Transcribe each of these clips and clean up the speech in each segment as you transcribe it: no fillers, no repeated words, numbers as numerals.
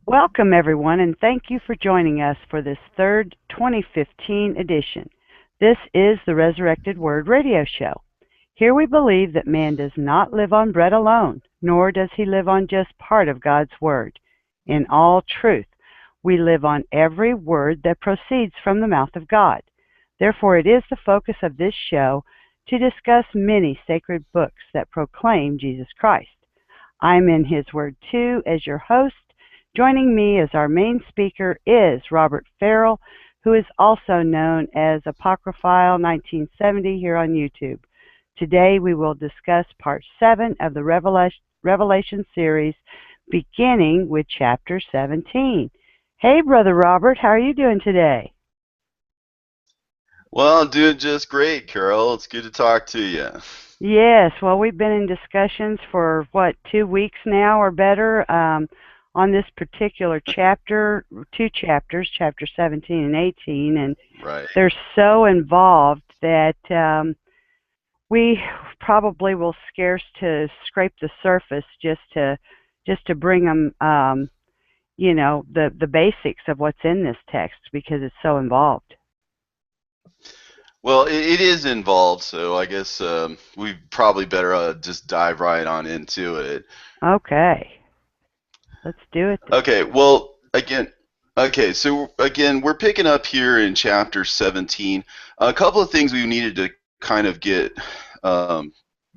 Welcome, everyone, and thank you for joining us for this third 2015 edition. This is the Resurrected Word radio show. Here we believe that man does not live on bread alone, nor does he live on just part of God's Word. In all truth, we live on every word that proceeds from the mouth of God. Therefore, it is the focus of this show to discuss many sacred books that proclaim Jesus Christ. I'm InHISWord2 as your host. Joining me as our main speaker is Robert Farrell, who is also known as Apocryphile1970 here on YouTube. Today we will discuss part 7 of the Revelation series, beginning with chapter 17. Hey, Brother Robert, how are you doing today? Well, I'm doing just great, Carol. It's good to talk to you. Yes, well, we've been in discussions for, 2 weeks now or better on this particular chapter, two chapters, chapter 17 and 18, and Right. they're so involved that we probably will scarce to scrape the surface just to bring them, the basics of what's in this text because it's so involved. Well, it is involved, so I guess we probably better just dive right on into it. Okay, let's do it then. Okay, well, again, we're picking up here in chapter 17. A couple of things we needed to kind of um,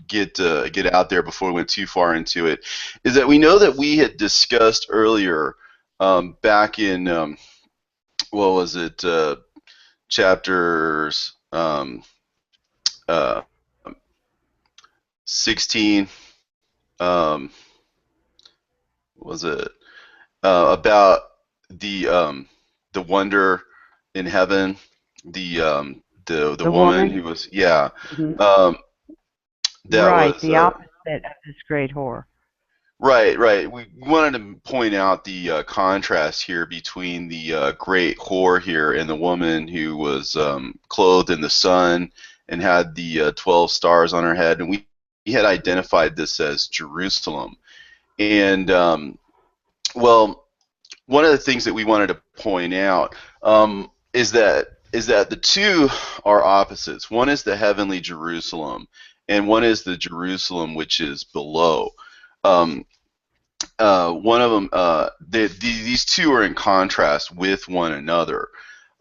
get out there before we went too far into it is that we know that we had discussed earlier back in what was it? Chapters uh, 16 um, was it about the um, the wonder in heaven, the The woman woman? who was, yeah, Hmm. um, that Right, was the opposite of this great whore. right. We wanted to point out the contrast here between the great whore here and the woman who was clothed in the sun and had the 12 stars on her head, and we had identified this as Jerusalem. And well, one of the things that we wanted to point out is that the two are opposites. One is the heavenly Jerusalem, and one is the Jerusalem which is below. Um, One of them, these two are in contrast with one another,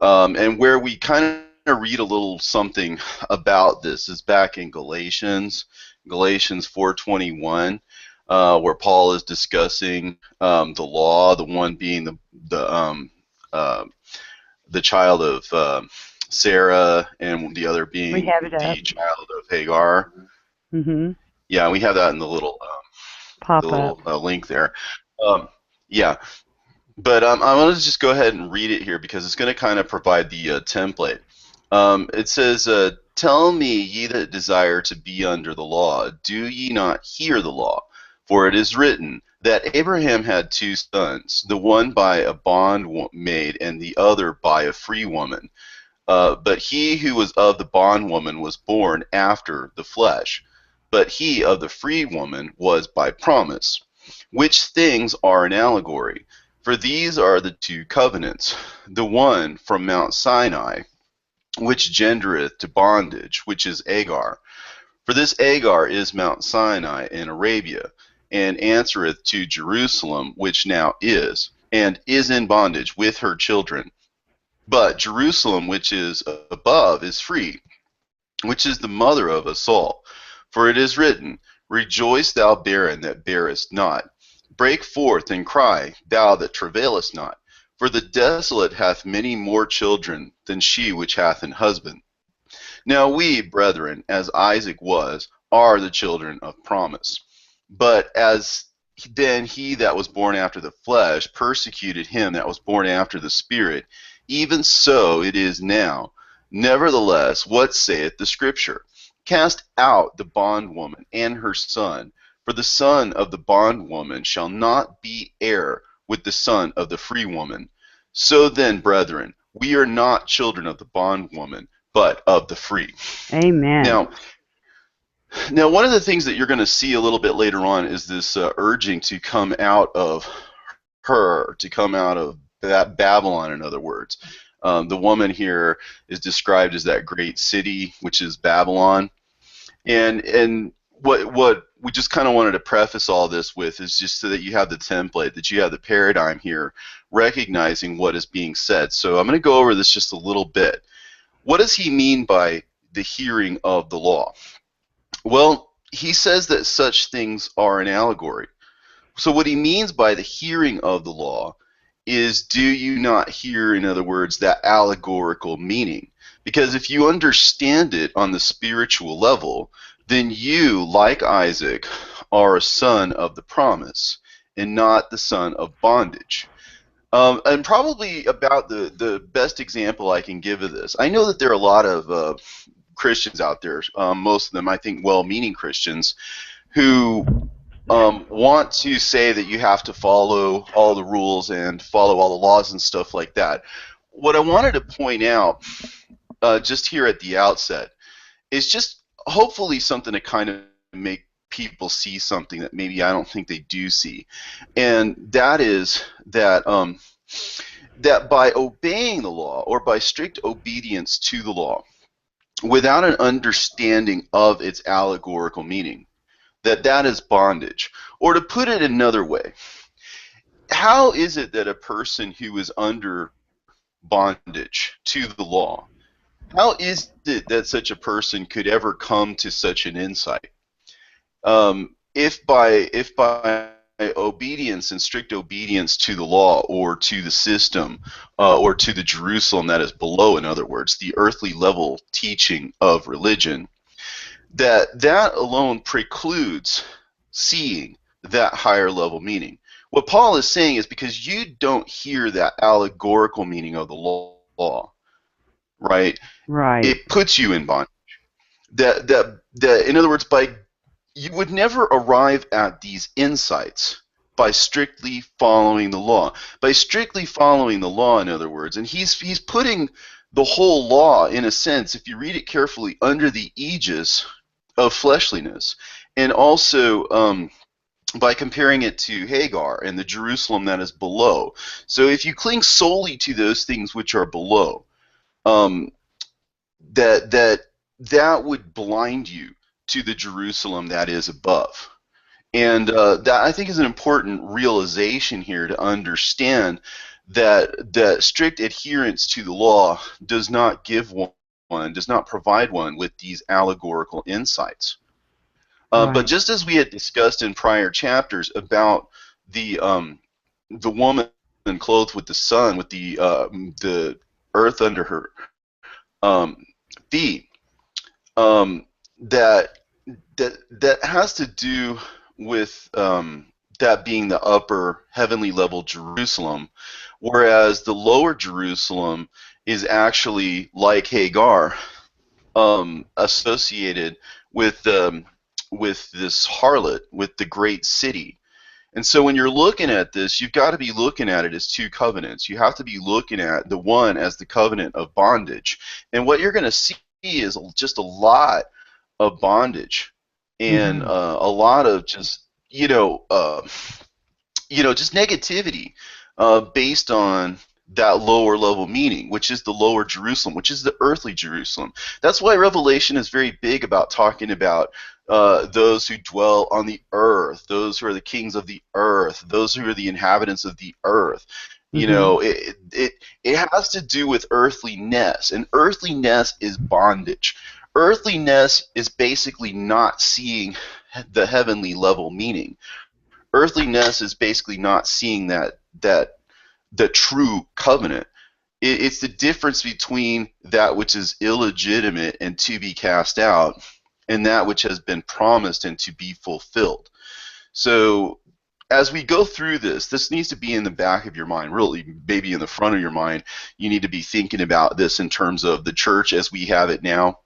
and where we kind of read a little something about this is back in Galatians 4:21, where Paul is discussing the law, the one being uh, the child of Sarah, and the other We being have it up. the child of Hagar. Hmm. Yeah, we have that in the Pop up. little link there. Um, yeah, but I want to just go ahead and read it here because it's going to kind of provide the template. It says, "Tell me, ye that desire to be under the law, do ye not hear the law? For it is written that Abraham had two sons, the one by a bondmaid and the other by a free woman. But he who was of the bondwoman was born after the flesh, but he of the free woman was by promise. Which things are an allegory? For these are the two covenants, the one from Mount Sinai, which gendereth to bondage, which is Agar. For this Agar is Mount Sinai in Arabia, and answereth to Jerusalem, which now is, and is in bondage with her children. But Jerusalem, which is above, is free, which is the mother of us all. For it is written, Rejoice, thou barren that bearest not. Break forth and cry, thou that travailest not. For the desolate hath many more children than she which hath an husband. Now we, brethren, as Isaac was, are the children of promise. But as then he that was born after the flesh persecuted him that was born after the Spirit, even so it is now. Nevertheless, what saith the Scripture? Cast out the bondwoman and her son, for the son of the bondwoman shall not be heir with the son of the free woman. So then, brethren, we are not children of the bondwoman, but of the free. Amen. Now, one of the things that you're going to see a little bit later on is this urging to come out of her, to come out of that Babylon, in other words. The woman here is described as that great city, which is Babylon. And what we just kind of wanted to preface all this with is just so that you have the template, that you have the paradigm here, recognizing what is being said. So I'm going to go over this just a little bit. What does he mean by the hearing of the law? Well, he says that such things are an allegory. So what he means by the hearing of the law is, do you not hear, in other words, that allegorical meaning? Because if you understand it on the spiritual level, then you, like Isaac, are a son of the promise and not the son of bondage. And probably about the best example I can give of this, I know that there are a lot of Christians out there, most of them, I think, well-meaning Christians, who want to say that you have to follow all the rules and follow all the laws and stuff like that. What I wanted to point out just here at the outset is just hopefully something to kind of make people see something that maybe I don't think they do see, and that is that that by obeying the law, or by strict obedience to the law, without an understanding of its allegorical meaning, that is bondage. Or to put it another way, how is it that a person who is under bondage to the law, how is it that such a person could ever come to such an insight? If by obedience and strict obedience to the law, or to the system, or to the Jerusalem that is below, in other words, the earthly level teaching of religion, that alone precludes seeing that higher level meaning. What Paul is saying is, because you don't hear that allegorical meaning of the law, right? Right. It puts you in bondage. In other words, you would never arrive at these insights by strictly following the law. By strictly following the law, in other words, and he's putting the whole law, in a sense, if you read it carefully, under the aegis of fleshliness, and also by comparing it to Hagar and the Jerusalem that is below. So if you cling solely to those things which are below, that would blind you to the Jerusalem that is above. And that, I think, is an important realization here, to understand that strict adherence to the law does not give one, does not provide one with these allegorical insights. But just as we had discussed in prior chapters about the woman clothed with the sun, with the earth under her feet, that has to do with that being the upper heavenly level Jerusalem, whereas the lower Jerusalem is actually, like Hagar, associated with this harlot, with the great city. And so when you're looking at this, you've got to be looking at it as two covenants. You have to be looking at the one as the covenant of bondage. And what you're going to see is just a lot of bondage, and a lot of just, just negativity based on that lower level meaning, which is the lower Jerusalem, which is the earthly Jerusalem. That's why Revelation is very big about talking about those who dwell on the earth, those who are the kings of the earth, those who are the inhabitants of the earth. You know, it has to do with earthliness, and earthliness is bondage. Earthliness is basically not seeing the heavenly level meaning. Earthliness is basically not seeing the true covenant. It's the difference between that which is illegitimate and to be cast out, and that which has been promised and to be fulfilled. So as we go through this needs to be in the back of your mind, really, maybe in the front of your mind. You need to be thinking about this in terms of the church as we have it now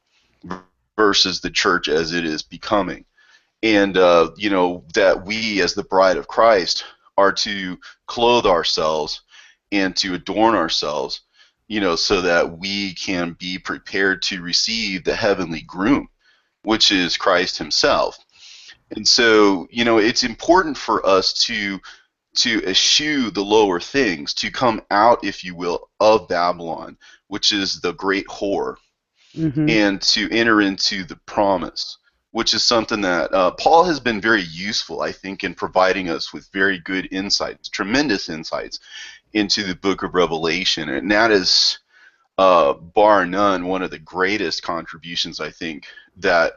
versus the church as it is becoming. And, that we as the bride of Christ are to clothe ourselves and to adorn ourselves, so that we can be prepared to receive the heavenly groom, which is Christ himself. And so, it's important for us to to eschew the lower things, to come out, if you will, of Babylon, which is the great whore, and to enter into the promise, which is something that Paul has been very useful, I think, in providing us with very good insights, tremendous insights into the book of Revelation. And that is, bar none, one of the greatest contributions, I think, that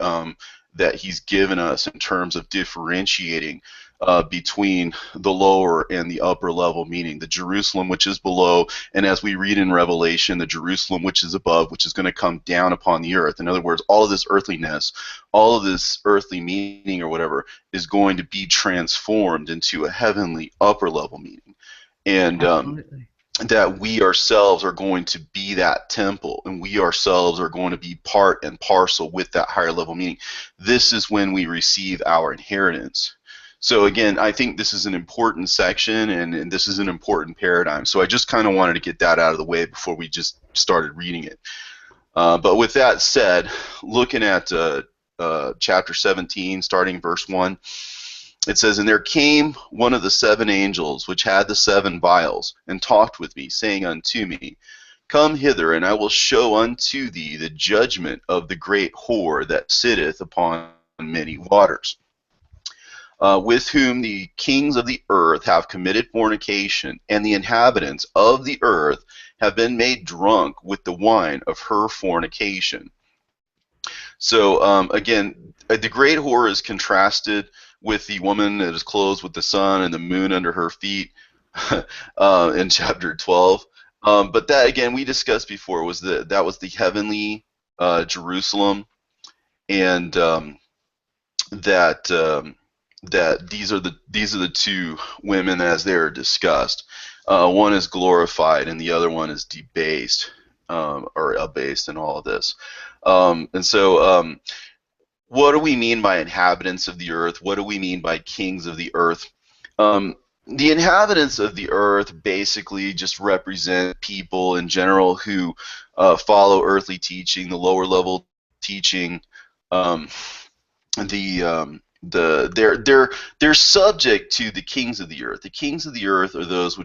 that he's given us in terms of differentiating between the lower and the upper level, meaning the Jerusalem which is below, and as we read in Revelation, the Jerusalem which is above, which is going to come down upon the earth. In other words, all of this earthliness, all of this earthly meaning or whatever, is going to be transformed into a heavenly upper level meaning. And that we ourselves are going to be that temple, and we ourselves are going to be part and parcel with that higher level meaning. This is when we receive our inheritance. So again, I think this is an important section, and this is an important paradigm. So I just kind of wanted to get that out of the way before we just started reading it. But with that said, looking at chapter 17, starting verse 1, it says, "And there came one of the 7 angels, which had the 7 vials, and talked with me, saying unto me, Come hither, and I will show unto thee the judgment of the great whore that sitteth upon many waters, with whom the kings of the earth have committed fornication, and the inhabitants of the earth have been made drunk with the wine of her fornication." So again, the great whore is contrasted with the woman that is clothed with the sun and the moon under her feet in chapter 12. But that, again, we discussed before, was that was the heavenly Jerusalem, and that these are the 2 women as they are discussed. One is glorified, and the other one is debased, or abased in all of this. And so what do we mean by inhabitants of the earth? What do we mean by kings of the earth? The inhabitants of the earth basically just represent people in general who follow earthly teaching, the lower level teaching. They're subject to the kings of the earth. The kings of the earth are those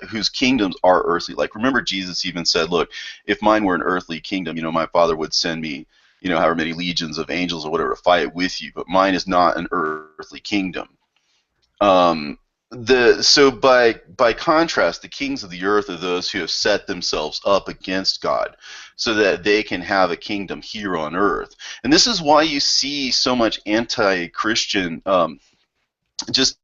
whose kingdoms are earthly. Like, remember, Jesus even said, "Look, if mine were an earthly kingdom, my Father would send me, however many legions of angels or whatever to fight with you. But mine is not an earthly kingdom." So by contrast, the kings of the earth are those who have set themselves up against God, so that they can have a kingdom here on earth. And this is why you see so much anti-Christian, just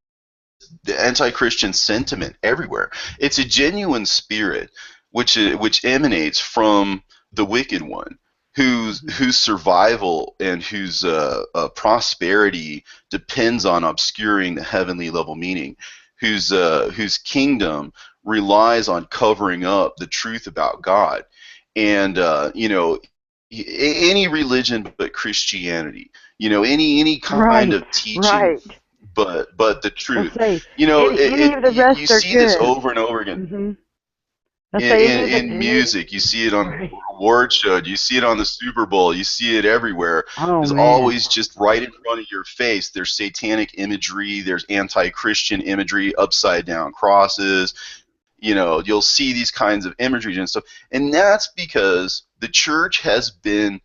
the anti-Christian sentiment everywhere. It's a genuine spirit which emanates from the wicked one, whose survival and whose prosperity depends on obscuring the heavenly level meaning, whose kingdom relies on covering up the truth about God. And any religion but Christianity, any kind of teaching, but the truth. Any of the rest you are see good. this over and over again. In music, you see it on the award show, you see it on the Super Bowl, you see it everywhere. It's always just right in front of your face. There's satanic imagery, there's anti-Christian imagery, upside down crosses. You'll see these kinds of imagery and stuff, and that's because the church has been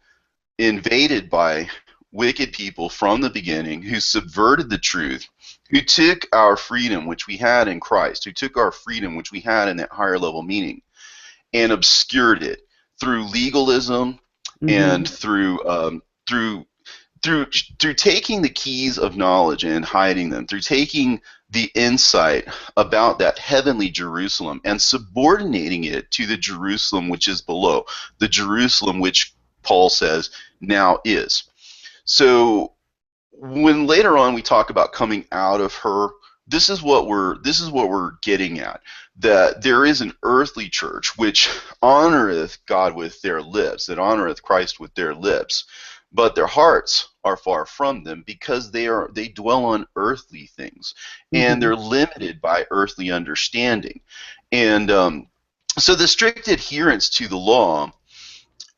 invaded by wicked people from the beginning, who subverted the truth, who took our freedom which we had in Christ, who took our freedom which we had in that higher level meaning, and obscured it through legalism, and through taking the keys of knowledge and hiding them, through taking the insight about that heavenly Jerusalem and subordinating it to the Jerusalem which is below, the Jerusalem which Paul says now is. So when later on we talk about coming out of her, this is what we're getting at, that there is an earthly church which honoreth God with their lips, that honoreth Christ with their lips, but their hearts are far from them, because they dwell on earthly things, and they're limited by earthly understanding. And so the strict adherence to the law,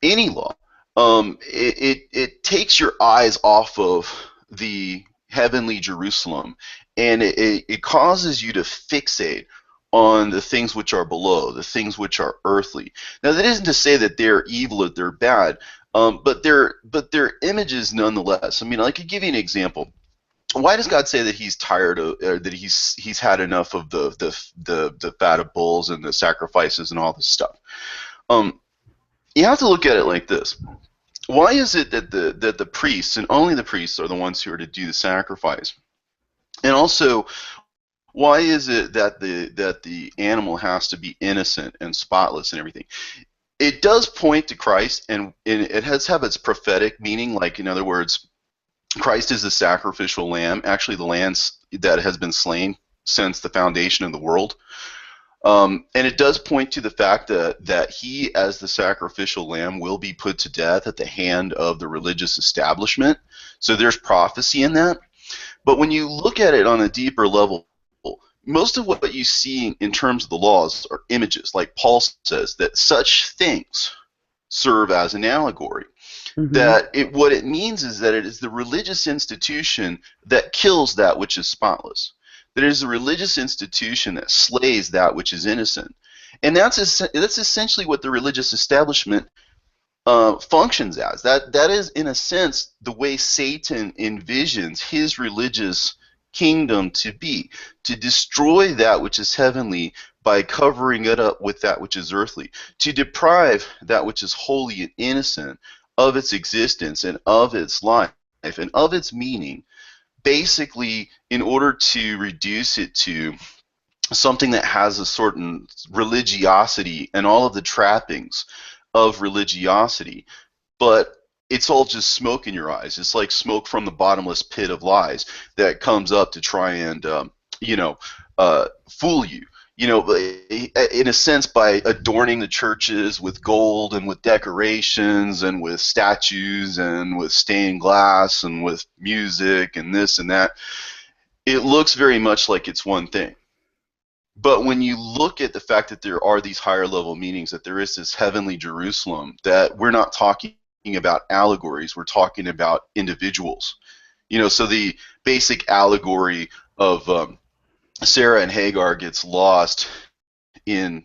any law, it takes your eyes off of the heavenly Jerusalem and it causes you to fixate on the things which are below, the things which are earthly. Now, that isn't to say that they're evil or they're bad, but they're images nonetheless. I mean, I could give you an example. Why does God say that He's tired of, or that He's had enough of the fat of bulls and the sacrifices and all this stuff? You have to look at it like this. Why is it that the priests, and only the priests, are the ones who are to do the sacrifice? And also, why is it that the animal has to be innocent and spotless and everything? It does point to Christ, and it has have its prophetic meaning. Like, in other words, Christ is the sacrificial lamb, actually the lamb that has been slain since the foundation of the world. And it does point to the fact that he, as the sacrificial lamb, will be put to death at the hand of the religious establishment. So there's prophecy in that. But when you look at it on a deeper level, most of what you see in terms of the laws are images. Like Paul says, that such things serve as an allegory. That what it means is that it is the religious institution that kills that which is spotless. That it is a religious institution that slays that which is innocent. And that's essentially what the religious establishment functions as. That is, in a sense, the way Satan envisions his religious kingdom to be, to destroy that which is heavenly by covering it up with that which is earthly, to deprive that which is holy and innocent of its existence and of its life and of its meaning, basically in order to reduce it to something that has a certain religiosity and all of the trappings of religiosity, but it's all just smoke in your eyes. It's like smoke from the bottomless pit of lies that comes up to try and fool you. In a sense, by adorning the churches with gold and with decorations and with statues and with stained glass and with music and this and that, it looks very much like it's one thing. But when you look at the fact that there are these higher level meanings, that there is this heavenly Jerusalem, that we're not talking about allegories, we're talking about individuals. So the basic allegory of Sarah and Hagar gets lost in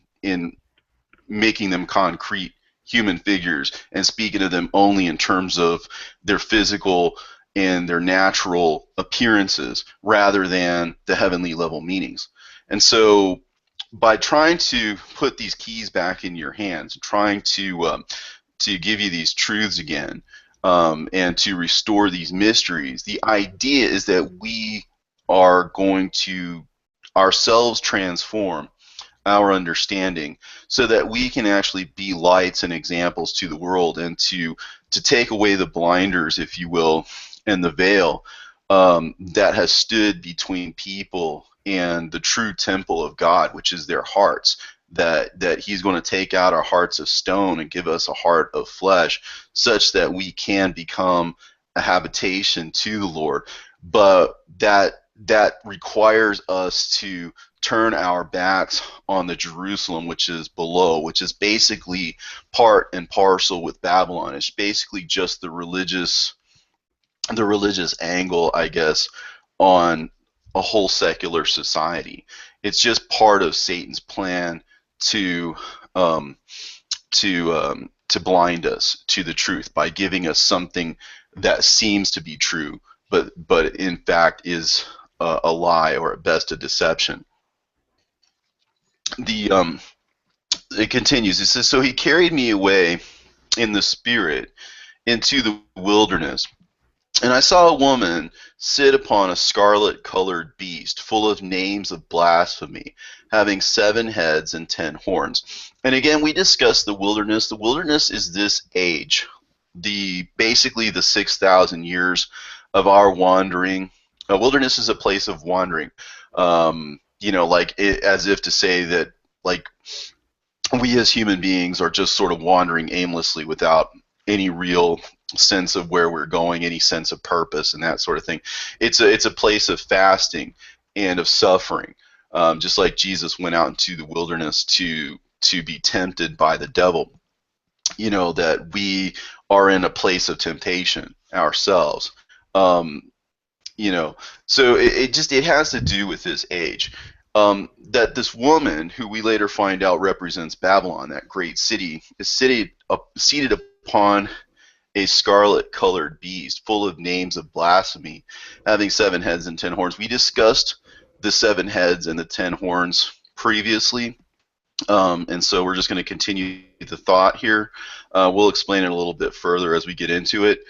making them concrete human figures and speaking of them only in terms of their physical and their natural appearances rather than the heavenly level meanings. And so by trying to put these keys back in your hands, trying to give you these truths again, and to restore these mysteries, the idea is that we are going to ourselves transform our understanding so that we can actually be lights and examples to the world, and to take away the blinders, if you will, and the veil that has stood between people and the true temple of God, which is their hearts. That He's going to take out our hearts of stone and give us a heart of flesh, such that we can become a habitation to the Lord. But that requires us to turn our backs on the Jerusalem which is below, which is basically part and parcel with Babylon. It's basically just the religious angle, I guess, on a whole secular society. It's just part of Satan's plan to blind us to the truth by giving us something that seems to be true, but in fact is a lie, or at best a deception. It continues. It says, "So he carried me away in the spirit into the wilderness, and I saw a woman sit upon a scarlet-colored beast, full of names of blasphemy, having 7 heads and 10 horns." And again, we discussed the wilderness. The wilderness is this age, basically the 6,000 years of our wandering. A wilderness is a place of wandering. As if to say that, like, we as human beings are just sort of wandering aimlessly without any real sense of where we're going, any sense of purpose, and that sort of thing. It's a place of fasting and of suffering, just like Jesus went out into the wilderness to be tempted by the devil. That we are in a place of temptation ourselves. you know, so it has to do with this age. That this woman, who we later find out represents Babylon, that great city, is seated upon a scarlet-colored beast, full of names of blasphemy, having 7 heads and 10 horns. We discussed the 7 heads and the 10 horns previously, and so we're just going to continue the thought here. We'll explain it a little bit further as we get into it.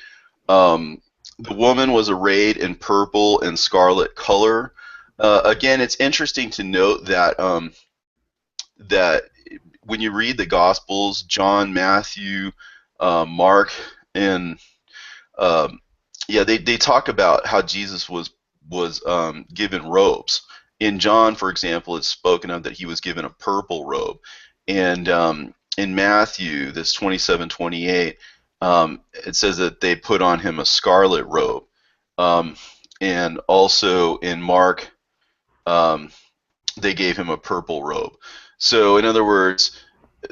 The woman was arrayed in purple and scarlet color. Again, it's interesting to note that that when you read the Gospels, John, Matthew, Mark, and yeah, they talk about how Jesus was given robes. In John, for example, it's spoken of that he was given a purple robe, and in Matthew, this 27:28, it says that they put on him a scarlet robe, and also in Mark, they gave him a purple robe. So, in other words,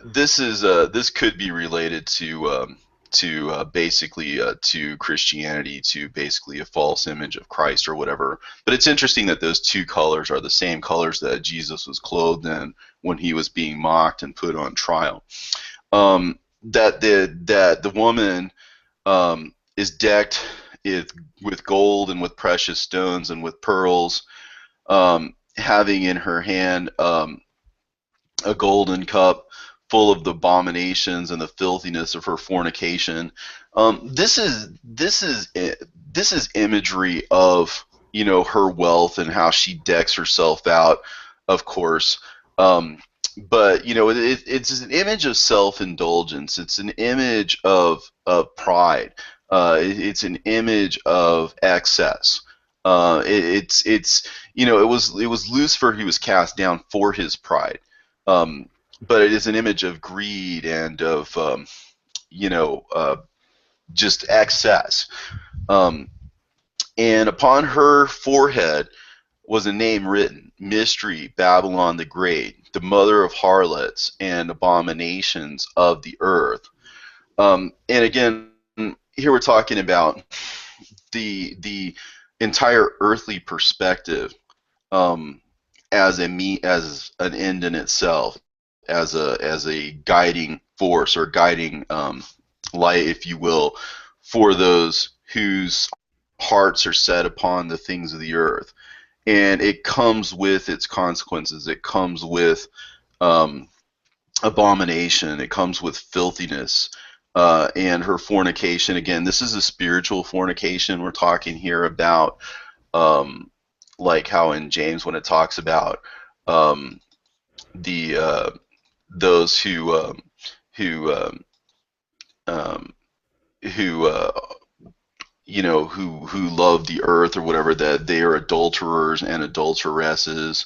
this could be related to basically to Christianity, to basically a false image of Christ or whatever. But it's interesting that those two colors are the same colors that Jesus was clothed in when he was being mocked and put on trial. That the woman is decked with gold and with precious stones and with pearls, having in her hand a golden cup full of the abominations and the filthiness of her fornication. This is imagery of, you know, her wealth and how she decks herself out, of course. But you know, it's an image of self-indulgence. It's an image of pride. It's an image of excess. It's you know, it was Lucifer who was cast down for his pride. But it is an image of greed and of you know, just excess. And upon her forehead was a name written: Mystery, Babylon the Great, the mother of harlots and abominations of the earth. And again, here we're talking about the entire earthly perspective, as an end in itself, as a guiding force, or guiding light, if you will, for those whose hearts are set upon the things of the earth. And it comes with its consequences. It comes with abomination. It comes with filthiness. And her fornication, again, this is a spiritual fornication. We're talking here about, like how in James, when it talks about those who you know, who love the earth or whatever, that they are adulterers and adulteresses.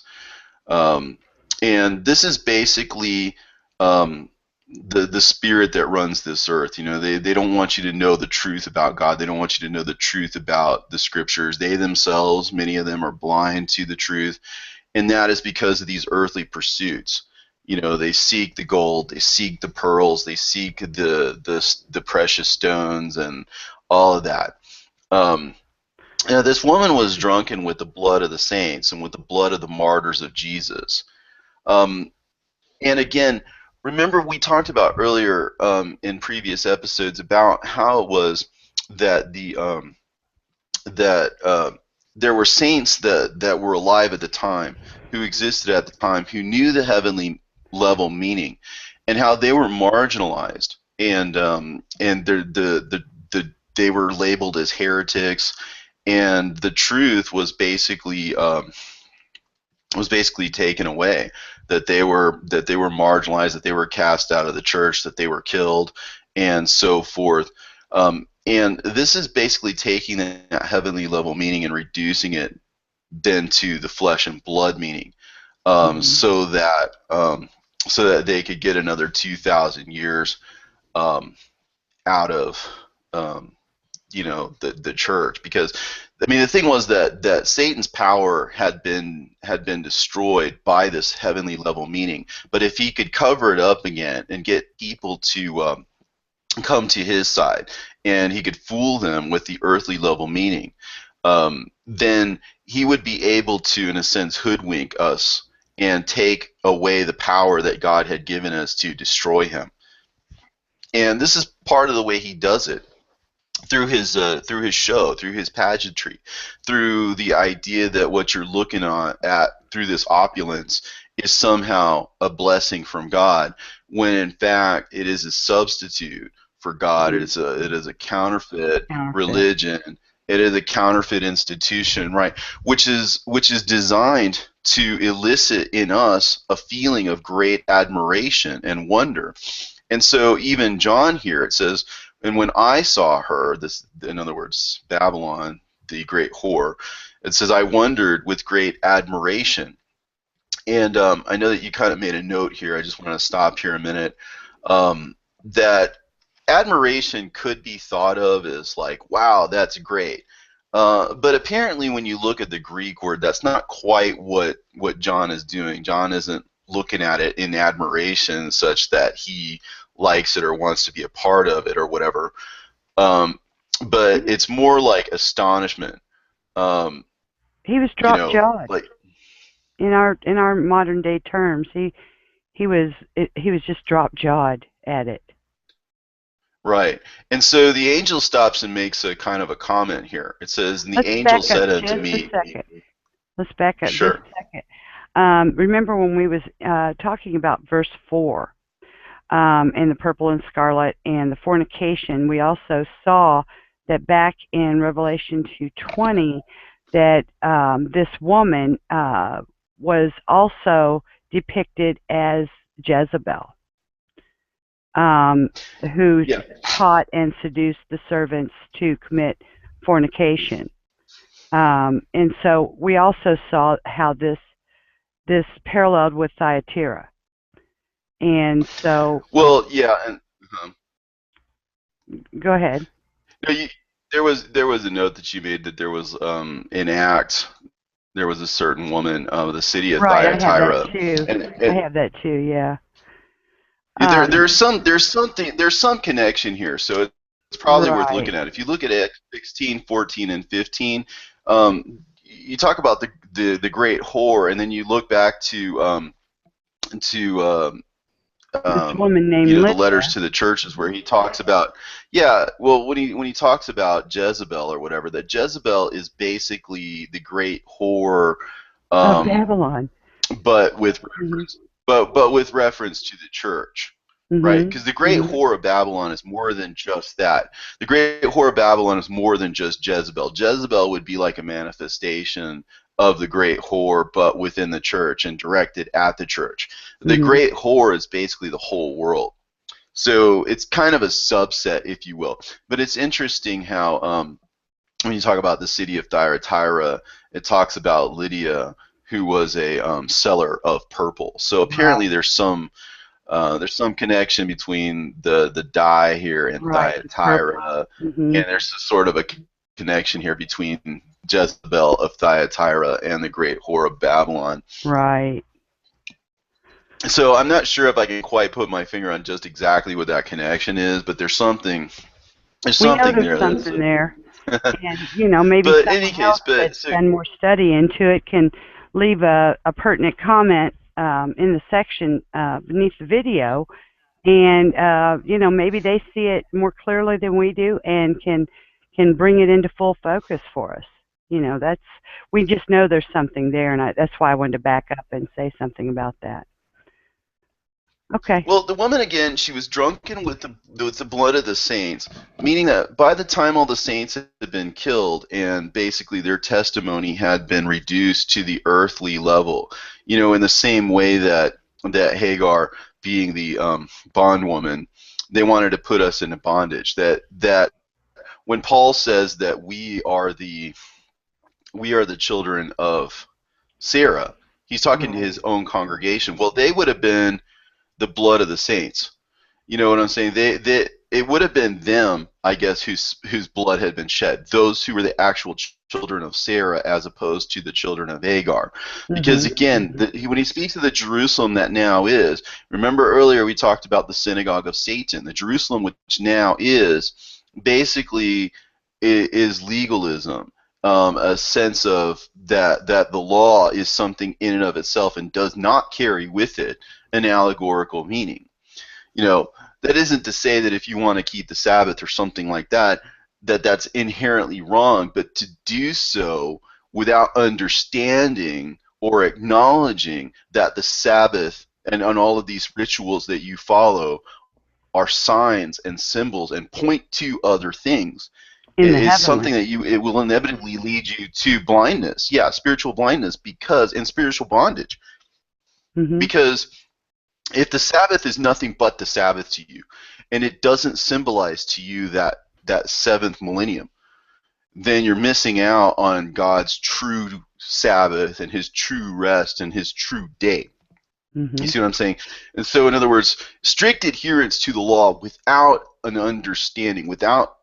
And this is basically the spirit that runs this earth. You know, they don't want you to know the truth about God. They don't want you to know the truth about the scriptures. They themselves, many of them, are blind to the truth, and that is because of these earthly pursuits. You know, they seek the gold, they seek the pearls, they seek the precious stones and all of that. Now, this woman was drunken with the blood of the saints and with the blood of the martyrs of Jesus. And again, remember we talked about earlier in previous episodes about how it was that there were saints that were alive at the time, who existed at the time, who knew the heavenly level meaning, and how they were marginalized, and they were labeled as heretics, and the truth was basically taken away, that they were marginalized, that they were cast out of the church, that they were killed, and so forth. And this is basically taking that heavenly level meaning and reducing it then to the flesh and blood meaning, so that they could get another 2,000 years out of you know, the church. Because I mean, the thing was that Satan's power had been destroyed by this heavenly level meaning. But if he could cover it up again and get people to come to his side, and he could fool them with the earthly level meaning, then he would be able to, in a sense, hoodwink us and take away the power that God had given us to destroy him. And this is part of the way he does it, through his show, through his pageantry, through the idea that what you're looking at through this opulence is somehow a blessing from God, when in fact it is a substitute for God. It is a counterfeit religion. It is a counterfeit institution, right? Which is designed to elicit in us a feeling of great admiration and wonder. And so even John here, it says, and when I saw her, this, in other words, Babylon, the great whore, it says, I wondered with great admiration. And I know that you kind of made a note here. I just want to stop here a minute. That admiration could be thought of as like, wow, that's great. But apparently when you look at the Greek word, that's not quite what John is doing. John isn't looking at it in admiration such that he likes it or wants to be a part of it or whatever. But it's more like astonishment. He was drop-jawed. Like, in our modern day terms, he was just drop-jawed at it. Right. And so the angel stops and makes a kind of a comment here. It says, and the angel said unto me. Let's back up sure. just a second. Remember when we was talking about verse 4, and the purple and scarlet and the fornication, we also saw that back in Revelation 2:20 that this woman was also depicted as Jezebel, who taught and seduced the servants to commit fornication. And so we also saw how this paralleled with Thyatira. And so, well, yeah, and go ahead. No, there was a note that you made that there was in Acts there was a certain woman of the city of Thyatira. I have that too. I have that too. Yeah. There's some connection here, so it's probably worth looking at. If you look at Acts 16, 14, and 15, you talk about the great whore, and then you look back to this woman named the letters to the churches where he talks about when he talks about Jezebel or whatever, that Jezebel is basically the great whore of Babylon, but with reference, but with reference to the church, right? Because the great whore of Babylon is more than just that. The great whore of Babylon is more than just Jezebel. Jezebel would be like a manifestation of the great whore, but within the church and directed at the church. The great whore is basically the whole world. So it's kind of a subset, if you will. But it's interesting how when you talk about the city of Thyatira, it talks about Lydia, who was a seller of purple. So apparently there's some connection between the dye here and Thyatira, and there's a sort of a connection here between Jezebel of Thyatira and the great whore of Babylon. Right. So I'm not sure if I can quite put my finger on just exactly what that connection is, but there's something. There's something there. And maybe but in any case, that's done more study into it can leave a pertinent comment in the section beneath the video, and maybe they see it more clearly than we do, and can bring it into full focus for us. We just know there's something there, and that's why I wanted to back up and say something about that. Okay. Well, the woman, again, she was drunken with the blood of the saints, meaning that by the time all the saints had been killed and basically their testimony had been reduced to the earthly level, in the same way that Hagar, being the bondwoman, they wanted to put us into bondage. That when Paul says that we are the children of Sarah, he's talking to his own congregation. Well, they would have been the blood of the saints. You know what I'm saying? It would have been them, I guess, whose blood had been shed. Those who were the actual children of Sarah, as opposed to the children of Hagar. Because again, when he speaks of the Jerusalem that now is, remember earlier we talked about the synagogue of Satan. The Jerusalem which now is basically is legalism. a sense of that the law is something in and of itself and does not carry with it an allegorical meaning. That isn't to say that if you want to keep the Sabbath or something like that, that's inherently wrong, but to do so without understanding or acknowledging that the Sabbath and on all of these rituals that you follow are signs and symbols and point to other things In the is heavenly. something that it will inevitably lead you to blindness. Yeah, spiritual blindness and spiritual bondage. Mhm. Because if the Sabbath is nothing but the Sabbath to you, and it doesn't symbolize to you that seventh millennium, then you're missing out on God's true Sabbath and his true rest and his true day. You Mhm. see what I'm saying? And so, in other words, strict adherence to the law without an understanding, without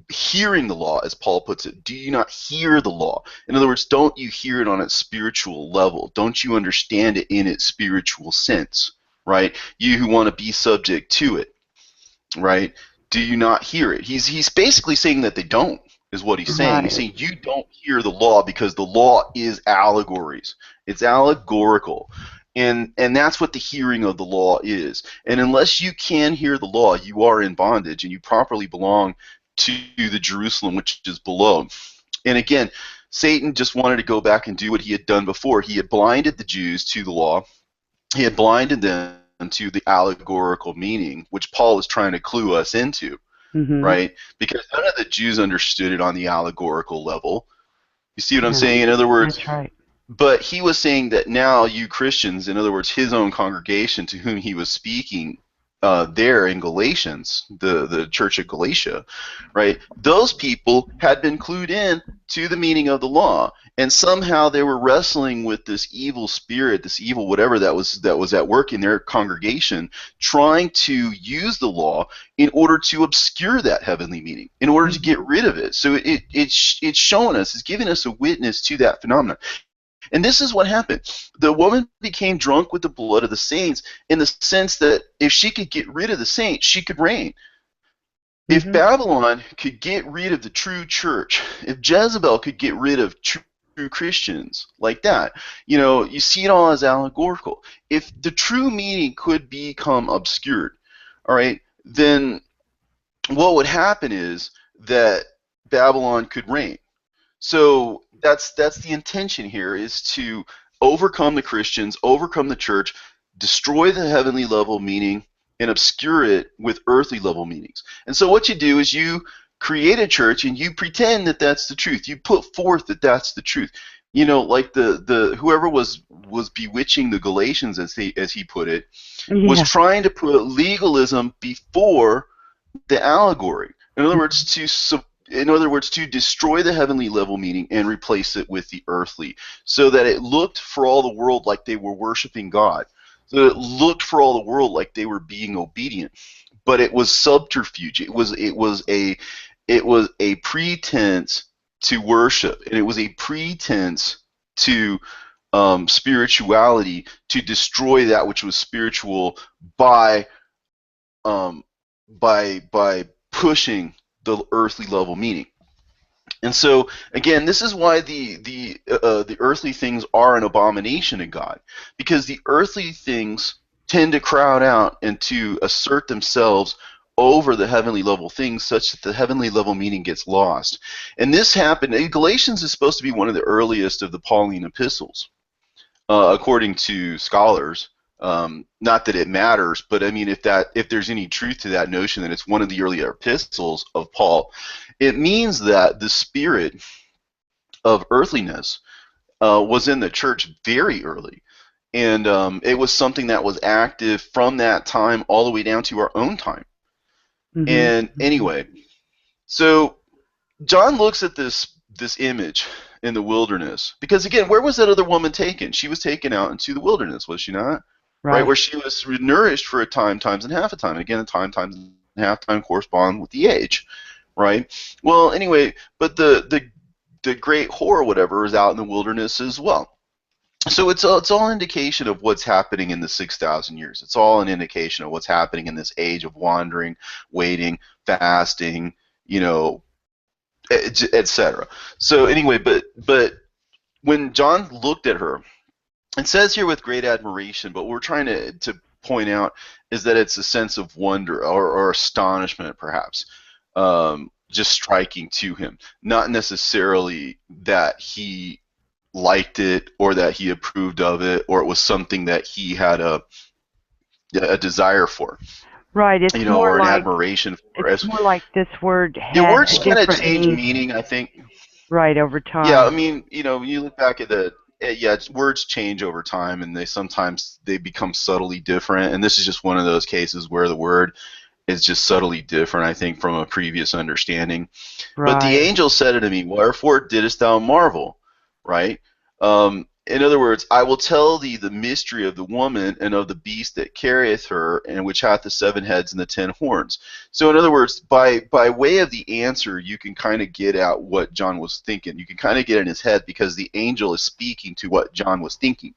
hearing the law, as Paul puts it. Do you not hear the law? In other words, don't you hear it on its spiritual level? Don't you understand it in its spiritual sense? Right? You who want to be subject to it, right? Do you not hear it? He's basically saying that they don't, is what he's saying. He's Right. saying you don't hear the law because the law is allegories. It's allegorical. And that's what the hearing of the law is. And unless you can hear the law, you are in bondage and you properly belong to the Jerusalem which is below. And again, Satan just wanted to go back and do what he had done before. He had blinded the Jews to the law. He had blinded them to the allegorical meaning, which Paul is trying to clue us into, Mhm. right? Because none of the Jews understood it on the allegorical level. You see what I'm No. saying? In other words, That's right. but he was saying that now you Christians, in other words, his own congregation to whom he was speaking there in Galatians, the church of Galatia, right? Those people had been clued in to the meaning of the law, and somehow they were wrestling with this evil spirit, this evil whatever that was at work in their congregation, trying to use the law in order to obscure that heavenly meaning, in order to get Mhm. rid of it. So it's showing us, it's giving us a witness to that phenomenon. And this is what happened. The woman became drunk with the blood of the saints in the sense that if she could get rid of the saints, she could reign. If Mhm. Babylon could get rid of the true church, if Jezebel could get rid of true Christians like that, you see it all as allegorical. If the true meaning could become obscured, all right, then what would happen is that Babylon could reign. So that's the intention here, is to overcome the Christians, overcome the church, destroy the heavenly level meaning, and obscure it with earthly level meanings. And so what you do is you create a church and you pretend that that's the truth. You put forth that that's the truth. Like the whoever was bewitching the Galatians, as he put it, was Yeah. trying to put legalism before the allegory. In other words, to destroy the heavenly level meaning and replace it with the earthly, so that it looked for all the world like they were worshiping God. So it looked for all the world like they were being obedient, but it was subterfuge. It was a pretense to worship, and it was a pretense to spirituality, to destroy that which was spiritual by um, by pushing the earthly level meaning. And so again, this is why the earthly things are an abomination to God, because the earthly things tend to crowd out and to assert themselves over the heavenly level things, such that the heavenly level meaning gets lost. And this happened. Galatians is supposed to be one of the earliest of the Pauline epistles, according to scholars. Not that it matters, but I mean, if there's any truth to that notion that it's one of the earlier epistles of Paul, it means that the spirit of earthliness was in the church very early, and it was something that was active from that time all the way down to our own time. Mhm. And Mhm. anyway, so John looks at this image in the wilderness, because again, where was that other woman taken? She was taken out into the wilderness, was she not? Right, Right. where she was nourished for a time, times and half a time. And again, the time, times and half time correspond with the age, right? Well, anyway, but the great whore, whatever, is out in the wilderness as well. So it's all indication of what's happening in the 6,000 years. It's all an indication of what's happening in this age of wandering, waiting, fasting, you know, etc. So anyway, but when John looked at her, it says here with great admiration, but what we're trying to point out is that it's a sense of wonder or astonishment, perhaps, just striking to him, not necessarily that he liked it or that he approved of it or it was something that he had a desire for, Right. It's more or an like admiration for. As this word the had words a kind of different change meaning, meaning, I think. right, over Yeah, I time. mean, when you look back at words change over time, and they become subtly different. And this is just one of those cases where the word is just subtly different, I think, from a previous understanding. But the Right. angel said unto me, wherefore didst thou marvel? Right? In other words, I will tell thee the mystery of the woman and of the beast that carrieth her, and which hath the 7 heads and the 10 horns. So, in other words, by way of the answer, you can kind of get at what John was thinking. You can kind of get in his head because the angel is speaking to what John was thinking.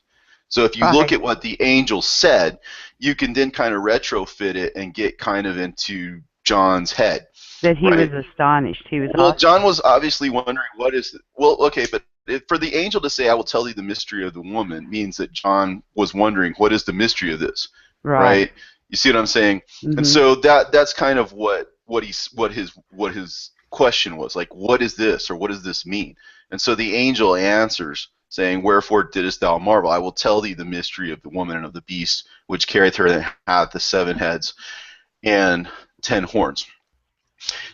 So if you look Right. at what the angel said, you can then kind of retrofit it and get kind of into John's head, That he was right? astonished. He was Well, John awestruck. was obviously wondering what is well, okay, but for the angel to say, "I will tell thee the mystery of the woman," means that John was wondering, what is the mystery of this, Right. right? You see what I'm saying? And Mhm. so that's kind of what his question was, like, what is this, or what does this mean? And so the angel answers, saying, "Wherefore didst thou marvel? I will tell thee the mystery of the woman and of the beast which carrieth her that hath the 7 heads and 10 horns."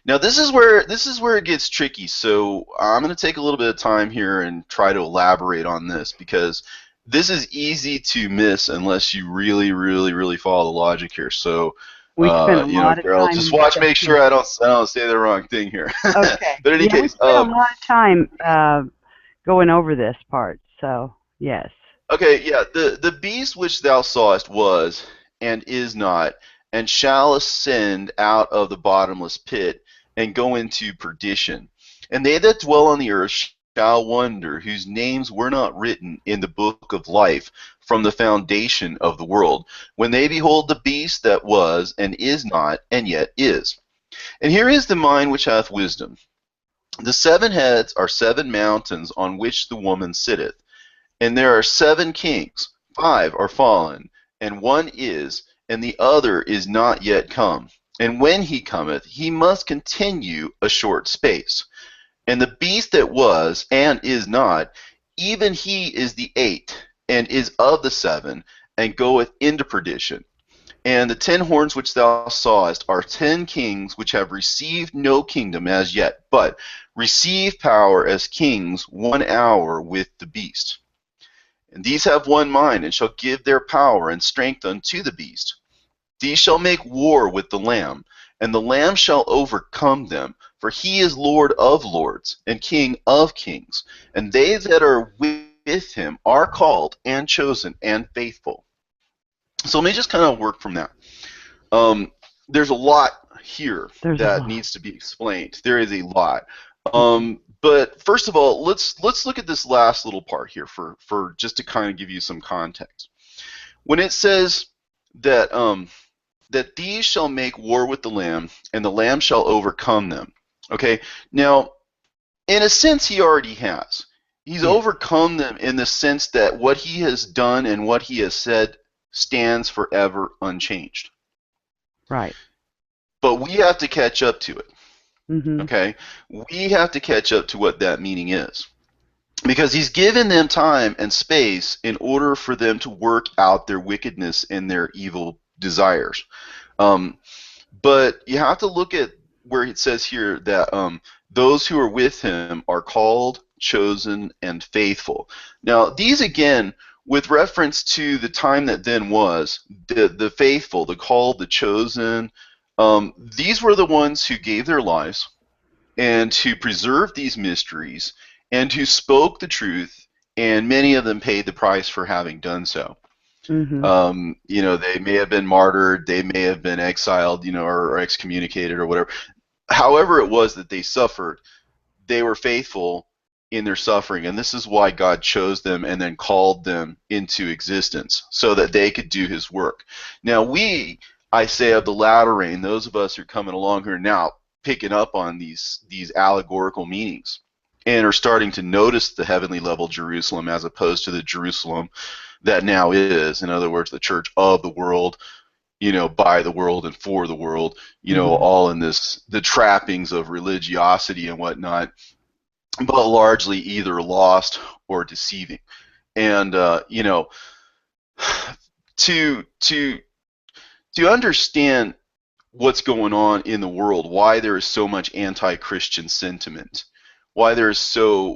Now this is where it gets tricky. So I'm going to take a little bit of time here and try to elaborate on this because this is easy to miss unless you really, really, really follow the logic here. So, We spent a lot of Carol, time just watch, make discussing sure it. I don't say the wrong thing here. Okay. But in any Yeah, we case, spent a lot of time going over this part. So, yes. okay, yeah, the beast which thou sawest was and is not, and shall ascend out of the bottomless pit and go into perdition. And they that dwell on the earth shall wonder, whose names were not written in the book of life from the foundation of the world, when they behold the beast that was and is not and yet is. And here is the mind which hath wisdom. The 7 heads are 7 mountains on which the woman sitteth. And there are 7 kings, 5 are fallen, and one is, and the other is not yet come. And when he cometh, he must continue a short space. And the beast that was and is not, even he is the 8th, and is of the 7, and goeth into perdition. And the 10 horns which thou sawest are 10 kings which have received no kingdom as yet, but receive power as kings 1 hour with the beast. And these have one mind, and shall give their power and strength unto the beast. These shall make war with the Lamb, and the Lamb shall overcome them, for he is Lord of lords, and King of kings. And they that are with him are called, and chosen, and faithful. So let me just kind of work from that. Um, there's a lot here There's a that lot. needs to be explained. There is a lot. Mhm. But first of all, let's look at this last little part here for just to kind of give you some context. When it says that that these shall make war with the Lamb, and the Lamb shall overcome them. Okay, now in a sense, he already has. He's Yes. overcome them in the sense that what he has done and what he has said stands forever unchanged. Right. But we have to catch up to it. Mhm. Okay, we have to catch up to what that meaning is. Because he's given them time and space in order for them to work out their wickedness and their evil desires. Um, but you have to look at where it says here that those who are with him are called, chosen, and faithful. Now, these again, with reference to the time that then was, the faithful, the called, the chosen, these were the ones who gave their lives and who preserved these mysteries and who spoke the truth, and many of them paid the price for having done so. Mhm. They may have been martyred, they may have been exiled, or excommunicated or whatever. However it was that they suffered, they were faithful in their suffering, and this is why God chose them and then called them into existence so that they could do his work. Now I say of the latter rain, those of us who are coming along here now, picking up on these allegorical meanings and are starting to notice the heavenly level Jerusalem as opposed to the Jerusalem that now is. In other words, the church of the world, by the world and for the world, all in the trappings of religiosity and whatnot, but largely either lost or deceiving. And to understand what's going on in the world, why there is so much anti-Christian sentiment, why there's so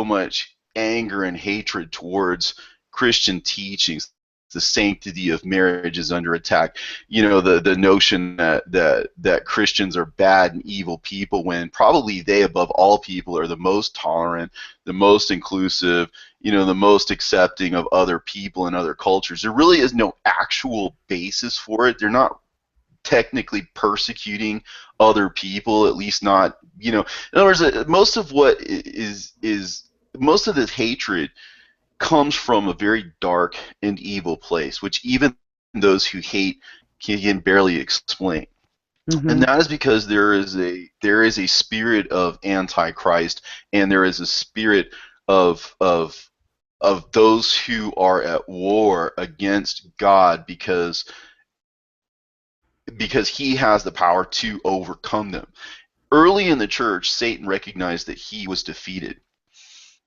much anger and hatred towards Christian teachings. The sanctity of marriage is under attack. The notion that Christians are bad and evil people, when probably they, above all people, are the most tolerant, the most inclusive, the most accepting of other people and other cultures. There really is no actual basis for it. They're not technically persecuting other people, at least not, in other words, most of what is most of this hatred comes from a very dark and evil place, which even those who hate can barely explain. And that is because there is a spirit of Antichrist, and there is a spirit of those who are at war against God because he has the power to overcome them. Early in the church, Satan recognized that he was defeated.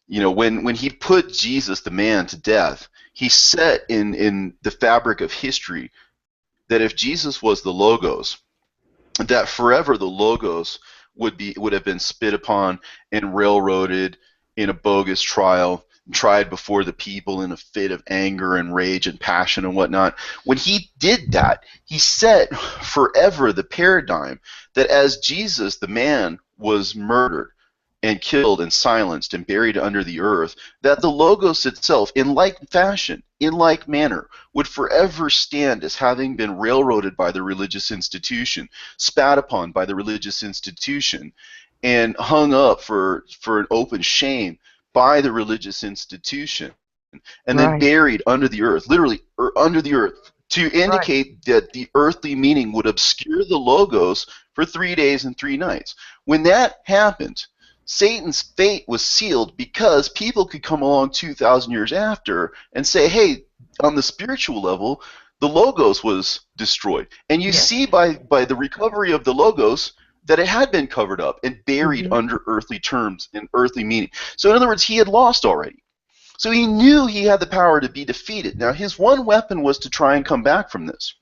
When he put Jesus, the man, to death, he set in the fabric of history that if Jesus was the Logos, that forever the Logos would have been spit upon and railroaded in a bogus trial, tried before the people in a fit of anger and rage and passion and whatnot. When he did that, he set forever the paradigm that as Jesus, the man, was murdered and killed and silenced and buried under the earth, that the Logos itself, in like fashion, in like manner, would forever stand as having been railroaded by the religious institution, spat upon by the religious institution, and hung up for an open shame by the religious institution, and then buried under the earth, literally under the earth, to indicate that the earthly meaning would obscure the Logos for 3 days and 3 nights. When that happened, Satan's fate was sealed, because people could come along 2,000 years after and say, hey, on the spiritual level, the Logos was destroyed. And you see by the recovery of the Logos that it had been covered up and buried under earthly terms and earthly meaning. So in other words, he had lost already. So he knew he had the power to be defeated. Now his one weapon was to try and come back from this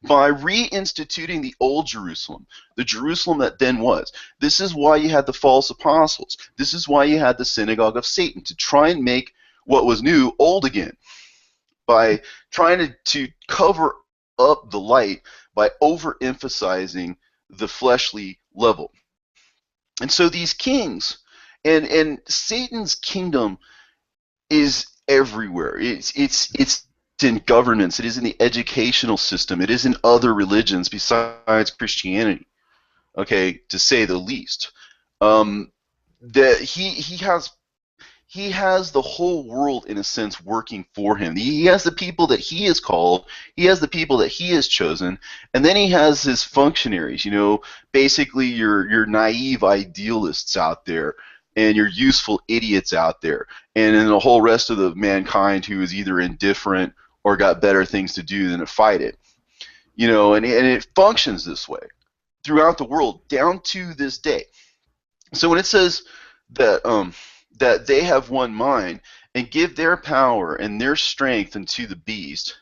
by reinstituting the old Jerusalem, the Jerusalem that then was. This is why you had the false apostles. This is why you had the synagogue of Satan, to try and make what was new old again, by trying to cover up the light by overemphasizing the fleshly level. And so these kings, and Satan's kingdom is everywhere. It's in governance. It is in the educational system. It is in other religions besides Christianity, okay, to say the least. That he has the whole world, in a sense, working for him. He has the people that he has called. He has the people that he has chosen. And then he has his functionaries, basically your naive idealists out there, and your useful idiots out there, and then the whole rest of the mankind who is either indifferent or got better things to do than to fight it. And it functions this way throughout the world down to this day. So when it says that that they have one mind and give their power and their strength unto the beast,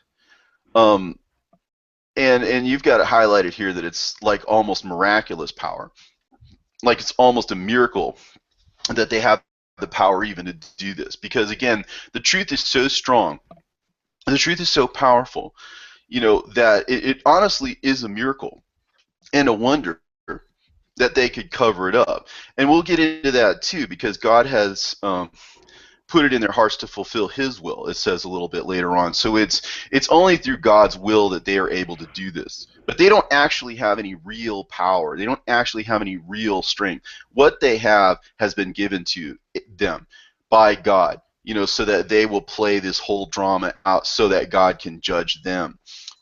and you've got it highlighted here that it's like almost miraculous power, like it's almost a miracle that they have the power even to do this, because again, the truth is so strong, the truth is so powerful, that it honestly is a miracle and a wonder that they could cover it up. And we'll get into that too, because God has put it in their hearts to fulfill his will, it says a little bit later on. So it's only through God's will that they are able to do this. But they don't actually have any real power. They don't actually have any real strength. What they have has been given to them by God, so that they will play this whole drama out so that God can judge them.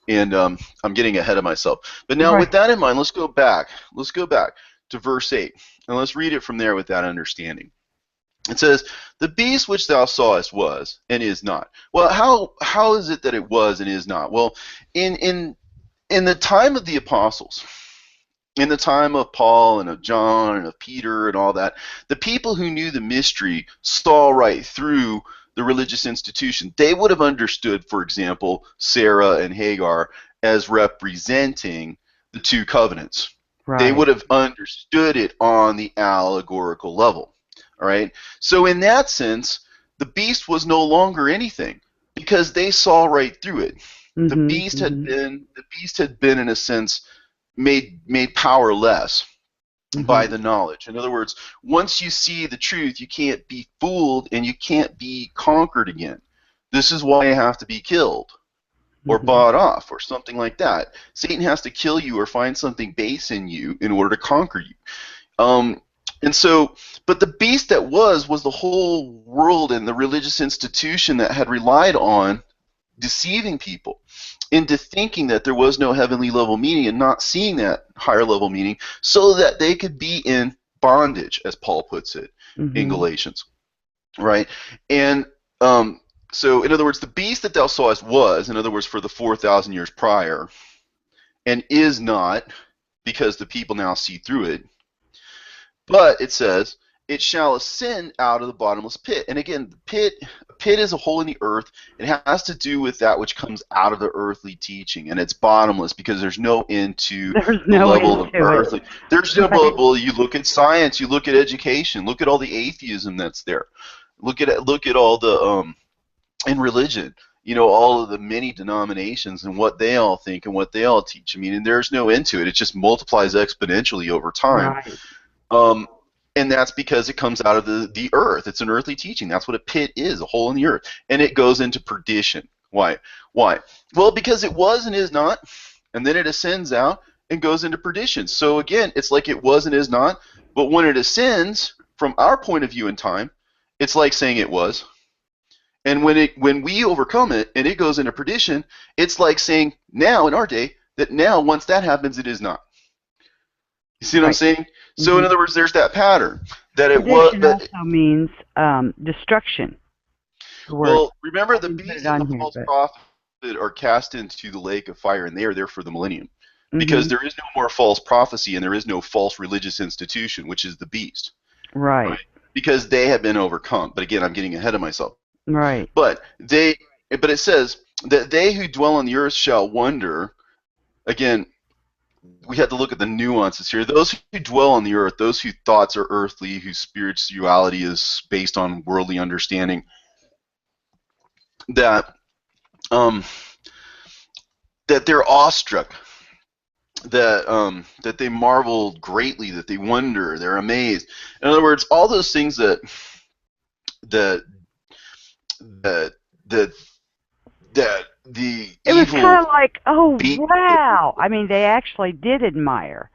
and I'm getting ahead of myself. But now, with Right. that in mind, let's go back. Let's go back to verse 8, and let's read it from there with that understanding. It says, "The beast which thou sawest was and is not." Well, how is it that it was and is not? Well, in the time of the apostles, in the time of Paul and of John and of Peter and all that, the people who knew the mystery saw right through the religious institution. They would have understood, for example, Sarah and Hagar as representing the two covenants. They Right. would have understood it on the allegorical level. All right. So in that sense, the beast was no longer anything because they saw right through it. The Mhm. beast had Mhm. been in a sense made powerless by Mhm. the knowledge. In other words, once you see the truth, you can't be fooled and you can't be conquered again. This is why you have to be killed or Mhm. bought off or something like that. Satan has to kill you or find something base in you in order to conquer you. Um, and so, but the beast that was the whole world and the religious institution that had relied on deceiving people into thinking that there was no heavenly level meaning and not seeing that higher level meaning so that they could be in bondage, as Paul puts it in Mhm. Galatians, right? And um, so, in other words, the beast that thou sawest was, in other words, for the 4,000 years prior, and is not, because the people now see through it, but it says, "It shall ascend out of the bottomless pit." And again, the pit is a hole in the earth. It has to do with that which comes out of the earthly teaching, and it's bottomless because there's no end to There's the no level end of to it. earthly. There's no, Right. well, you look at science, you look at education, look at all the atheism that's there. Look at all the in religion. All of the many denominations and what they all think and what they all teach. I mean, and there's no end to it. It just multiplies exponentially over time. Right. Um, and that's because it comes out of the earth. It's an earthly teaching. That's what a pit is, a hole in the earth. And it goes into perdition. Why? Why? Well, because it was and is not, and then it ascends out and goes into perdition. So again, it's like it was and is not, but when it ascends, from our point of view in time, it's like saying it was. And when we overcome it and it goes into perdition, it's like saying now in our day that now once that happens, it is not. You see what I'm Right. saying? So in Mhm. other words, there's that pattern that it was. Perdition But also means destruction. The word. well, remember I the didn't put it beast and the on here, false but. prophet are cast into the lake of fire, and they are there for the millennium, because Mhm. there is no more false prophecy and there is no false religious institution, which is the beast, Right. right? Because they have been overcome. But again, I'm getting ahead of myself. Right. But it says that they who dwell on the earth shall wonder. Again, we have to look at the nuances here. Those who dwell on the earth, those whose thoughts are earthly, whose spirituality is based on worldly understanding, that um, that they're awestruck, that they marvel greatly, that they wonder, they're amazed. In other words, all those things that that that that the It was kind evil of like, oh beat. wow. I mean, they actually did admire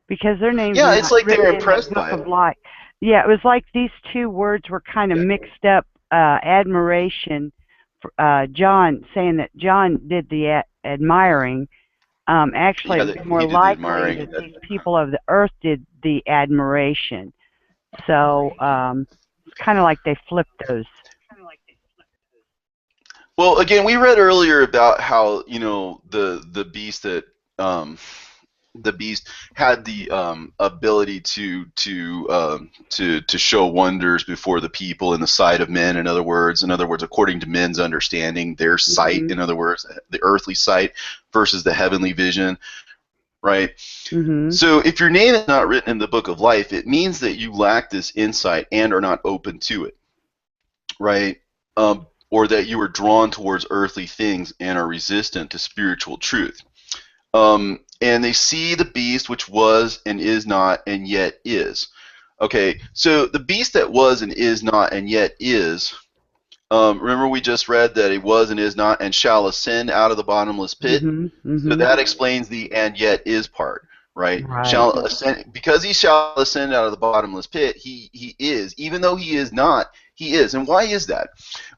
because their names are Yeah, it's not like they're written in the impressed book by it. of life. Yeah, it was like these two words were kind of Yeah, mixed up. Admiration, John saying that John did the admiring. Actually, yeah, it would that be more he did the likely admiring. that these people of the earth did the admiration. So it's kind of like they flipped those. Well, again, we read earlier about how the beast that um, the beast had the ability to show wonders before the people in the sight of men. In other words, according to men's understanding, their sight. Mhm. In other words, the earthly sight versus the heavenly vision. Right. Mhm. So, if your name is not written in the book of life, it means that you lack this insight and are not open to it. Right. Or that you are drawn towards earthly things and are resistant to spiritual truth. And they see the beast which was and is not and yet is. Okay, so the beast that was and is not and yet is. Remember, we just read that it was and is not and shall ascend out of the bottomless pit. Mhm. So Mhm. that explains the and yet is part, right? Right. Shall ascend, because he shall ascend out of the bottomless pit. He is, even though he is not. He is. And why is that?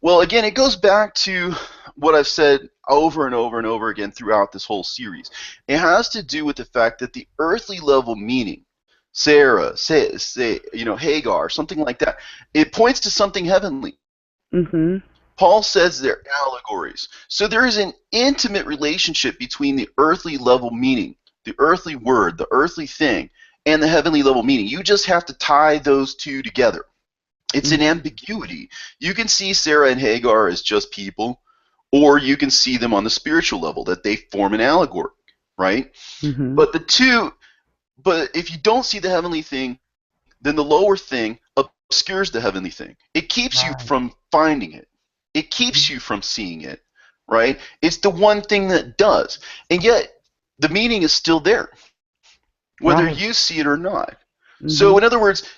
Well, again, it goes back to what I've said over and over and over again throughout this whole series. It has to do with the fact that the earthly level meaning, Sarah, Hagar, something like that, it points to something heavenly. Mm-hmm. Paul says they're allegories. So there is an intimate relationship between the earthly level meaning, the earthly word, the earthly thing, and the heavenly level meaning. You just have to tie those two together. It's an ambiguity. You can see Sarah and Hagar as just people, or you can see them on the spiritual level, that they form an allegory, right? Mm-hmm. But if you don't see the heavenly thing, then the lower thing obscures the heavenly thing. It keeps you from finding it. It keeps you from seeing it, right? It's the one thing that does. And yet, the meaning is still there, whether you see it or not. So, in other words,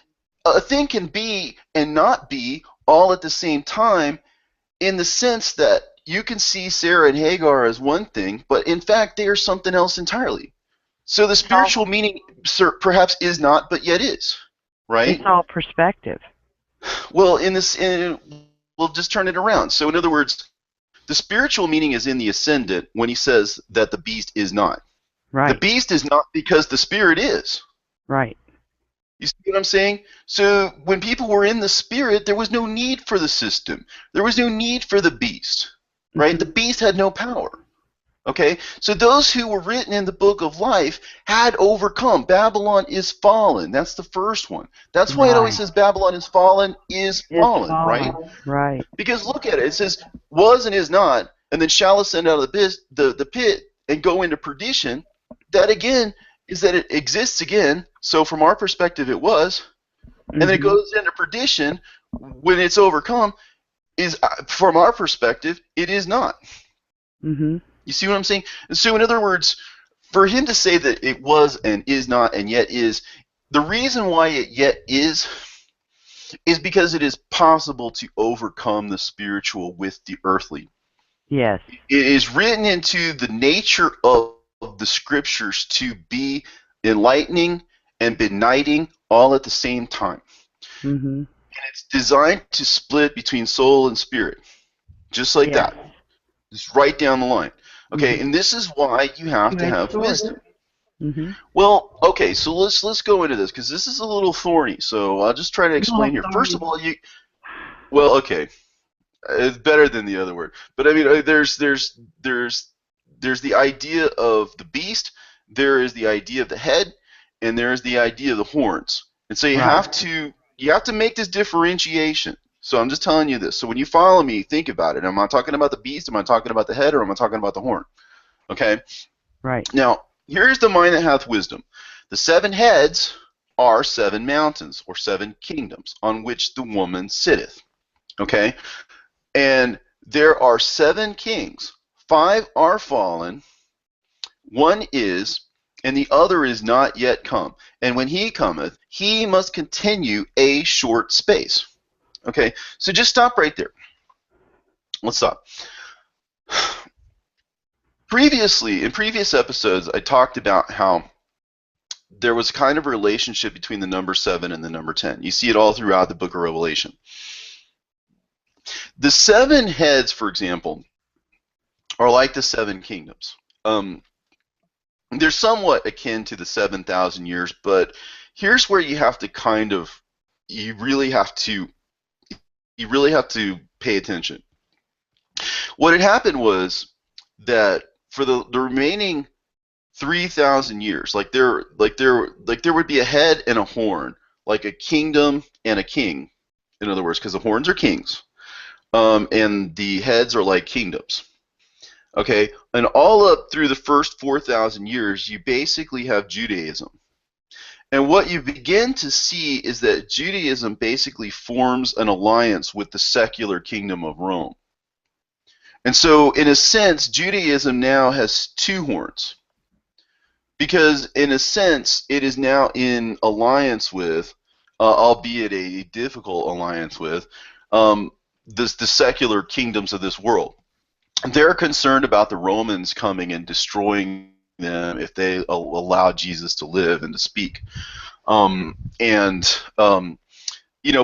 a thing can be and not be all at the same time, in the sense that you can see Sarah and Hagar as one thing, but in fact, they are something else entirely. So the spiritual meaning perhaps is not, but yet is, right? It's all perspective. Well, we'll just turn it around. So in other words, the spiritual meaning is in the ascendant when he says that the beast is not. Right. The beast is not because the spirit is. Right. You see what I'm saying? So when people were in the spirit, there was no need for the system. There was no need for the beast, right? The beast had no power. Okay? So those who were written in the book of life had overcome. Babylon is fallen. That's the first one. That's why it always says Babylon is fallen, right? Right. Because look at it. It says was and is not, and then shall ascend out of the pit and go into perdition. That again is that it exists again. So from our perspective, it was, and then it goes into perdition when it's overcome. Is from our perspective, it is not. You see what I'm saying? And so, in other words, for him to say that it was and is not and yet is, the reason why it yet is because it is possible to overcome the spiritual with the earthly. Yes. It is written into the nature of the scriptures to be enlightening and benighting all at the same time. And it's designed to split between soul and spirit, just like that. Just right down the line. Okay, and this is why you have to have wisdom. Well, okay, so let's go into this, because this is a little thorny. So I'll just try to explain here. First of all, okay, it's better than the other word. But I mean, there's the idea of the beast, there is the idea of the head, and there is the idea of the horns. And so you have to make this differentiation. So I'm just telling you this. So when you follow me, think about it. Am I talking about the beast? Am I talking about the head? Or am I talking about the horn? Okay? Right. Now, here's the mind that hath wisdom. The 7 heads are 7 mountains, or 7 kingdoms, on which the woman sitteth. Okay? And there are 7 kings. 5 are fallen. 1 is, and the other is not yet come. And when he cometh, he must continue a short space. Okay, so just stop right there. Let's stop. Previously, in previous episodes, I talked about how there was kind of a relationship between the number 7 and the number 10. You see it all throughout the book of Revelation. The 7 heads, for example, are like the 7 kingdoms. They're somewhat akin to the 7,000 years, but here's where you have to you really have to pay attention. What had happened was that for the remaining 3,000 years, like there would be a head and a horn, like a kingdom and a king. In other words, because the horns are kings, and the heads are like kingdoms. Okay, and all up through the first 4,000 years, you basically have Judaism. And what you begin to see is that Judaism basically forms an alliance with the secular kingdom of Rome. And so, in a sense, Judaism now has 2 horns. Because, in a sense, it is now in alliance with, albeit a difficult alliance with, the secular kingdoms of this world. They're concerned about the Romans coming and destroying them if they allow Jesus to live and to speak.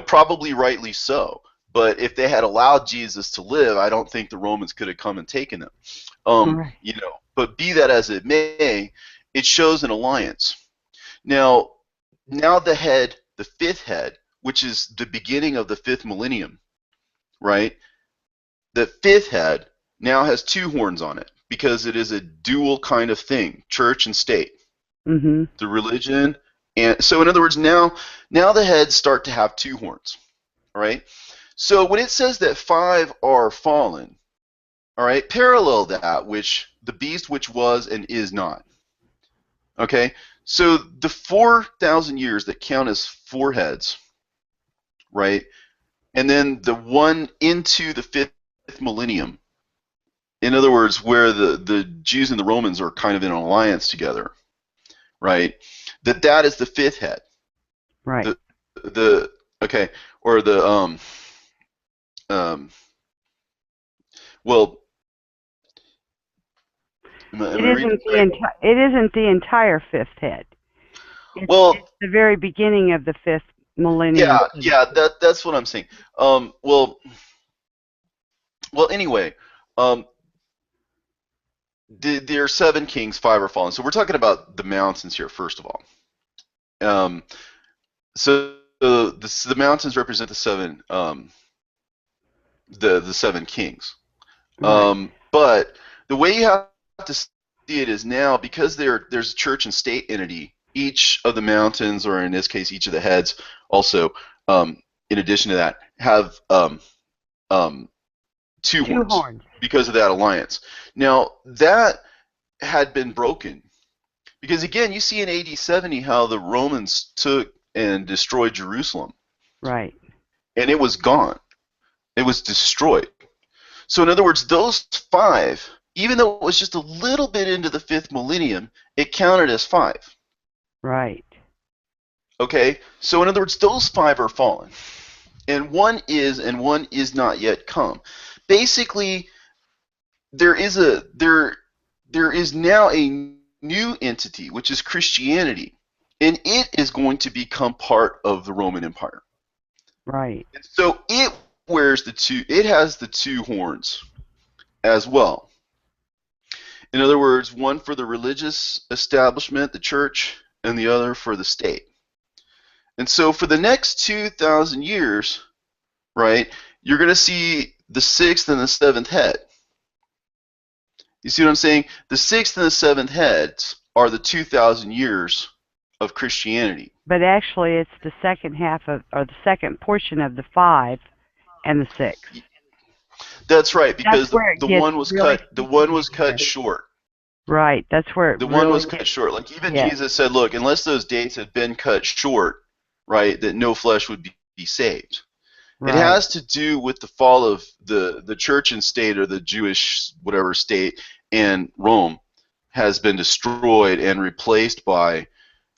Probably rightly so. But if they had allowed Jesus to live, I don't think the Romans could have come and taken him. Right. But be that as it may, it shows an alliance. Now the fifth head, which is the beginning of the fifth millennium, right? The fifth head now has two horns on it because it is a dual kind of thing, church and state. Mm-hmm. The religion, and so in other words, now the heads start to have two horns, all right? So when it says that 5 are fallen, all right, parallel that, which the beast which was and is not. Okay, so the 4,000 years that count as 4 heads, right, and then the one into the fifth millennium. In other words, where the Jews and the Romans are kind of in an alliance together, right? That is the fifth head. Right. The okay, or the well, am I reading right? It isn't the entire fifth head. It's the very beginning of the fifth millennium. Yeah, that's what I'm saying. Well, anyway, there are 7 kings, 5 are fallen. So we're talking about the mountains here, first of all. So the mountains represent the 7, the 7 kings. Right. But the way you have to see it is now, because there's a church and state entity. Each of the mountains, or in this case, each of the heads, also, in addition to that, have two horns because of that alliance. Now that had been broken because, again, you see in AD 70 how the Romans took and destroyed Jerusalem. Right. And it was gone. It was destroyed. So in other words, those 5, even though it was just a little bit into the 5th millennium, it counted as 5. Right. Okay? So in other words, those 5 are fallen. And one is not yet come. Basically, there is now a new entity, which is Christianity, and it is going to become part of the Roman Empire. Right. And so it has the 2 horns as well. In other words, one for the religious establishment, the church, and the other for the state. And so for the next 2,000 years, right, you're going to see the 6th and the 7th head. You see what I'm saying? The 6th and the 7th heads are the 2,000 years of Christianity. But actually, it's the second half of, or the second portion of the 5 and the 6. That's right, because the one was cut. The one was cut short. Right. That's where the one was cut short. Like even Jesus said, "Look, unless those dates had been cut short, right, that no flesh would be saved." Right. It has to do with the fall of the church and state, or the Jewish whatever state, and Rome has been destroyed and replaced by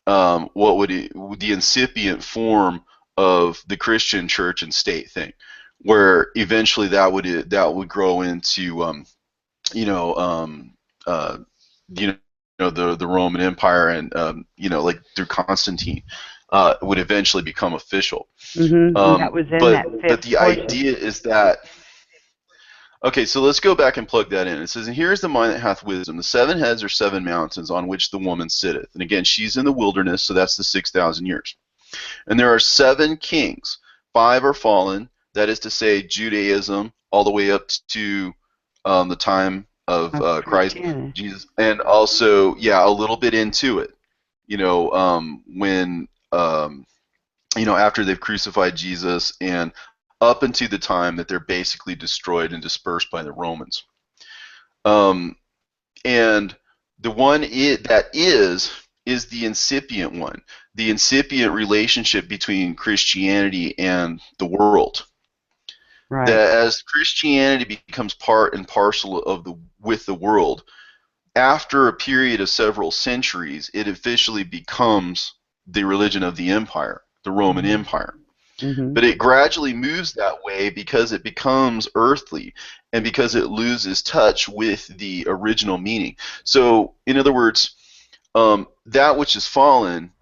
the incipient form of the Christian church and state thing, where eventually that would grow into the Roman Empire, and like through Constantine, would eventually become official. Mm-hmm. That was in that fifth but the portion. idea is that. Okay, so let's go back and plug that in. It says, "And here is the mind that hath wisdom. The 7 heads are 7 mountains on which the woman sitteth." And again, she's in the wilderness, so that's the 6,000 years. "And there are 7 kings. 5 are fallen," that is to say, Judaism, all the way up to the time of Christ, Jesus, and also, a little bit into it. When after they've crucified Jesus, and up into the time that they're basically destroyed and dispersed by the Romans. And the one that is the incipient one, the incipient relationship between Christianity and the world. Right. That as Christianity becomes part and parcel with the world, after a period of several centuries, it officially becomes the religion of the empire, the Roman Empire. Mm-hmm. But it gradually moves that way because it becomes earthly, and because it loses touch with the original meaning. So, in other words, that which is fallen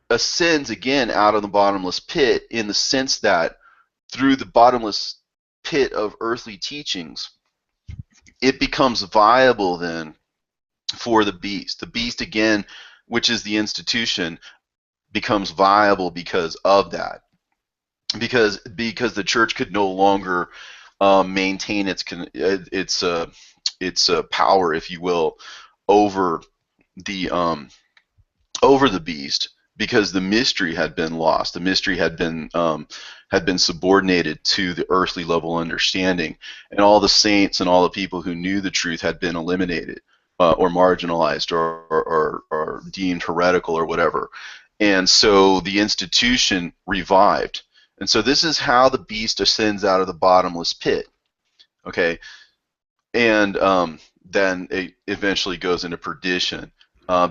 ascends again out of the bottomless pit, in the sense that through the bottomless pit of earthly teachings, it becomes viable then for the beast. The beast, again, which is the institution, becomes viable because of that. Because the church could no longer maintain its power, if you will, over the beast, because the mystery had been lost. The mystery had been subordinated to the earthly level understanding, and all the saints and all the people who knew the truth had been eliminated, or marginalized, or deemed heretical or whatever. And so the institution revived. And so this is how the beast ascends out of the bottomless pit. Okay, and then it eventually goes into perdition,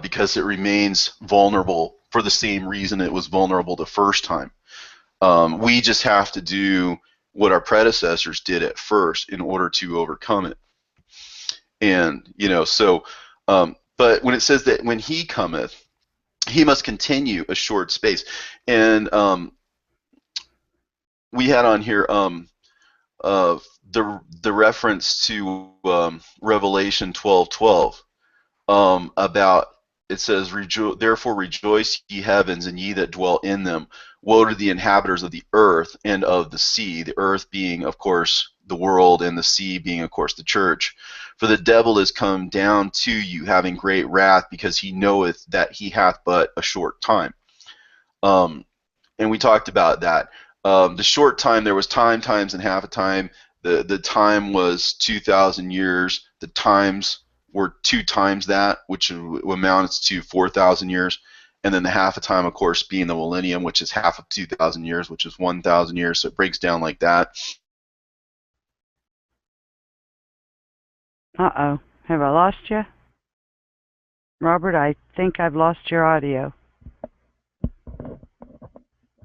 because it remains vulnerable for the same reason it was vulnerable the first time. We just have to do what our predecessors did at first in order to overcome it. And but when it says that when he cometh, he must continue a short space. And we had on here the reference to Revelation 12:12, about, it says, therefore rejoice, ye heavens, and ye that dwell in them. Woe to the inhabitants of the earth and of the sea. The earth being, of course, the world, and the sea being, of course, the church. For the devil is come down to you, having great wrath, because he knoweth that he hath but a short time. And we talked about that. The short time, there was time, times, and half a time. The time was 2,000 years. The times were 2 times that, which amounts to 4,000 years. And then the half a time, of course, being the millennium, which is half of 2,000 years, which is 1,000 years. So it breaks down like that. Uh-oh. Have I lost you? Robert, I think I've lost your audio.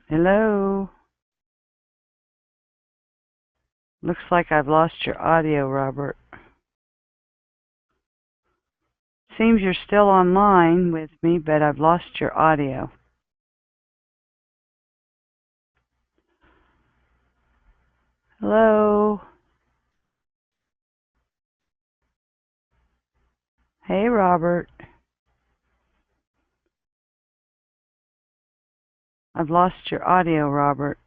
Hello? Looks like I've lost your audio, Robert. Seems you're still online with me, but I've lost your audio. Hello? Hey, Robert. I've lost your audio, Robert.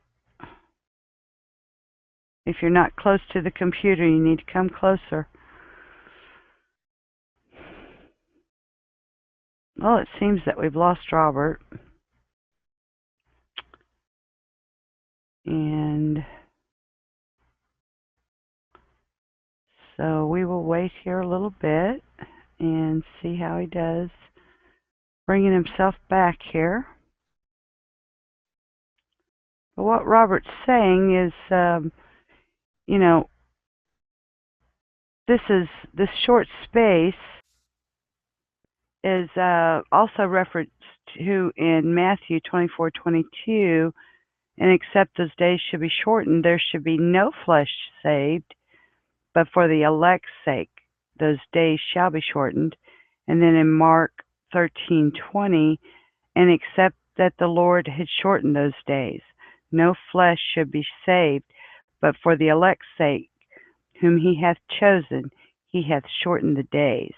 If you're not close to the computer, you need to come closer. Well, it seems that we've lost Robert. And so we will wait here a little bit and see how he does bringing himself back here. But what Robert's saying is, this short space is also referenced to in Matthew 24:22, and except those days should be shortened, there should be no flesh saved, but for the elect's sake, those days shall be shortened. And then in Mark 13:20, and except that the Lord had shortened those days, no flesh should be saved, but for the elect's sake, whom he hath chosen, he hath shortened the days.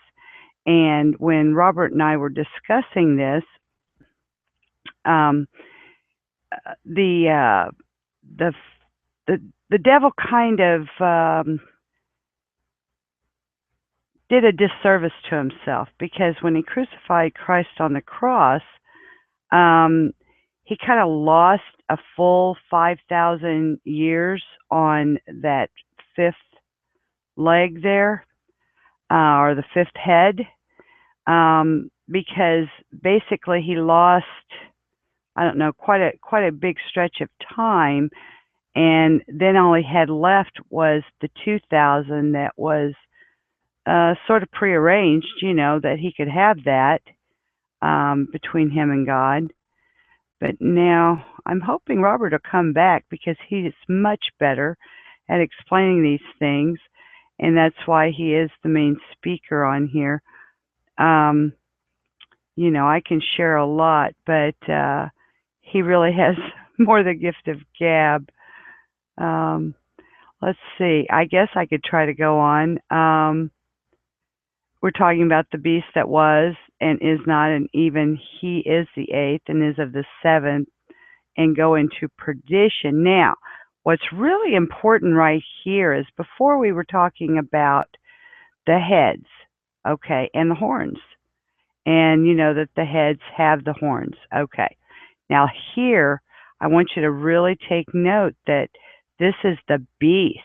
And when Robert and I were discussing this, the devil kind of did a disservice to himself, because when he crucified Christ on the cross, he kind of lost a full 5,000 years on that fifth leg there, or the fifth head, because basically he lost, I don't know, quite a big stretch of time, and then all he had left was the 2,000 that was sort of prearranged, that he could have that between him and God. But now I'm hoping Robert will come back, because he is much better at explaining these things, and that's why he is the main speaker on here. I can share a lot, but he really has more the gift of gab. Um, let's see. I guess I could try to go on. We're talking about the beast that was and is not, and even he is the eighth and is of the seventh, and go into perdition. Now, what's really important right here is before we were talking about the heads, okay, and the horns. And you know that the heads have the horns. Okay. Now, here, I want you to really take note that this is the beast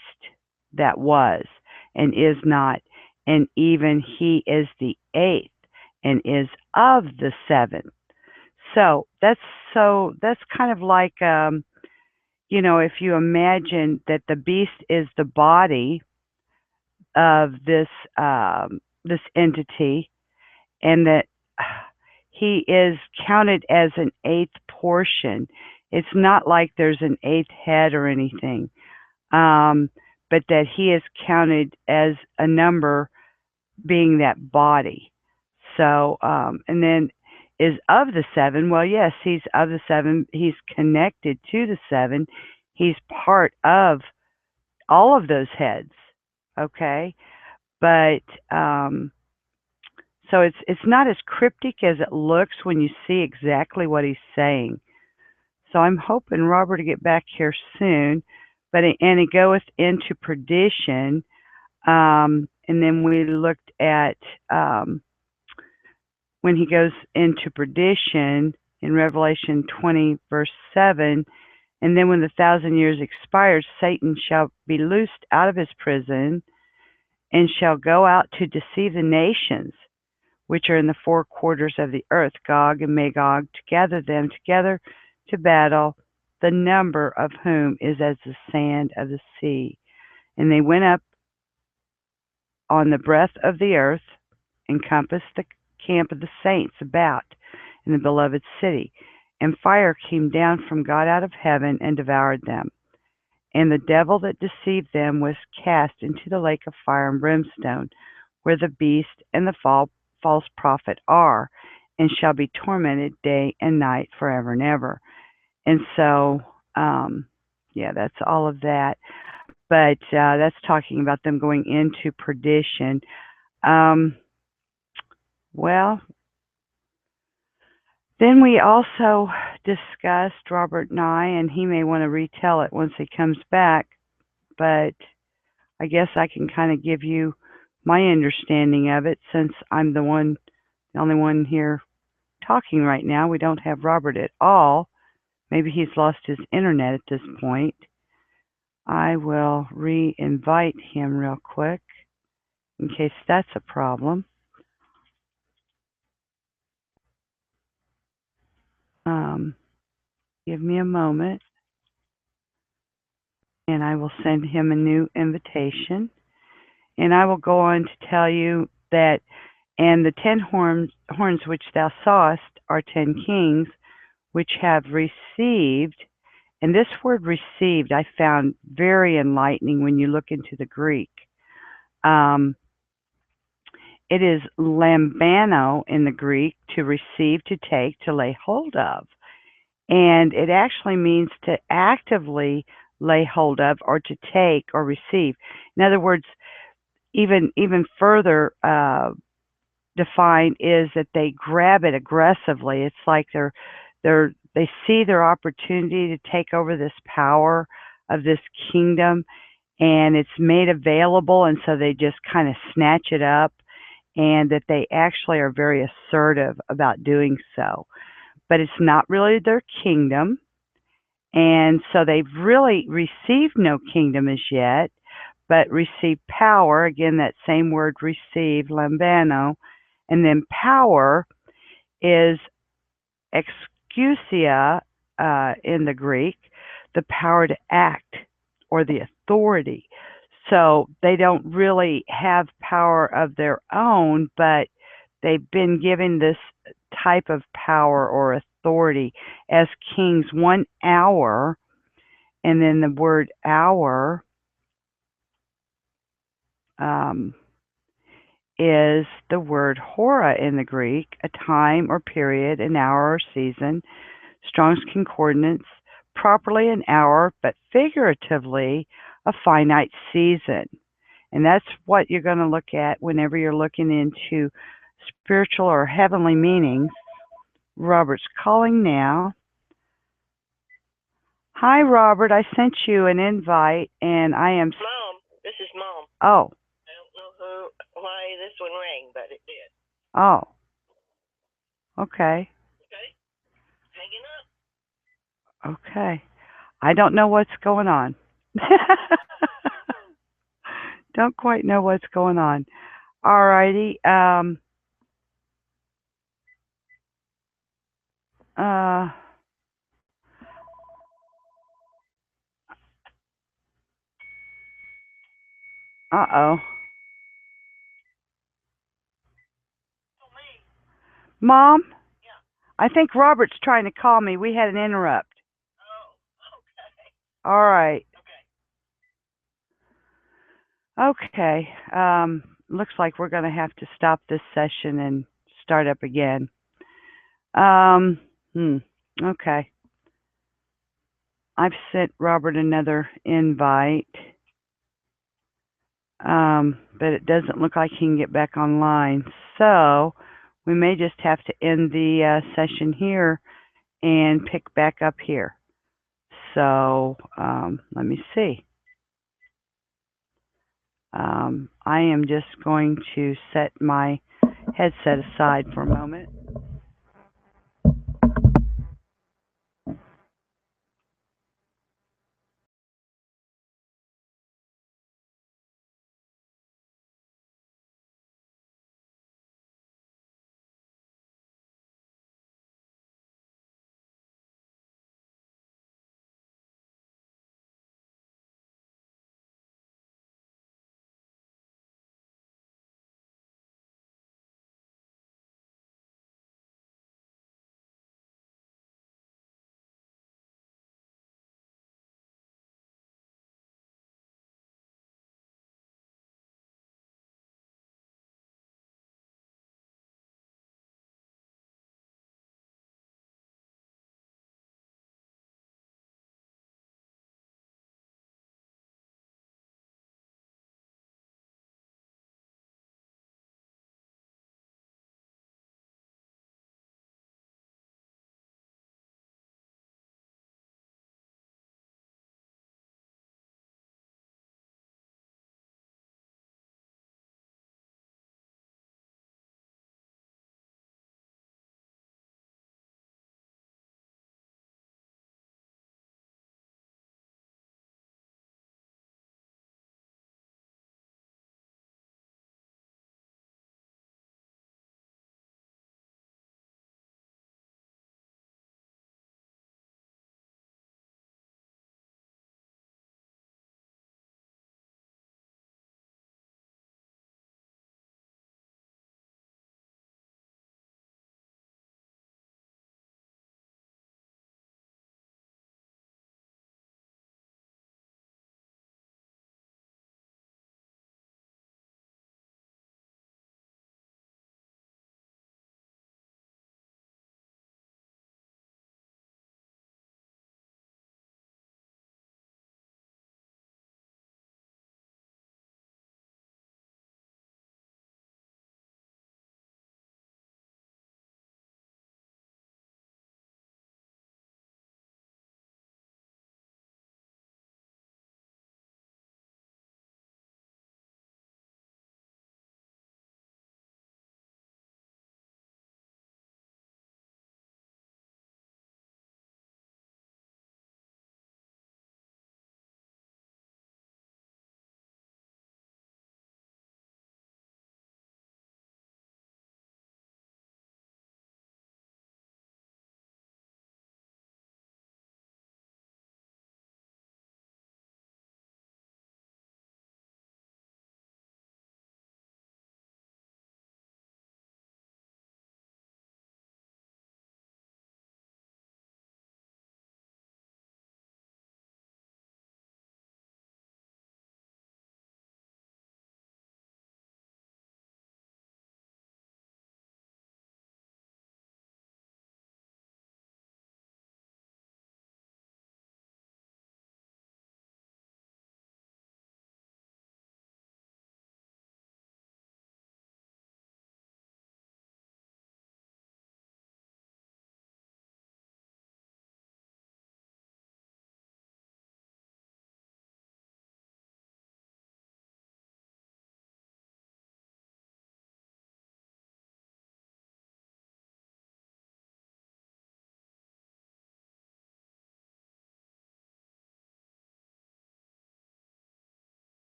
that was and is not, and even he is the eighth and is of the seventh. So that's kind of like if you imagine that the beast is the body of this entity, and that he is counted as an eighth portion. It's not like there's an eighth head or anything, but that he is counted as a number being that body. So, and then is of the seven. Well, yes, he's of the seven. He's connected to the seven. He's part of all of those heads. Okay, but so it's not as cryptic as it looks when you see exactly what he's saying. So I'm hoping Robert to get back here soon. But and it goeth into perdition, and then we looked at when he goes into perdition in Revelation 20 verse 7. And then when the 1,000 years expires, Satan shall be loosed out of his prison and shall go out to deceive the nations which are in the four quarters of the earth, Gog and Magog, to gather them together to battle, the number of whom is as the sand of the sea. And they went up on the breadth of the earth, encompassed the camp of the saints about in the beloved city. And fire came down from God out of heaven and devoured them. And the devil that deceived them was cast into the lake of fire and brimstone, where the beast and the false prophet are, and shall be tormented day and night forever and ever. And so, yeah, that's all of that. But that's talking about them going into perdition. Well, then we also discussed Robert Nye, and he may want to retell it once he comes back. But I guess I can kind of give you my understanding of it since I'm the only one here talking right now. We don't have Robert at all. Maybe he's lost his internet at this point. I will re-invite him real quick in case that's a problem. Give me a moment and I will send him a new invitation. And I will go on to tell you that, and the 10 horns which thou sawest are 10 kings, which have received. And this word received I found very enlightening when you look into the Greek. It is lambano in the Greek, to receive, to take, to lay hold of. And it actually means to actively lay hold of, or to take or receive. In other words, even further defined is that they grab it aggressively. It's like they see their opportunity to take over this power of this kingdom, and it's made available, and so they just kind of snatch it up, and that they actually are very assertive about doing so. But it's not really their kingdom, and so they've really received no kingdom as yet, but received power. Again, that same word receive, lambano. And then power is exousia in the Greek, the power to act or the authority. So they don't really have power of their own, but they've been given this type of power or authority as kings 1 hour. And then the word hour is the word hora in the Greek, a time or period, an hour or season. Strong's Concordance properly an hour, but figuratively a finite season. And that's what you're going to look at whenever you're looking into spiritual or heavenly meanings. Robert's calling now. Hi, Robert. I sent you an invite, and I am... Mom, this is Mom. Oh. I don't know why this one rang, but it did. Oh. Okay. Okay. Hanging up. Okay. I don't know what's going on. Don't quite know what's going on. All righty. Uh-oh. Mom? Yeah. I think Robert's trying to call me. We had an interrupt. Oh, okay. All right. Okay. Okay. Looks like we're going to have to stop this session and start up again. Okay. I've sent Robert another invite, but it doesn't look like he can get back online. So we may just have to end the session here and pick back up here. So let me see. I am just going to set my headset aside for a moment.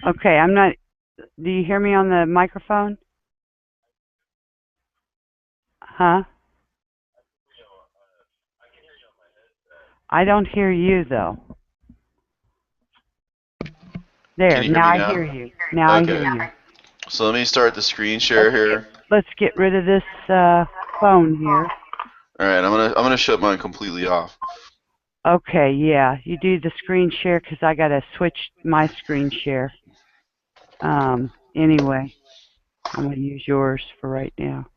Okay, I'm not. Do you hear me on the microphone? Huh? I don't hear you though. There, Can you hear now me I now? hear you. Now I hear Okay. you. So let me start the screen share here. Let's get rid of this phone here. All right, I'm gonna shut mine completely off. Okay, yeah, you do the screen share because I gotta switch my screen share. Anyway, I'm gonna use yours for right now.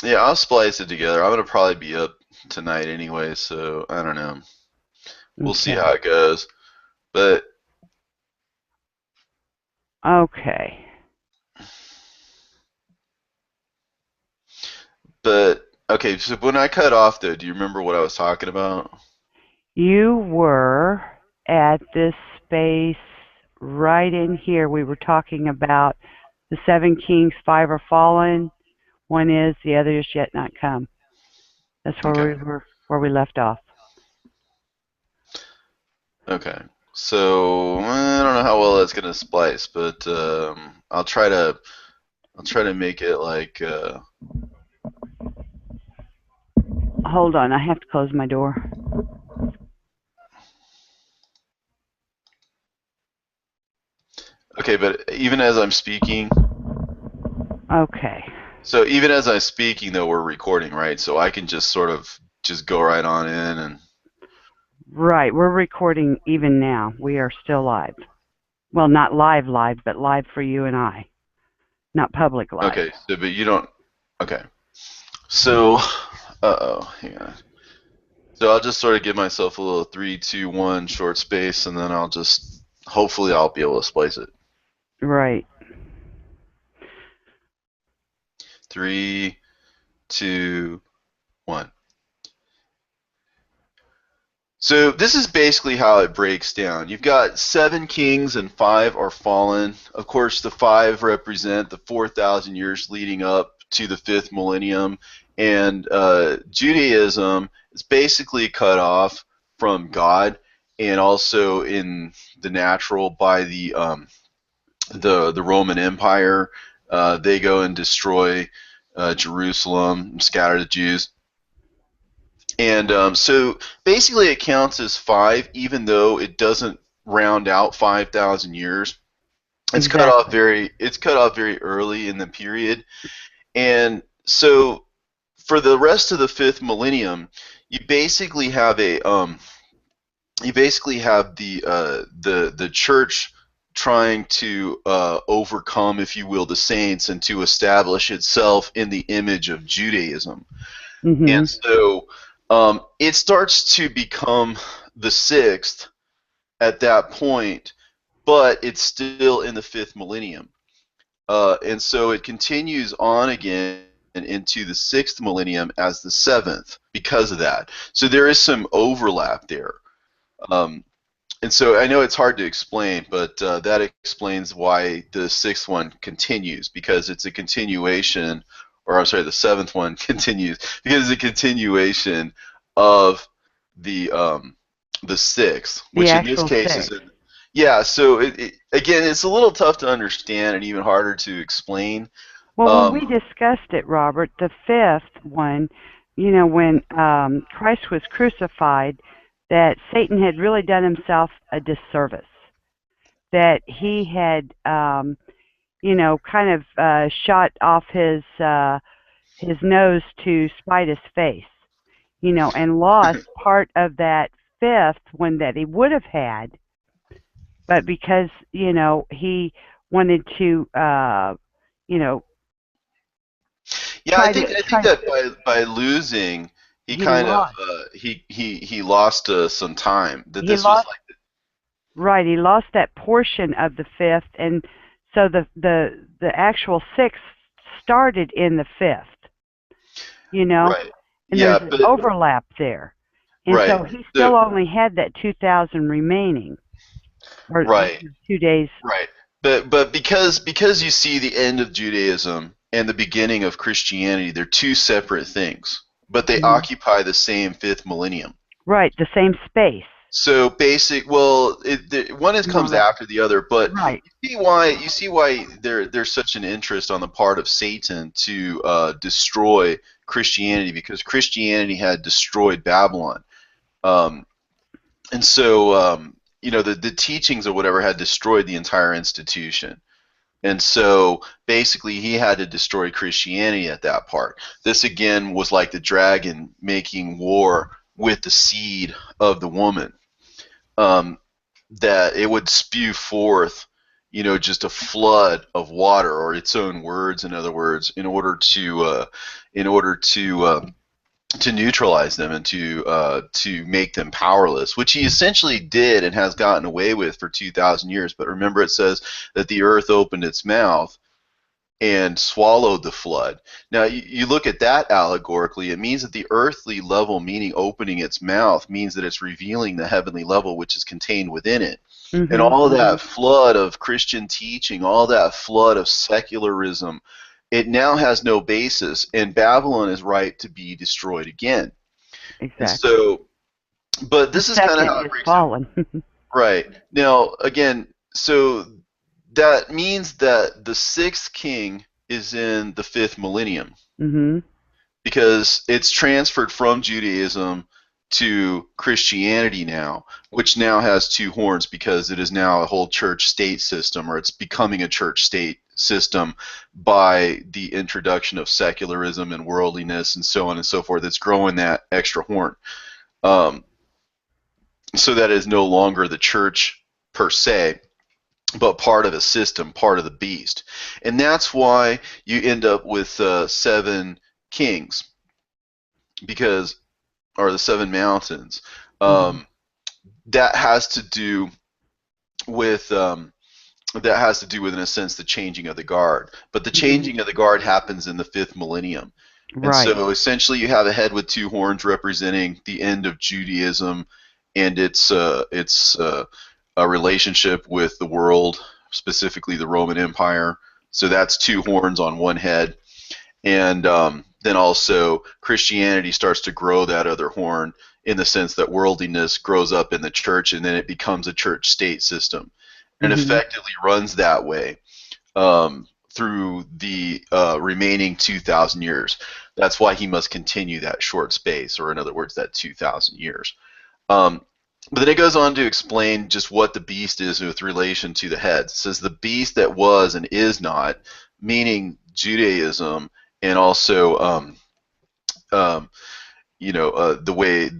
Yeah, I'll splice it together. I'm gonna probably be up tonight anyway, so I don't know. We'll see how it goes. But okay. Okay, so when I cut off though, do you remember what I was talking about? You were at this space right in here. We were talking about the 7 kings, 5 are fallen, 1 is, the other is yet not come. That's where we left off. Okay. So I don't know how well that's gonna splice, but I'll try to make it like Hold on, I have to close my door. okay, but even as I'm speaking. Okay. So even as I'm speaking though, we're recording, right? So I can just sort of just go right on in and. Right, we're recording even now. We are still live. Well, not live, but live for you and I. Not public live. Okay, so but you don't. Okay. So, hang on. So I'll just sort of give myself a little 3, 2, 1 short space, and then I'll just hopefully I'll be able to splice it. Right. 3, 2, 1. So this is basically how it breaks down. You've got 7 kings and 5 are fallen. Of course, the 5 represent the 4,000 years leading up to the 5th millennium, and Judaism is basically cut off from God and also in the natural by the Roman Empire. They go and destroy Jerusalem, scatter the Jews. And so basically it counts as 5, even though it doesn't round out 5,000 years. It's cut off very early in the period. And so for the rest of the 5th millennium, you basically have the church trying to overcome, if you will, the saints and to establish itself in the image of Judaism. Mm-hmm. And so it starts to become the 6th at that point, but it's still in the 5th millennium. And so it continues on again into the 6th millennium as the 7th because of that. So there is some overlap there. And so I know it's hard to explain, but that explains why the 6th one continues, because it's a continuation, or I'm sorry, the 7th one continues because it's a continuation of the 6th, which in this case is yeah. So again, it's a little tough to understand and even harder to explain. Well, when we discussed it, Robert, the 5th one, you know, when Christ was crucified, that Satan had really done himself a disservice. That he had, you know, kind of shot off his nose to spite his face, you know, and lost part of that 5th one that he would have had, but because, you know, he wanted to, you know. Yeah, I think that by losing, he kind of he lost some time. That this was like right. He lost that portion of the 5th, and so the actual 6th started in the 5th. You know, right. And there's an overlap there, and so he still only had that 2,000 remaining, or 2 days. Right. But because you see the end of Judaism and the beginning of Christianity, they're 2 separate things, but they occupy the same 5th millennium. Right, the same space. So basic. Well, one comes Right. after the other, but Right. you see why there's such an interest on the part of Satan to destroy Christianity, because Christianity had destroyed Babylon. Um, and so the teachings or whatever had destroyed the entire institution. And so basically he had to destroy Christianity at that part. This again was like the dragon making war with the seed of the woman, that it would spew forth, just a flood of water, or its own words, in other words, in order to neutralize them and to make them powerless, which he essentially did and has gotten away with for 2,000 years. But remember, it says that the earth opened its mouth and swallowed the flood. Now, you look at that allegorically, it means that the earthly level, meaning opening its mouth, means that it's revealing the heavenly level which is contained within it. And Mhm. all of that flood of Christian teaching, all that flood of secularism, it now has no basis, and Babylon is right to be destroyed again. And Exactly. so, but The this is kind of second how it is breaks down. fallen. Right. Now, again, so that means that the sixth king is in the fifth millennium, Mhm. because it's transferred from Judaism to Christianity now, which now has two horns because it is now a whole church state system, or it's becoming a church state system by the introduction of secularism and worldliness and so on and so forth. It's growing that extra horn. Um, so that is no longer the church per se, but part of a system, part of the beast. And that's why you end up with seven kings, because, or the seven mountains. Mhm. Um, that has to do with in a sense, the changing of the guard. But the Mhm. changing of the guard happens in the fifth millennium. And Right. so essentially you have a head with two horns representing the end of Judaism and its a relationship with the world, specifically the Roman Empire. So that's two horns on one head. And then also Christianity starts to grow that other horn, in the sense that worldliness grows up in the church, and then it becomes a church state system, and Mhm. effectively runs that way through the remaining 2,000 years. That's why he must continue that short space, or in other words, that 2,000 years. Um, but then it goes on to explain just what the beast is with relation to the heads. It says the beast that was and is not, meaning Judaism, and also um, the way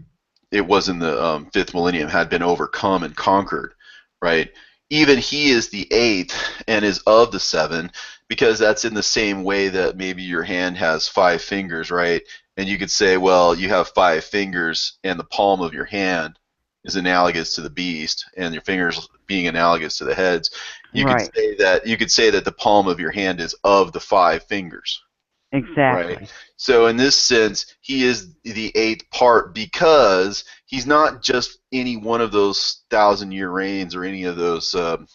it was in the fifth millennium, had been overcome and conquered, right? Even he is the eighth and is of the seven, because that's in the same way that maybe your hand has five fingers, right? And you could say, well, you have five fingers, and the palm of your hand is analogous to the beast, and your fingers being analogous to the heads. Right. You could say that the palm of your hand is of the five fingers, right? Exactly. So in this sense, he is the eighth part, because he's not just any one of those 1,000-year reigns, or any of those Heads.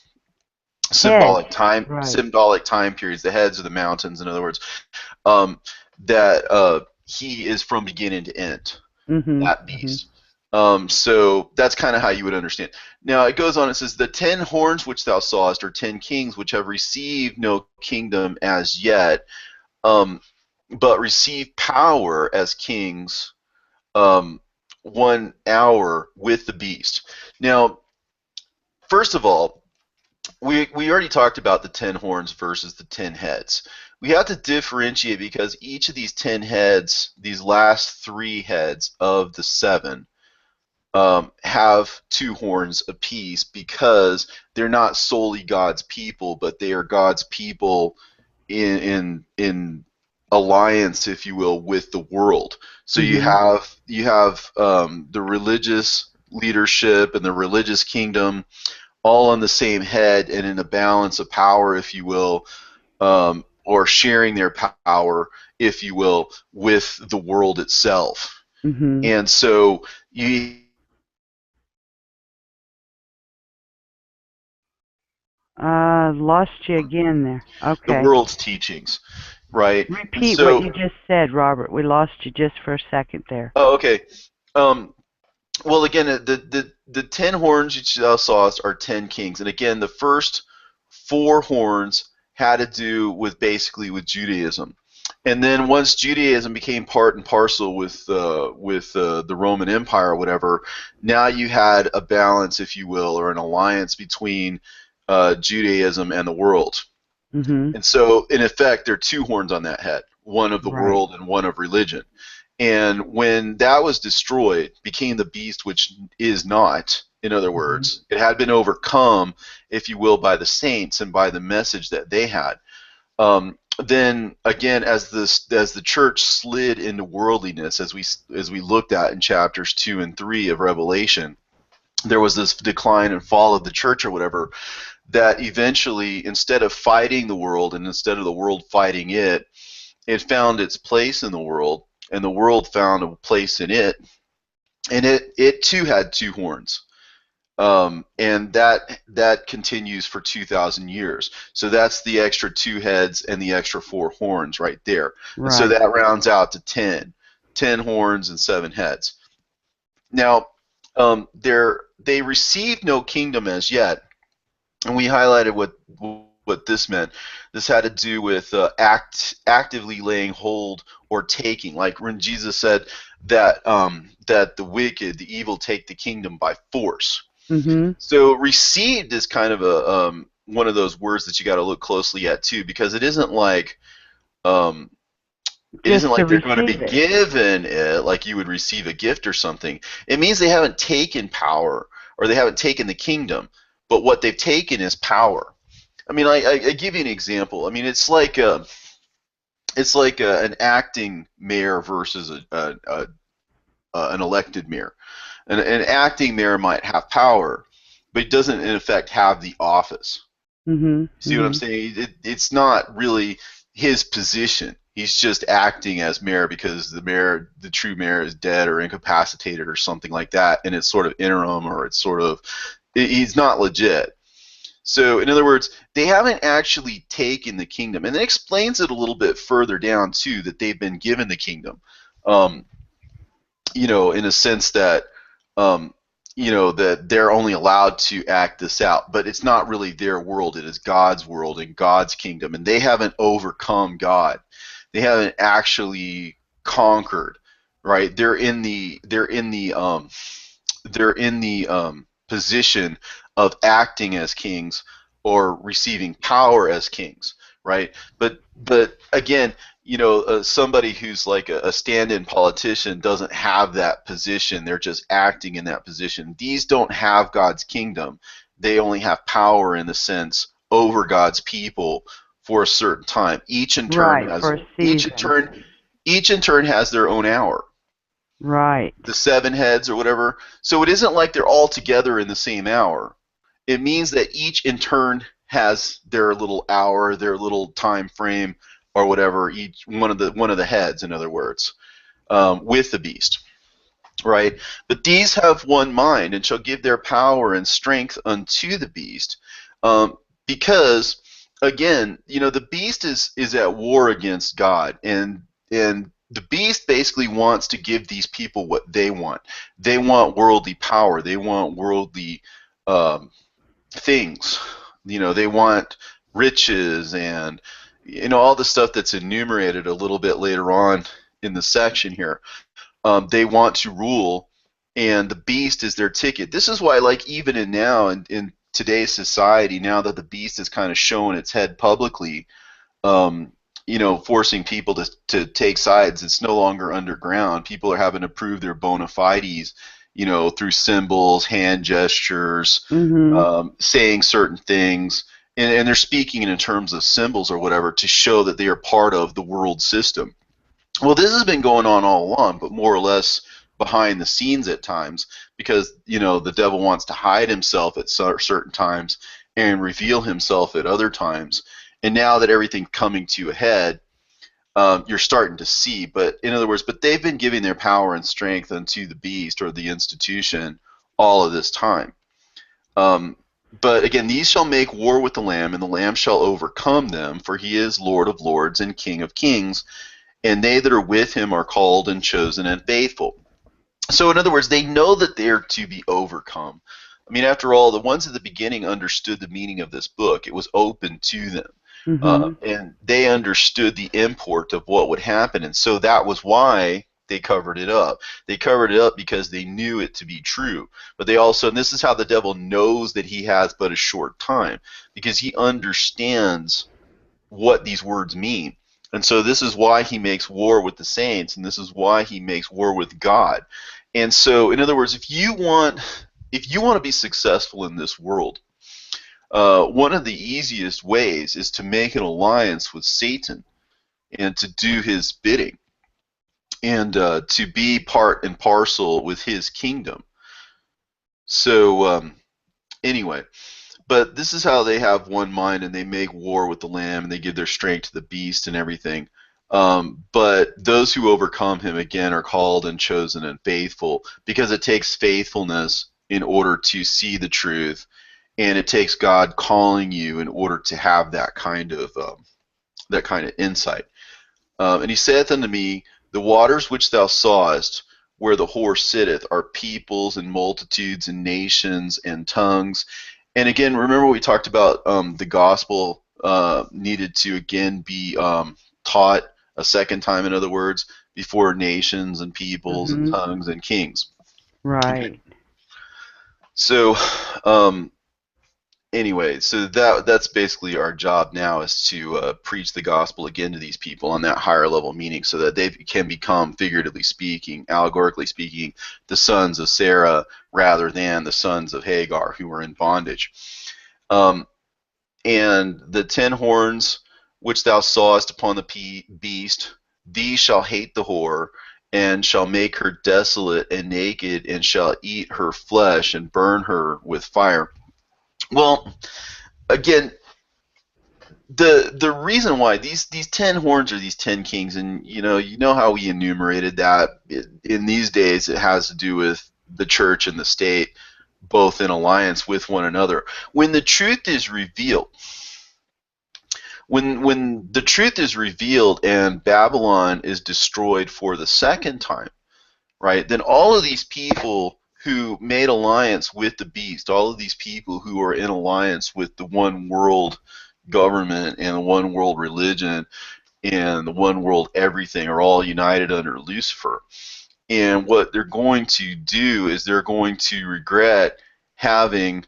Right. symbolic time periods. The heads of the mountains, in other words, um, that he is from beginning to end, Mhm. that Mhm. beast. So that's kind of how you would understand. Now it goes on. It says, "The 10 horns which thou sawest are 10 kings, which have received no kingdom as yet, um, but receive power as kings, um, 1 hour with the beast." Now, first of all, we already talked about the 10 horns versus the 10 heads. We have to differentiate, because each of these 10 heads, these last 3 heads of the seven, have 2 horns apiece, because they're not solely God's people, but they are God's people in alliance, if you will, with the world. So Mhm. you have the religious leadership and the religious kingdom all on the same head, and in a balance of power, if you will, or sharing their power, if you will, with the world itself. Mhm. And so you Lost you again there. the Okay. world's teachings, right? And Repeat what so, you just said, Robert. We lost you just for a second there. oh, okay. Um, Well, again, the 10 horns you saw are 10 kings, and again, the first 4 horns had to do with basically with Judaism, and then once Judaism became part and parcel with the Roman Empire or whatever, now you had a balance, if you will, or an alliance between Judaism and the world. Mm-hmm. And so, in effect, there are 2 horns on that head, one of the Right. world and one of religion. And when that was destroyed, became the beast which is not, in other Mm-hmm. words, it had been overcome, if you will, by the saints and by the message that they had. Then again, as the church slid into worldliness, as we looked at in chapters 2 and 3 of Revelation, there was this decline and fall of the church or whatever, that eventually, instead of fighting the world and instead of the world fighting it, it found its place in the world, and the world found a place in it, and it too had 2 horns. And that continues for 2,000 years. So that's the extra 2 heads and the extra 4 horns right there. And so Right. that rounds out to 10 horns and 7 heads. Now, they received no kingdom as yet, and we highlighted what this meant. This had to do with actively laying hold or taking, like when Jesus said that the wicked, the evil, take the kingdom by force. Mm-hmm. So received is kind of a one of those words that you got to look closely at too, because um, it Just isn't to like they're going to be receive it. given it like you would receive a gift or something. It means they haven't taken power or they haven't taken the kingdom, but what they've taken is power. I mean, I give you an example. I mean, it's like an acting mayor versus an elected mayor. An acting mayor might have power, but it doesn't in effect have the office. Mm-hmm. See what I'm Mm-hmm. saying? It's not really his position. He's just acting as mayor because the true mayor, is dead or incapacitated or something like that, and it's sort of interim, or it's sort of he's not legit. So, in other words, they haven't actually taken the kingdom, and it explains it a little bit further down too, that they've been given the kingdom. Um, in a sense that that they're only allowed to act this out, but it's not really their world. It is God's world and God's kingdom, and they haven't overcome God. They haven't actually conquered, right? They're in the position of acting as kings or receiving power as kings, right? But again, somebody who's like a stand-in politician doesn't have that position. They're just acting in that position. These don't have God's kingdom. They only have power in the sense over God's people for a certain time. Each in turn Right. has For a each in season. turn each in turn has their own hour. Right. The 7 heads or whatever. So it isn't like they're all together in the same hour. It means that each in turn has their little hour, their little time frame, or whatever. Each one of the heads, in other words, with the beast, right? But these have one mind, and shall give their power and strength unto the beast, because again, the beast is at war against God, and the beast basically wants to give these people what they want. They want worldly power. They want worldly um, things. They want riches and all the stuff that's enumerated a little bit later on in the section here. They want to rule, and the beast is their ticket. This is why, like, even in today's society, now that the beast is kind of showing its head publicly, forcing people to take sides. It's no longer underground. People are having to prove their bona fides, through symbols, hand gestures, Mm-hmm. saying certain things, and they're speaking in terms of symbols or whatever to show that they are part of the world system. Well, this has been going on all along, but more or less behind the scenes at times, because the devil wants to hide himself at certain times and reveal himself at other times. And now that everything's coming to a head, you're starting to see. But in other words, they've been giving their power and strength unto the beast or the institution all of this time. Um, but again, these shall make war with the Lamb, and the Lamb shall overcome them, for he is Lord of lords and King of kings, and they that are with him are called and chosen and faithful. So in other words, they know that they're to be overcome. I mean, after all, the ones at the beginning understood the meaning of this book. It was open to them. And they understood the import of what would happen. And so that was why they covered it up. They covered it up because they knew it to be true. But they also, and this is how the devil knows that he has but a short time, because he understands what these words mean. And so this is why he makes war with the saints, and this is why he makes war with God. And so, in other words, if you want to be successful in this world, one of the easiest ways is to make an alliance with Satan and to do his bidding and to be part and parcel with his kingdom. So anyway, but this is how they have one mind, and they make war with the Lamb, and they give their strength to the beast and everything. But those who overcome him, again, are called and chosen and faithful, because it takes faithfulness in order to see the truth, and it takes God calling you in order to have that kind of insight. And he saith unto me, the waters which thou sawest, where the horse sitteth, are peoples and multitudes and nations and tongues. And again, remember we talked about the gospel needed to again be taught a second time, in other words, before nations and peoples and tongues and kings. Right. Okay. So anyway, so that's basically our job now, is to preach the gospel again to these people on that higher level meaning, so that they can become, figuratively speaking, allegorically speaking, the sons of Sarah rather than the sons of Hagar who were in bondage. And the 10 horns which thou sawest upon the beast, these shall hate the whore, and shall make her desolate and naked, and shall eat her flesh and burn her with fire. Well, again, the reason why these 10 horns are these 10 kings, and you know how we enumerated that in these days, it has to do with the church and the state, both in alliance with one another. When the truth is revealed, when the truth is revealed and Babylon is destroyed for the second time, right, then all of these people who made alliance with the beast, all of these people who are in alliance with the one world government and the one world religion and the one world everything, are all united under Lucifer. And what they're going to do is they're going to regret having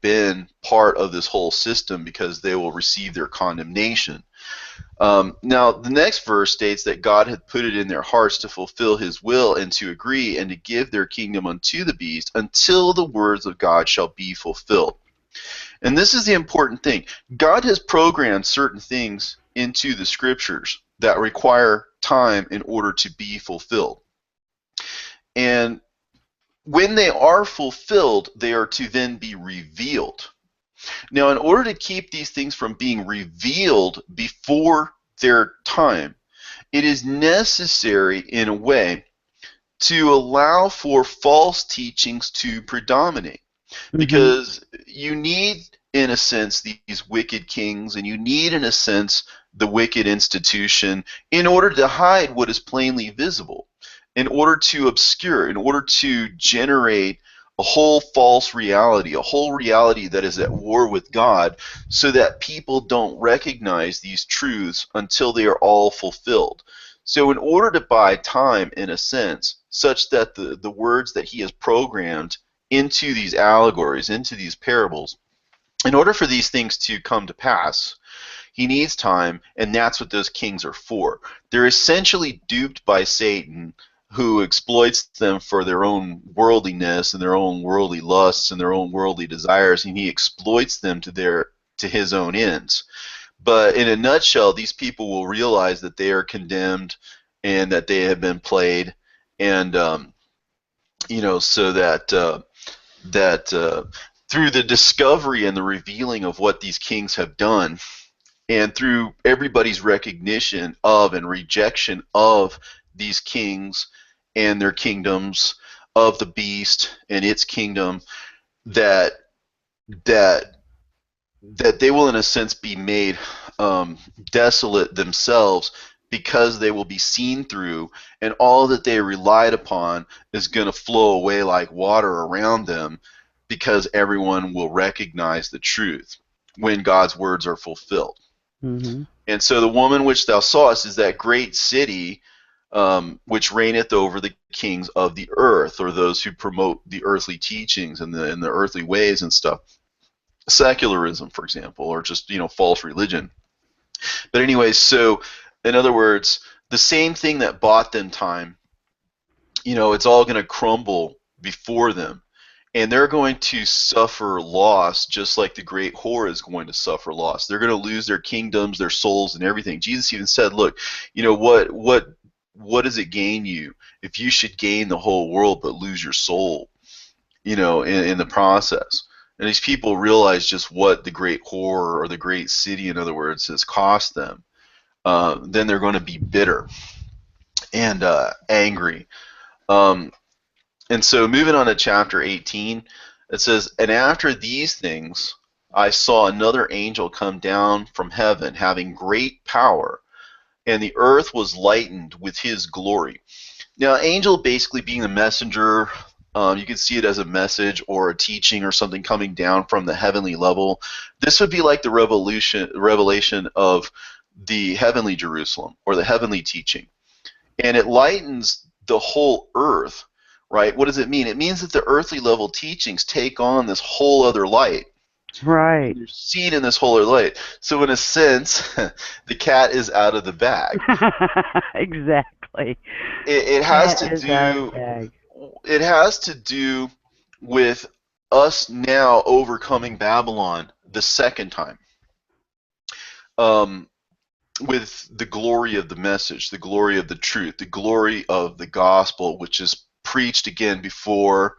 been part of this whole system, because they will receive their condemnation. Now, the next verse states that God hath put it in their hearts to fulfill his will, and to agree, and to give their kingdom unto the beast, until the words of God shall be fulfilled. And this is the important thing. God has programmed certain things into the scriptures that require time in order to be fulfilled. And when they are fulfilled, they are to then be revealed. Now, in order to keep these things from being revealed before their time, it is necessary, in a way, to allow for false teachings to predominate. Because you need, in a sense, these wicked kings, and you need, in a sense, the wicked institution, in order to hide what is plainly visible, in order to obscure, in order to generate a whole false reality, a whole reality that is at war with God, so that people don't recognize these truths until they are all fulfilled. So in order to buy time, in a sense, such that the words that he has programmed into these allegories, into these parables, in order for these things to come to pass, he needs time, and that's what those kings are for. They're essentially duped by Satan, who exploits them for their own worldliness and their own worldly lusts and their own worldly desires, and he exploits them to his own ends. But in a nutshell, these people will realize that they are condemned and that they have been played, and so that through the discovery and the revealing of what these kings have done, and through everybody's recognition of and rejection of these kings and their kingdoms, of the beast and its kingdom, that they will, in a sense, be made desolate themselves, because they will be seen through, and all that they relied upon is going to flow away like water around them, because everyone will recognize the truth when God's words are fulfilled. Mm-hmm. And so the woman which thou sawest is that great city, which reigneth over the kings of the earth, or those who promote the earthly teachings and the earthly ways and stuff. Secularism, for example, or just, false religion. But anyways, so in other words, the same thing that bought them time, it's all going to crumble before them. And they're going to suffer loss, just like the great whore is going to suffer loss. They're going to lose their kingdoms, their souls, and everything. Jesus even said, look, what does it gain you if you should gain the whole world but lose your soul, in the process? And these people realize just what the great whore, or the great city, in other words, has cost them. Then they're going to be bitter and angry. And so moving on to chapter 18, it says, and after these things I saw another angel come down from heaven, having great power, and the earth was lightened with his glory. Now, angel basically being a messenger, you can see it as a message or a teaching or something coming down from the heavenly level. This would be like the revelation of the heavenly Jerusalem, or the heavenly teaching. And it lightens the whole earth, right? What does it mean? It means that the earthly level teachings take on this whole other light. Right. You're seen in this whole other light. So in a sense, the cat is out of the bag. Exactly. It has to do. It has to do with us now overcoming Babylon the second time. With the glory of the message, the glory of the truth, the glory of the gospel, which is preached again before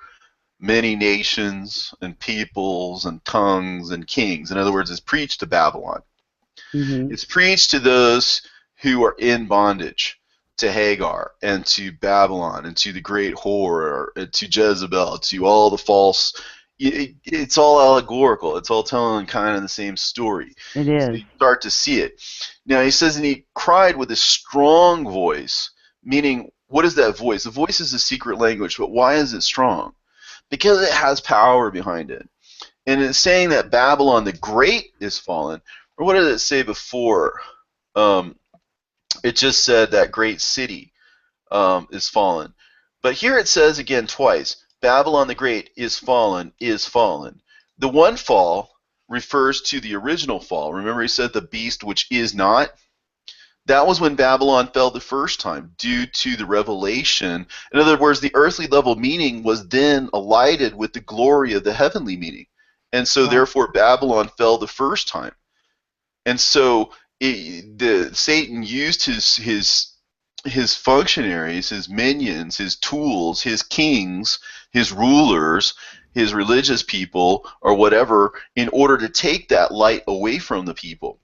many nations and peoples and tongues and kings. In other words, it's preached to Babylon. Mm-hmm. It's preached to those who are in bondage, to Hagar and to Babylon and to the great whore, and to Jezebel, to all the false. It's all allegorical. It's all telling kind of the same story. It is. So you start to see it. Now he says, and he cried with a strong voice, meaning, what is that voice? The voice is a secret language, but why is it strong? Because it has power behind it. And it's saying that Babylon the Great is fallen. Or what did it say before? It just said that great city is fallen. But here it says again twice, Babylon the Great is fallen, is fallen. The one fall refers to the original fall. Remember he said the beast which is not? That was when Babylon fell the first time, due to the revelation. In other words, the earthly level meaning was then alighted with the glory of the heavenly meaning. And so therefore Babylon fell the first time. And so Satan used his functionaries, his minions, his tools, his kings, his rulers, his religious people, or whatever, in order to take that light away from the people.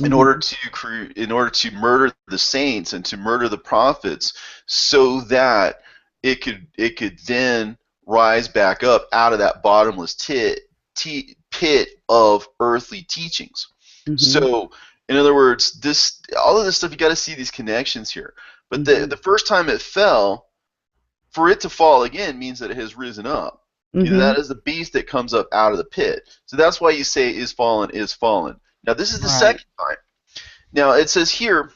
In order to murder the saints and to murder the prophets, so that it could then rise back up out of that bottomless pit of earthly teachings. Mm-hmm. So, in other words, all of this stuff, you got to see these connections here. But the first time it fell, for it to fall again means that it has risen up. Mm-hmm. That is the beast that comes up out of the pit. So that's why you say is fallen, is fallen. Now, this is the second time. Now, it says here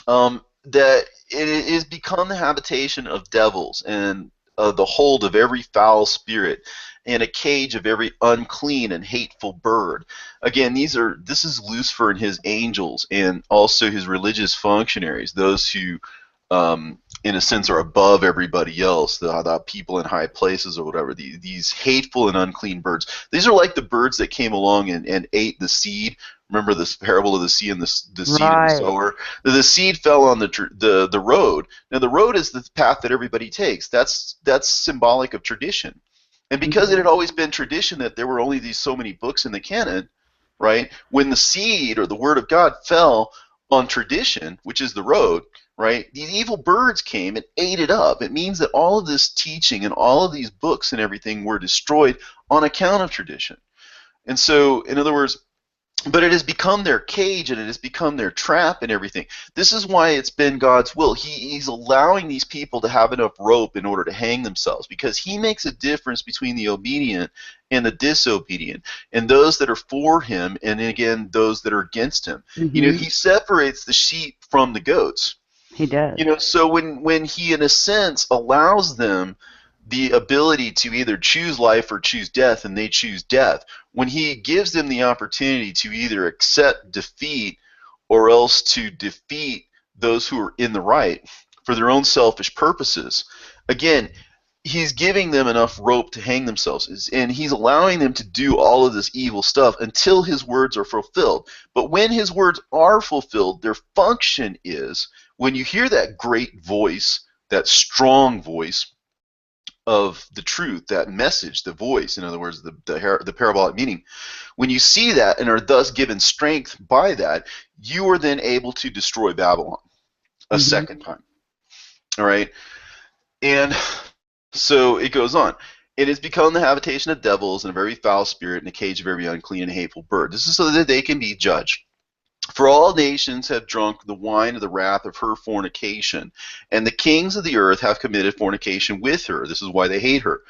that it is become the habitation of devils, and the hold of every foul spirit, and a cage of every unclean and hateful bird. Again, this is Lucifer and his angels, and also his religious functionaries, those who, in a sense, are above everybody else, the people in high places or whatever, these hateful and unclean birds. These are like the birds that came along and ate the seed. Remember this parable of the seed and the seed and the sower? The seed fell on the road. Now, the road is the path that everybody takes. That's symbolic of tradition. And because it had always been tradition that there were only these so many books in the canon, right? When the seed or the word of God fell on tradition, which is the road, right? These evil birds came and ate it up. It means that all of this teaching and all of these books and everything were destroyed on account of tradition. And so, in other words, But it has become their cage, and it has become their trap and everything. This is why it's been God's will. He's allowing these people to have enough rope in order to hang themselves, because he makes a difference between the obedient and the disobedient, and those that are for him, and again, those that are against him. He separates the sheep from the goats. He does. So when he, in a sense, allows them the ability to either choose life or choose death, and they choose death, when he gives them the opportunity to either accept defeat or else to defeat those who are in the right for their own selfish purposes, again, he's giving them enough rope to hang themselves, and he's allowing them to do all of this evil stuff until his words are fulfilled. But when his words are fulfilled, their function is, when you hear that great voice, that strong voice of the truth, that message, the voice, in other words, the parabolic meaning, when you see that and are thus given strength by that, you are then able to destroy Babylon a second time. All right? And so it goes on. It has become the habitation of devils and a very foul spirit and a cage of every unclean and hateful bird. This is so that they can be judged. For all nations have drunk the wine of the wrath of her fornication, and the kings of the earth have committed fornication with her. This is why they hate her.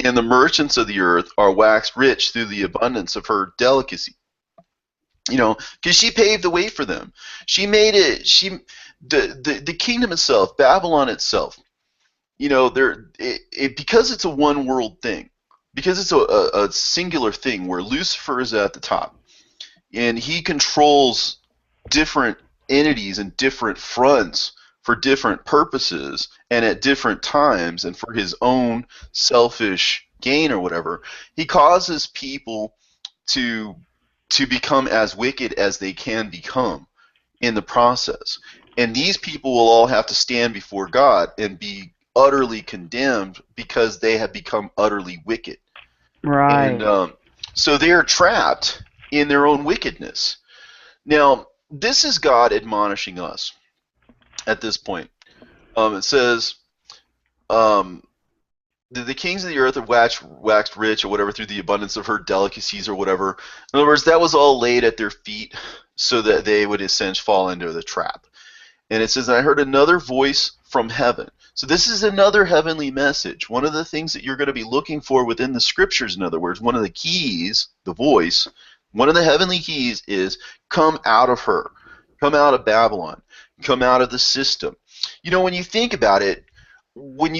And the merchants of the earth are waxed rich through the abundance of her delicacy. Because she paved the way for them. She made it. The kingdom itself, Babylon itself. Because it's a one world thing, because it's a singular thing where Lucifer is at the top. And he controls different entities and different fronts for different purposes and at different times and for his own selfish gain or whatever. He causes people to become as wicked as they can become in the process. And these people will all have to stand before God and be utterly condemned because they have become utterly wicked. Right. And so they are trapped in their own wickedness. Now, this is God admonishing us at this point. It says, the kings of the earth have waxed rich or whatever through the abundance of her delicacies or whatever. In other words, that was all laid at their feet so that they would essentially fall into the trap. And it says, I heard another voice from heaven. So this is another heavenly message. One of the things that you're going to be looking for within the scriptures, in other words, one of the keys, the voice, one of the heavenly keys is come out of her, come out of Babylon, come out of the system. When you think about it, what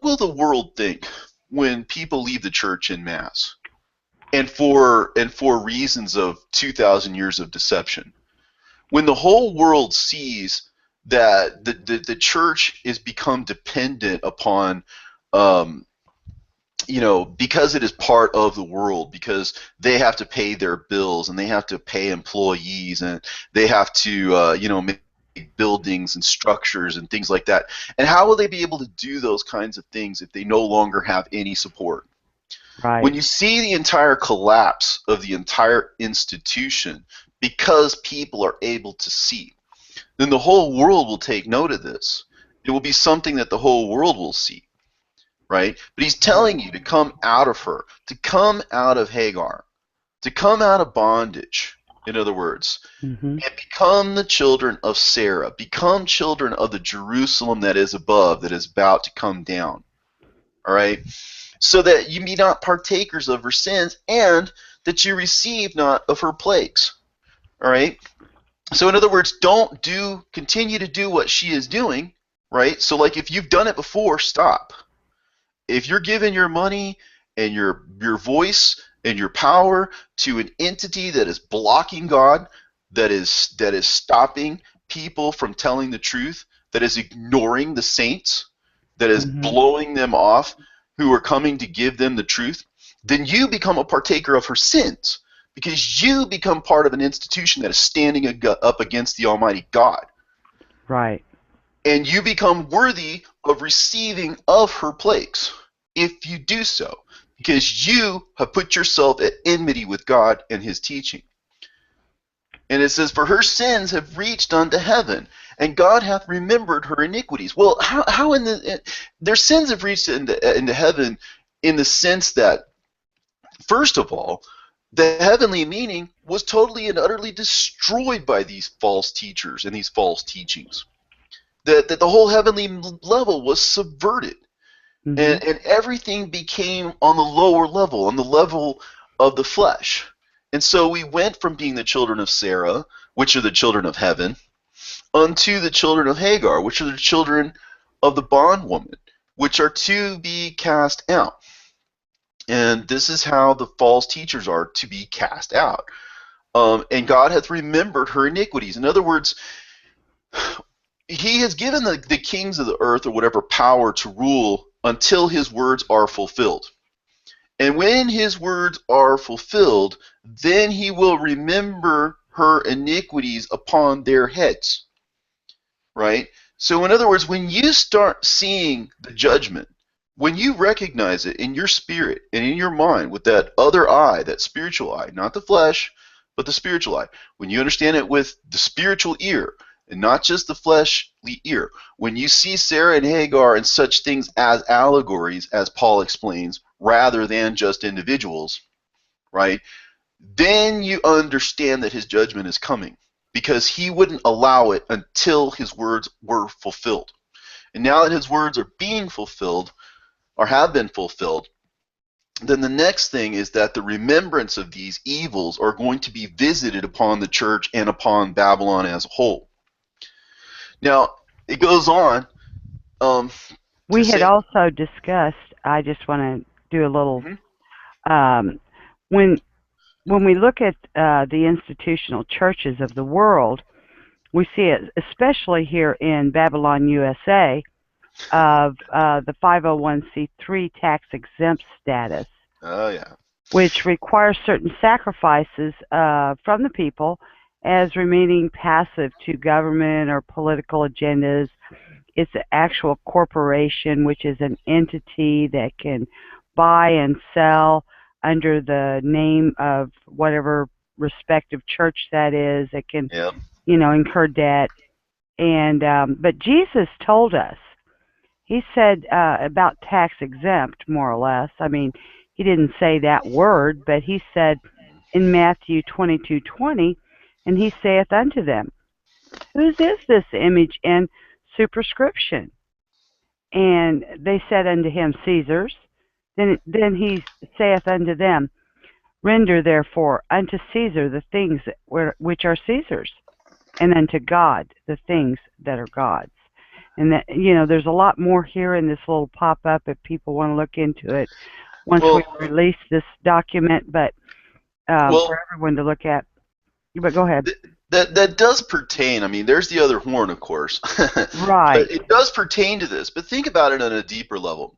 will the world think when people leave the church en masse, and for reasons of 2,000 years of deception, when the whole world sees that the church is become dependent upon because it is part of the world, because they have to pay their bills and they have to pay employees and they have to, make buildings and structures and things like that. And how will they be able to do those kinds of things if they no longer have any support? Right. When you see the entire collapse of the entire institution because people are able to see, then the whole world will take note of this. It will be something that the whole world will see. Right? But he's telling you to come out of her, to come out of Hagar, to come out of bondage, in other words, and become the children of Sarah, become children of the Jerusalem that is above, that is about to come down. All right? So that you be not partakers of her sins, and that you receive not of her plagues. All right? So in other words, continue to do what she is doing, right? So like if you've done it before, stop. If you're giving your money and your voice and your power to an entity that is blocking God, that is stopping people from telling the truth, that is ignoring the saints, that is blowing them off who are coming to give them the truth, then you become a partaker of her sins, because you become part of an institution that is standing up against the Almighty God. Right. And you become worthy of receiving of her plagues if you do so, because you have put yourself at enmity with God and his teaching. And it says, for her sins have reached unto heaven, and God hath remembered her iniquities. Well, how their sins have reached into heaven in the sense that, first of all, the heavenly meaning was totally and utterly destroyed by these false teachers and these false teachings. That the whole heavenly level was subverted. Mm-hmm. And everything became on the lower level, on the level of the flesh. And so we went from being the children of Sarah, which are the children of heaven, unto the children of Hagar, which are the children of the bondwoman, which are to be cast out. And this is how the false teachers are to be cast out. And God hath remembered her iniquities. In other words, he has given the kings of the earth or whatever power to rule until his words are fulfilled. And when his words are fulfilled, then he will remember her iniquities upon their heads. Right? So in other words, when you start seeing the judgment, when you recognize it in your spirit and in your mind with that other eye, that spiritual eye, not the flesh, but the spiritual eye, when you understand it with the spiritual ear and not just the fleshly ear, when you see Sarah and Hagar and such things as allegories, as Paul explains, rather than just individuals, right, then you understand that his judgment is coming, because he wouldn't allow it until his words were fulfilled. And now that his words are being fulfilled, or have been fulfilled, then the next thing is that the remembrance of these evils are going to be visited upon the church and upon Babylon as a whole. Now, it goes on We to had say, also discussed, I just want to do a little, when we look at the institutional churches of the world, we see it especially here in Babylon, USA, of the 501c3 tax-exempt status, oh yeah, which requires certain sacrifices from the people as remaining passive to government or political agendas. It's an actual corporation, which is an entity that can buy and sell under the name of whatever respective church that is. It can, yeah. incur debt. And but Jesus told us, he said about tax exempt, more or less. I mean, he didn't say that word, but he said in Matthew 22:20, and he saith unto them, whose is this image and superscription? And they said unto him, Caesar's. Then he saith unto them, render therefore unto Caesar the things which are Caesar's, and unto God the things that are God's. And that, there's a lot more here in this little pop-up if people want to look into it once we release this document, but for everyone to look at. But go ahead. That does pertain. I mean, there's the other horn, of course. Right. But it does pertain to this. But think about it on a deeper level.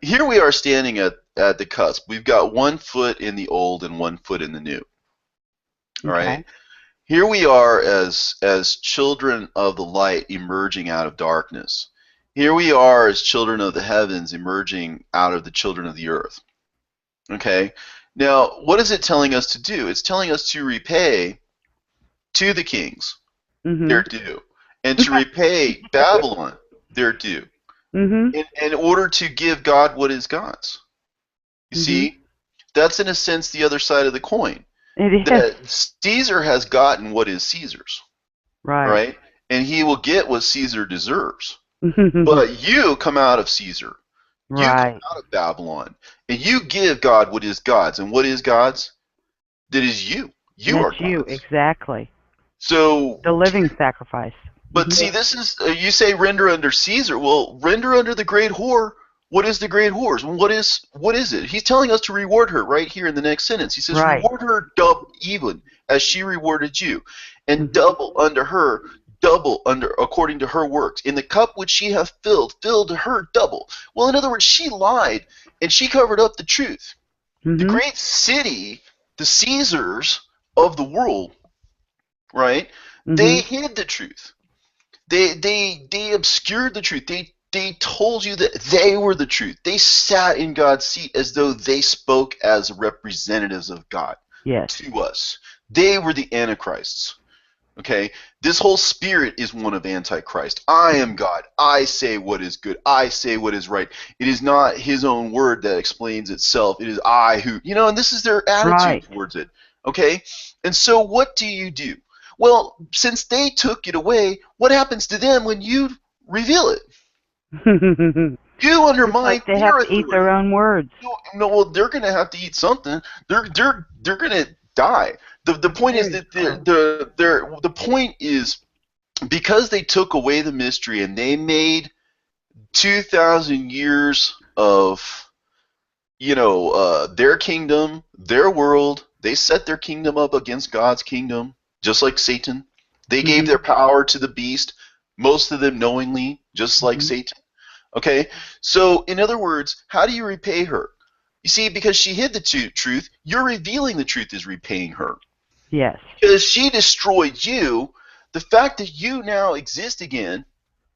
Here we are standing at the cusp. We've got 1 foot in the old and 1 foot in the new. All right. Here we are as children of the light emerging out of darkness. Here we are as children of the heavens emerging out of the children of the earth. Okay. Now, what is it telling us to do? It's telling us to repay to the kings their due, and to repay Babylon their due, in order to give God what is God's. You see, that's in a sense the other side of the coin. It is. That Caesar has gotten what is Caesar's, right? And he will get what Caesar deserves. But you come out of Caesar. You come out of Babylon, and you give God what is God's. And what is God's? That is you. You are God's. You, exactly. So the living sacrifice. But see, this is, you say render under Caesar. Well, render under the great whore. What is the great whore? What is it? He's telling us to reward her right here in the next sentence. He says, reward her double even as she rewarded you, and double unto her, double under according to her works. In the cup which she hath filled, fill to her double. Well, in other words, she lied and she covered up the truth. The great city, the Caesars of the world, right? They hid the truth. They obscured the truth. They told you that they were the truth. They sat in God's seat as though they spoke as representatives of God to us. They were the antichrists. Okay, this whole spirit is one of Antichrist. I am God. I say what is good. I say what is right. It is not his own word that explains itself. It is I who, and this is their attitude Right. towards it. Okay, and so what do? Well, since they took it away, what happens to them when you reveal it? You Just undermine like they their have to eat authority. their own words. No, well, they're going to have to eat something. They're going to die. The point is Very that true. the point is, because they took away the mystery and they made 2,000 years of their kingdom, their world. They set their kingdom up against God's kingdom, just like Satan. They gave their power to the beast, most of them knowingly, just like Satan. Okay, so in other words, how do you repay her? You see, because she hid the truth, you're revealing the truth is repaying her. Yes. Because she destroyed you, the fact that you now exist again,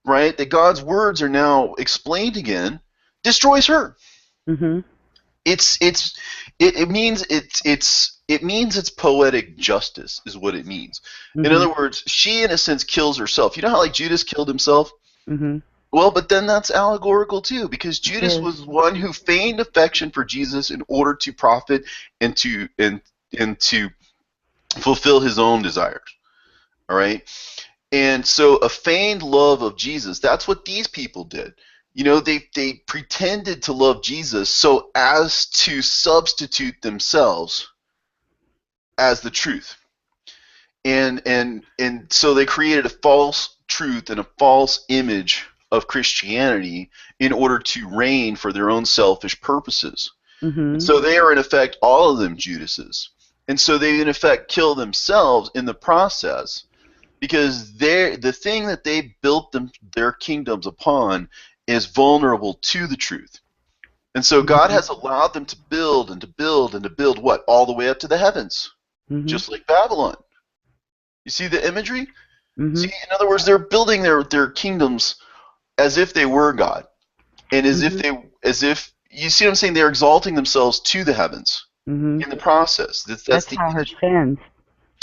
right, that God's words are now explained again, destroys her. Mm-hmm. It means it's poetic justice is what it means. In other words, she in a sense kills herself. You know how like Judas killed himself? Mm-hmm. Well, but then that's allegorical too, because Judas is. was one who feigned affection for Jesus in order to profit and to fulfill his own desires. All right? And so a feigned love of Jesus, that's what these people did. They pretended to love Jesus so as to substitute themselves as the truth. And so they created a false truth and a false image of Christianity in order to reign for their own selfish purposes. Mm-hmm. And so they are in effect all of them Judases. And so they in effect kill themselves in the process, because the thing that they built their kingdoms upon is vulnerable to the truth. And so God has allowed them to build and to build and to build what? All the way up to the heavens, just like Babylon. You see the imagery? See, in other words, they're building their kingdoms as if they were God, and as if you see what I'm saying? They're exalting themselves to the heavens in the process. That's the how her image. sins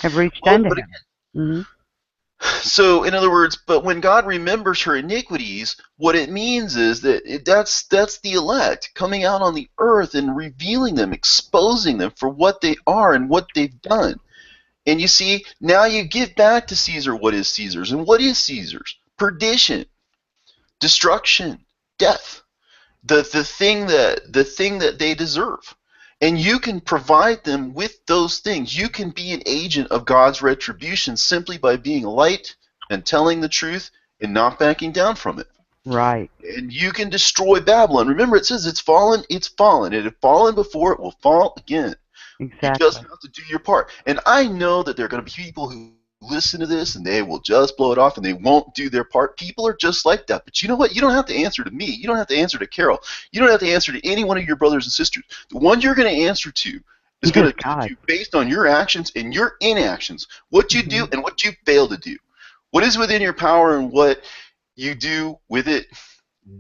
have reached Well, unto but him. So, in other words, but when God remembers her iniquities, what it means is that that's the elect coming out on the earth and revealing them, exposing them for what they are and what they've done. And you see, now you give back to Caesar what is Caesar's. And what is Caesar's? Perdition, destruction, death. The thing that they deserve. And you can provide them with those things. You can be an agent of God's retribution simply by being light and telling the truth and not backing down from it. Right. And you can destroy Babylon. Remember, it says it's fallen, it's fallen. It had fallen before, it will fall again. Exactly. You just have to do your part. And I know that there are going to be people who listen to this and they will just blow it off and they won't do their part. People are just like that. But you know what? You don't have to answer to me. You don't have to answer to Carol. You don't have to answer to any one of your brothers and sisters. The one you're going to answer to is going to judge you based on your actions and your inactions, what you do and what you fail to do. What is within your power and what you do with it,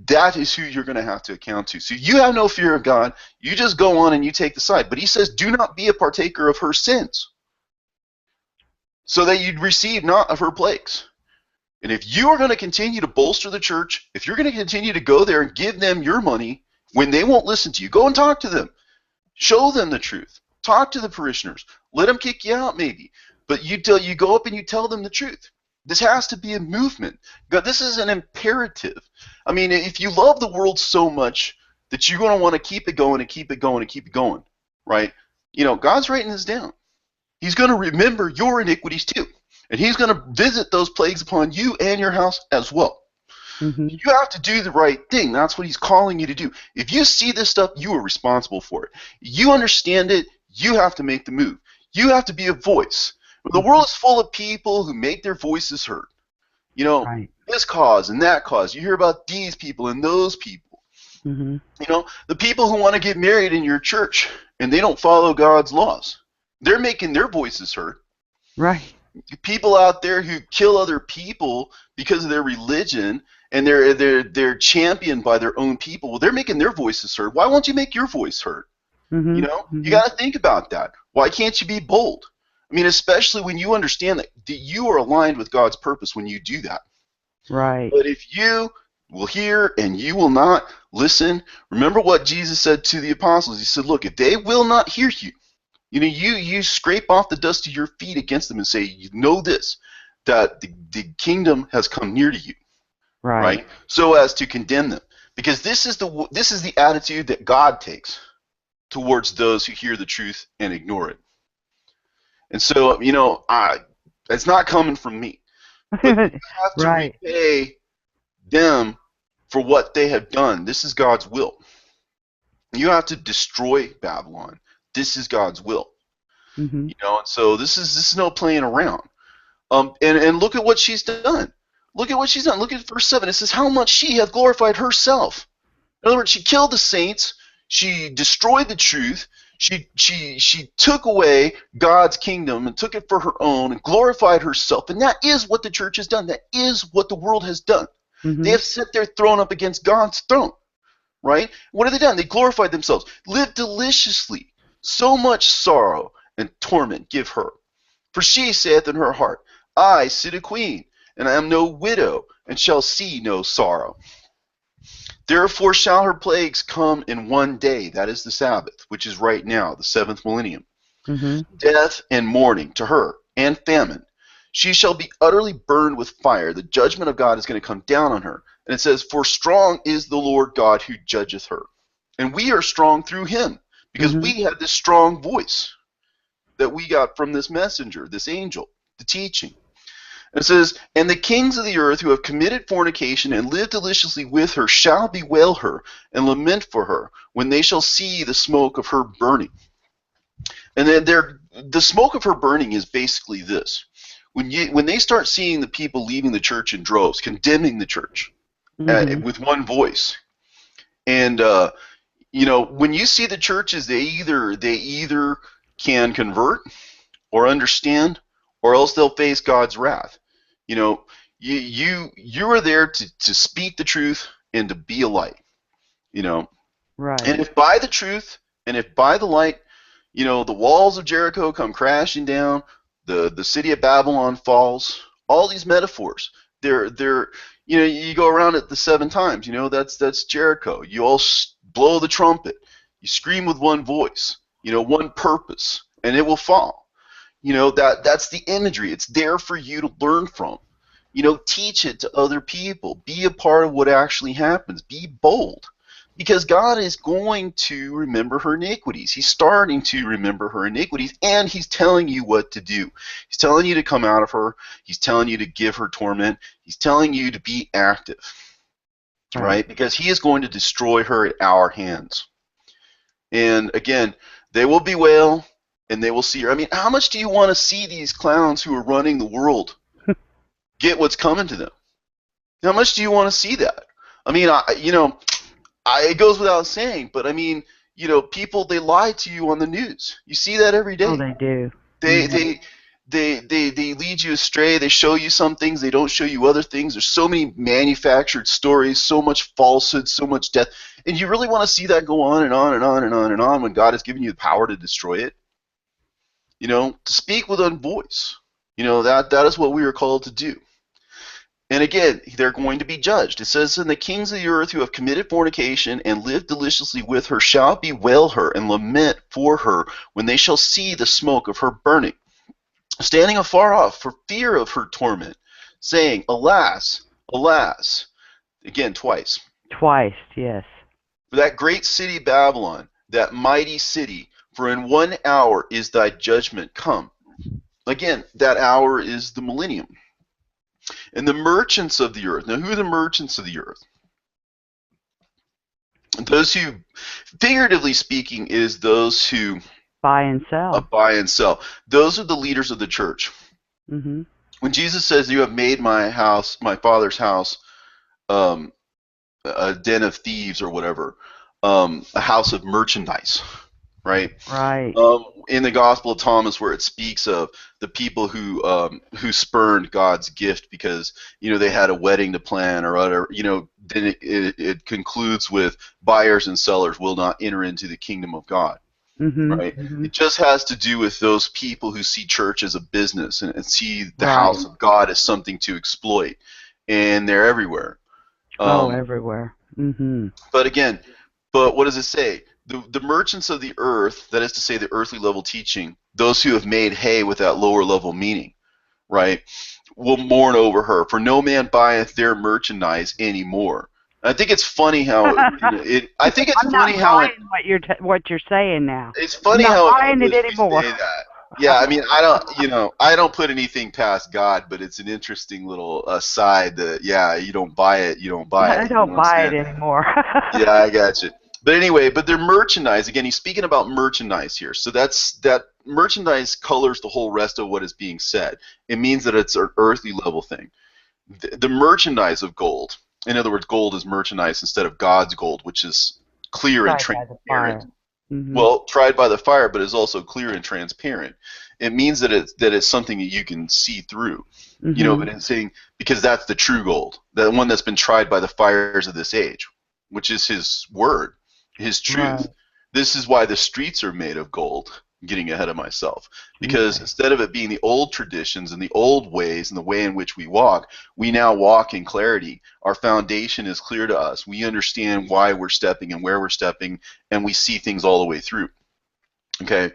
that is who you're going to have to account to. So you have no fear of God. You just go on and you take the side. But he says, do not be a partaker of her sins, so that you'd receive not of her plagues. And if you are going to continue to bolster the church, if you're going to continue to go there and give them your money when they won't listen to you, go and talk to them. Show them the truth. Talk to the parishioners. Let them kick you out maybe. But you go up and you tell them the truth. This has to be a movement. God, this is an imperative. I mean, if you love the world so much that you're going to want to keep it going and keep it going and keep it going, right? God's writing this down. He's going to remember your iniquities too. And he's going to visit those plagues upon you and your house as well. You have to do the right thing. That's what he's calling you to do. If you see this stuff, you are responsible for it. You understand it, you have to make the move. You have to be a voice. The world is full of people who make their voices heard. This cause and that cause. You hear about these people and those people. The people who want to get married in your church and they don't follow God's laws. They're making their voices heard. Right. People out there who kill other people because of their religion and they're championed by their own people. Well, they're making their voices heard. Why won't you make your voice heard? You got to think about that. Why can't you be bold? I mean, especially when you understand that you are aligned with God's purpose when you do that. Right. But if you will hear and you will not listen, remember what Jesus said to the apostles. He said, look, if they will not hear you, you scrape off the dust of your feet against them and say, you know this, that the kingdom has come near to you, right? So as to condemn them. Because this is the attitude that God takes towards those who hear the truth and ignore it. And so, it's not coming from me. But you have to repay them for what they have done. This is God's will. You have to destroy Babylon. This is God's will. Mm-hmm. And so this is no playing around. And look at what she's done. Look at what she's done. Look at verse 7. It says, how much she hath glorified herself. In other words, she killed the saints. She destroyed the truth. She took away God's kingdom and took it for her own and glorified herself. And that is what the church has done. That is what the world has done. Mm-hmm. They have set their throne up against God's throne, right? What have they done? They glorified themselves. Live deliciously. So much sorrow and torment give her. For she saith in her heart, I sit a queen, and I am no widow, and shall see no sorrow. Therefore shall her plagues come in one day, that is the Sabbath, which is right now, the 7th millennium. Mm-hmm. Death and mourning to her, and famine. She shall be utterly burned with fire. The judgment of God is going to come down on her. And it says, for strong is the Lord God who judgeth her. And we are strong through him, because mm-hmm. we had this strong voice that we got from this messenger, this angel, the teaching. And it says, and the kings of the earth who have committed fornication and lived deliciously with her shall bewail her and lament for her when they shall see the smoke of her burning. And then the smoke of her burning is basically this. When they start seeing the people leaving the church in droves, condemning the church mm-hmm. With one voice, and when you see the churches, they either can convert or understand, or else they'll face God's wrath. You are there to speak the truth and to be a light. Right. And if by the truth and if by the light, the walls of Jericho come crashing down, the city of Babylon falls. All these metaphors, they're you go around it the 7 times. That's Jericho. You all blow the trumpet. You scream with one voice. One purpose, and it will fall. That's the imagery. It's there for you to learn from. Teach it to other people. Be a part of what actually happens. Be bold. Because God is going to remember her iniquities. He's starting to remember her iniquities, and he's telling you what to do. He's telling you to come out of her. He's telling you to give her torment. He's telling you to be active. Right? Because he is going to destroy her at our hands. And again, they will bewail, and they will see her. I mean, how much do you want to see these clowns who are running the world get what's coming to them? How much do you want to see that? I mean, it goes without saying, but I mean, people, they lie to you on the news. You see that every day. Oh, they do. They lead you astray. They show you some things. They don't show you other things. There's so many manufactured stories, so much falsehood, so much death. And you really want to see that go on and on and on and on and on when God has given you the power to destroy it? To speak with one voice. That is what we are called to do. And again, they're going to be judged. It says, and the kings of the earth who have committed fornication and lived deliciously with her shall bewail her and lament for her when they shall see the smoke of her burning, standing afar off for fear of her torment, saying, alas, alas. Again, twice. Twice, yes. For that great city Babylon, that mighty city, for in 1 hour is thy judgment come. Again, that hour is the millennium. And the merchants of the earth. Now, who are the merchants of the earth? Those who, figuratively speaking, is those who buy and sell. Buy and sell. Those are the leaders of the church. Mm-hmm. When Jesus says, you have made my house, my Father's house, a den of thieves or whatever, a house of merchandise, right? Right. In the Gospel of Thomas, where it speaks of the people who spurned God's gift because they had a wedding to plan or whatever, then it concludes with buyers and sellers will not enter into the kingdom of God. right? It just has to do with those people who see church as a business and see the house of God as something to exploit, and they're everywhere. Everywhere. But again, what does it say? The merchants of the earth, that is to say the earthly level teaching, those who have made hay with that lower level meaning, right, will mourn over her, for no man buyeth their merchandise anymore. I think it's funny how I think it's I'm funny not how buying what you're saying now. it's I'm funny not how in buying it English we anymore. say that. Yeah, I mean, I don't put anything past God, but it's an interesting little aside that, yeah, you don't buy it, you don't buy it. I don't buy it anymore. Yeah, I got you. But anyway, their merchandise, again, he's speaking about merchandise here. So that merchandise colors the whole rest of what is being said. It means that it's an earthly level thing. The merchandise of gold, in other words, gold is merchandise instead of God's gold, which is clear and transparent. Well, tried by the fire, but is also clear and transparent. It means that it's something that you can see through. But it's saying, because that's the true gold, the one that's been tried by the fires of this age, which is His word, His truth. Right. This is why the streets are made of gold. Getting ahead of myself, because instead of it being the old traditions and the old ways and the way in which we walk, we now walk in clarity. Our foundation is clear to us. We understand why we're stepping and where we're stepping, and we see things all the way through. Okay,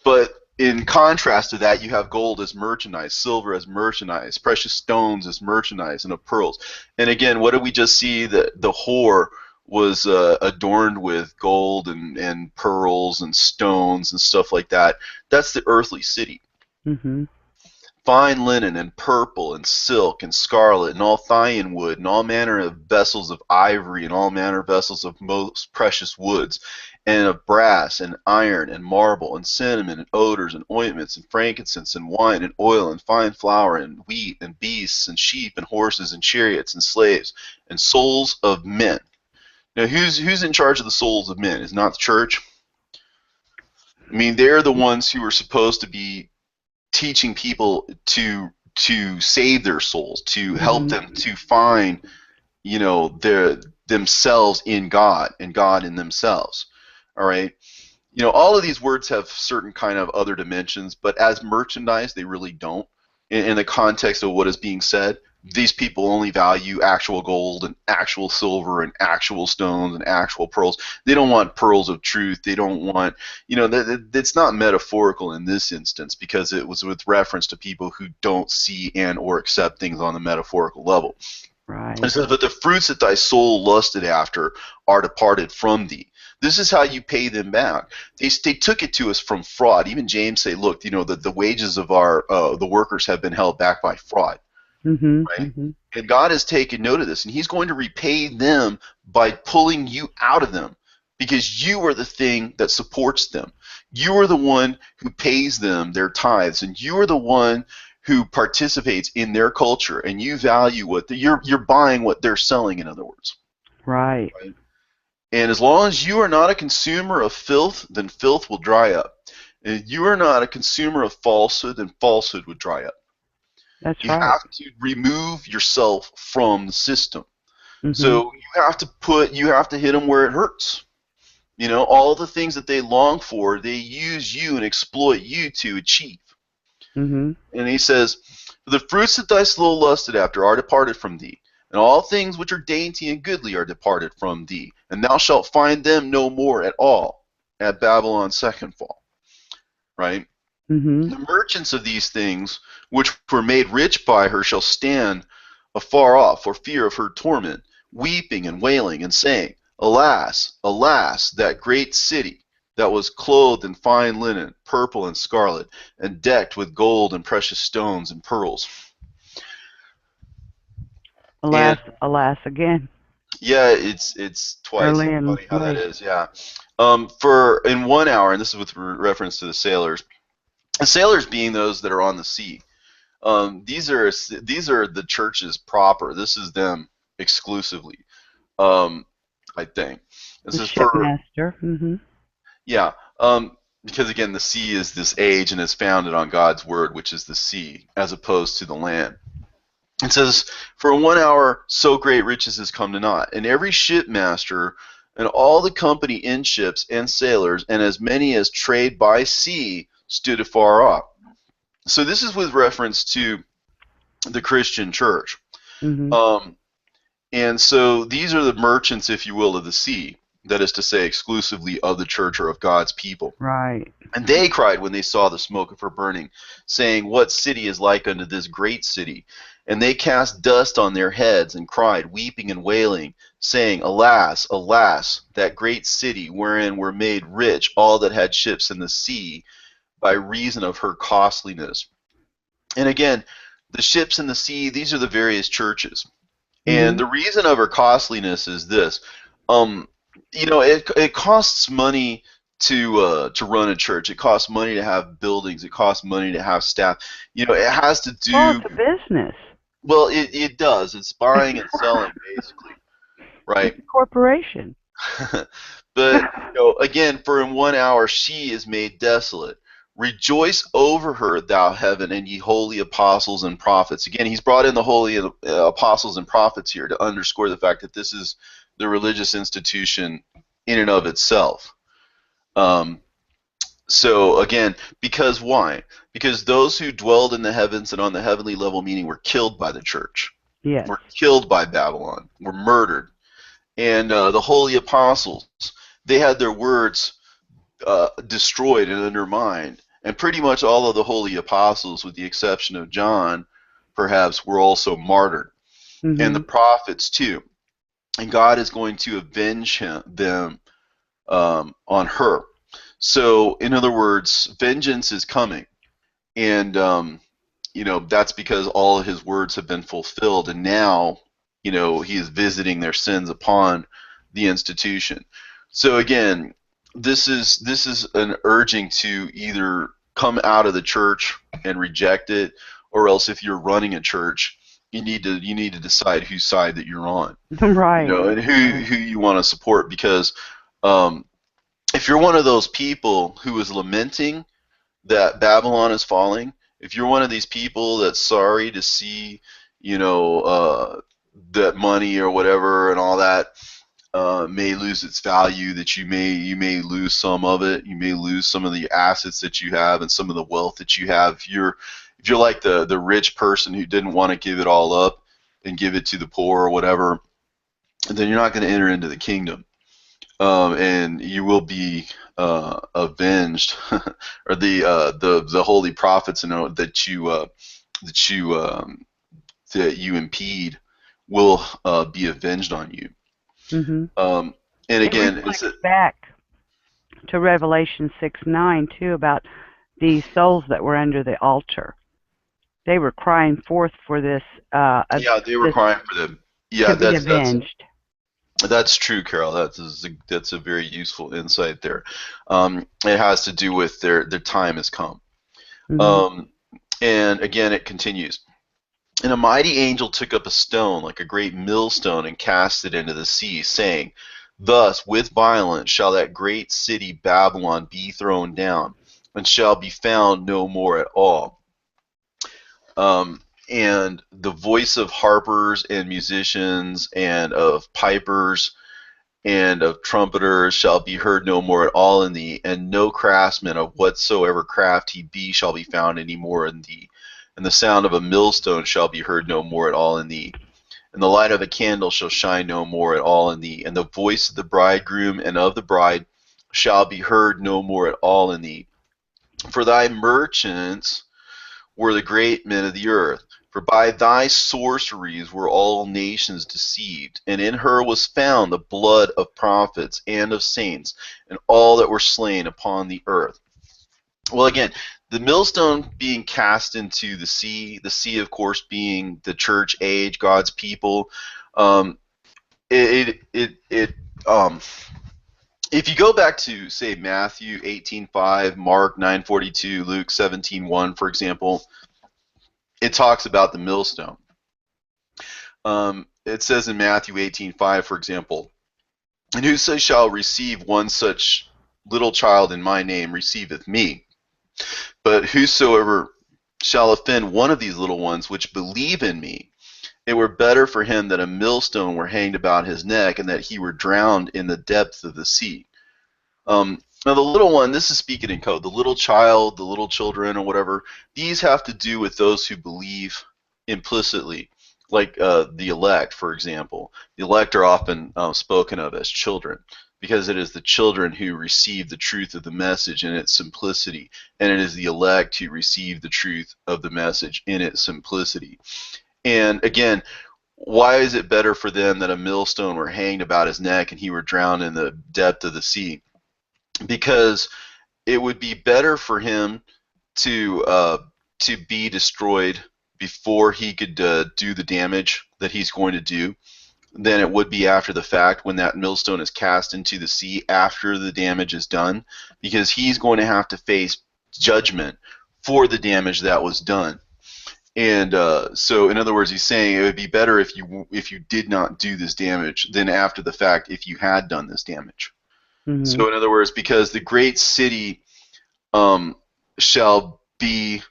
but in contrast to that, you have gold as merchandise, silver as merchandise, precious stones as merchandise, and of pearls. And again, what did we just see? The whore was adorned with gold and pearls and stones and stuff like that. That's the earthly city. Fine linen and purple and silk and scarlet and all Thyian wood and all manner of vessels of ivory and all manner of vessels of most precious woods and of brass and iron and marble and cinnamon and odors and ointments and frankincense and wine and oil and fine flour and wheat and beasts and sheep and horses and chariots and slaves and souls of men. Now, who's in charge of the souls of men? Is not the church? I mean, they're the ones who are supposed to be teaching people to save their souls, to help them to find, themselves in God and God in themselves. All right. All of these words have certain kind of other dimensions, but as merchandise, they really don't. In the context of what is being said, these people only value actual gold and actual silver and actual stones and actual pearls. They don't want pearls of truth. They don't want, it's not metaphorical in this instance, because it was with reference to people who don't see and or accept things on the metaphorical level. Right. It says, but the fruits that thy soul lusted after are departed from thee. This is how you pay them back. They took it to us from fraud. Even James say, look, the wages of our the workers have been held back by fraud. Right? And God has taken note of this, and He's going to repay them by pulling you out of them, because you are the thing that supports them. You are the one who pays them their tithes, and you are the one who participates in their culture, and you value what you're buying what they're selling, in other words. Right? And as long as you are not a consumer of filth, then filth will dry up. And if you are not a consumer of falsehood, then falsehood would dry up. That's right. You have to remove yourself from the system. So you have to hit them where it hurts. All the things that they long for, they use you and exploit you to achieve. And he says, the fruits that thy soul lusted after are departed from thee, and all things which are dainty and goodly are departed from thee, and thou shalt find them no more at all at Babylon's second fall. Right? The merchants of these things, which were made rich by her, shall stand afar off for fear of her torment, weeping and wailing, and saying, Alas, alas, that great city that was clothed in fine linen, purple and scarlet, and decked with gold and precious stones and pearls. Alas, alas again. Yeah, it's twice. Funny how that is. Yeah. For in 1 hour, and this is with reference to the sailors. The sailors being those that are on the sea. These are the churches proper. This is them exclusively. I think. This is shipmaster. Yeah. Because again, the sea is this age and is founded on God's word, which is the sea, as opposed to the land. It says, for 1 hour so great riches has come to naught, and every shipmaster and all the company in ships and sailors, and as many as trade by sea, stood afar off. So this is with reference to the Christian church. Mm-hmm. And so these are the merchants, if you will, of the sea, that is to say, exclusively of the church or of God's people. Right. And they cried when they saw the smoke of her burning, saying, What city is like unto this great city? And they cast dust on their heads and cried, weeping and wailing, saying, Alas, alas, that great city wherein were made rich all that had ships in the sea by reason of her costliness. And again, the ships in the sea, these are the various churches. And the reason of her costliness is this. It costs money to run a church. It costs money to have buildings. It costs money to have staff. It has to do. Well, it's a business. Well, it does. It's buying and selling, basically, right? It's a corporation. But again, for in 1 hour she is made desolate. Rejoice over her, thou heaven, and ye holy apostles and prophets. Again, he's brought in the holy apostles and prophets here to underscore the fact that this is the religious institution in and of itself. So again, because why? Because those who dwelled in the heavens and on the heavenly level, meaning were killed by the church, Yes. were killed by Babylon, were murdered. And the holy apostles, they had their words destroyed and undermined. And pretty much all of the holy apostles, with the exception of John, perhaps, were also martyred. And the prophets too. And God is going to avenge them on her. So, in other words, vengeance is coming. And, that's because all of his words have been fulfilled. And now, he is visiting their sins upon the institution. So, again, this is an urging to either come out of the church and reject it, or else if you're running a church, you need to decide whose side that you're on, right? And who you want to support. Because if you're one of those people who is lamenting that Babylon is falling, if you're one of these people that's sorry to see, that money or whatever and all that may lose its value, that you may lose some of it, you may lose some of the assets that you have and some of the wealth that you have. If you're like the rich person who didn't want to give it all up and give it to the poor or whatever, then you're not going to enter into the kingdom, and you will be avenged, or the holy prophets that you impede will be avenged on you. And again, it reflects back to Revelation 6:9 too, about the souls that were under the altar. They were crying forth for this. They were crying for them. Yeah, to be avenged. That's true, Carol. That's a very useful insight there. It has to do with their time has come. And again, it continues. And a mighty angel took up a stone like a great millstone and cast it into the sea, saying, Thus with violence shall that great city Babylon be thrown down, and shall be found no more at all. And the voice of harpers and musicians and of pipers and of trumpeters shall be heard no more at all in thee, and no craftsman of whatsoever craft he be shall be found any more in thee. And the sound of a millstone shall be heard no more at all in thee. And the light of a candle shall shine no more at all in thee. And the voice of the bridegroom and of the bride shall be heard no more at all in thee. For thy merchants were the great men of the earth. For by thy sorceries were all nations deceived. And in her was found the blood of prophets and of saints, and all that were slain upon the earth. Well, again, the millstone being cast into the sea, of course, being the church age, God's people. If you go back to, say, Matthew 18:5, Mark 9:42, Luke 17:1, for example, it talks about the millstone. It says in Matthew 18:5, for example, And whoso shall receive one such little child in my name receiveth me. But whosoever shall offend one of these little ones which believe in me, it were better for him that a millstone were hanged about his neck, and that he were drowned in the depth of the sea. Now the little one, this is speaking in code, the little child, the little children, or whatever, these have to do with those who believe implicitly, like the elect, for example. The elect are often spoken of as children, because it is the children who receive the truth of the message in its simplicity, and it is the elect who receive the truth of the message in its simplicity. And again, why is it better for them that a millstone were hanged about his neck and he were drowned in the depth of the sea? Because it would be better for him to be destroyed before he could do the damage that he's going to do than it would be after the fact, when that millstone is cast into the sea after the damage is done, because he's going to have to face judgment for the damage that was done. And so, in other words, he's saying it would be better if you did not do this damage than after the fact if you had done this damage. Mm-hmm. So, in other words, because the great city shall be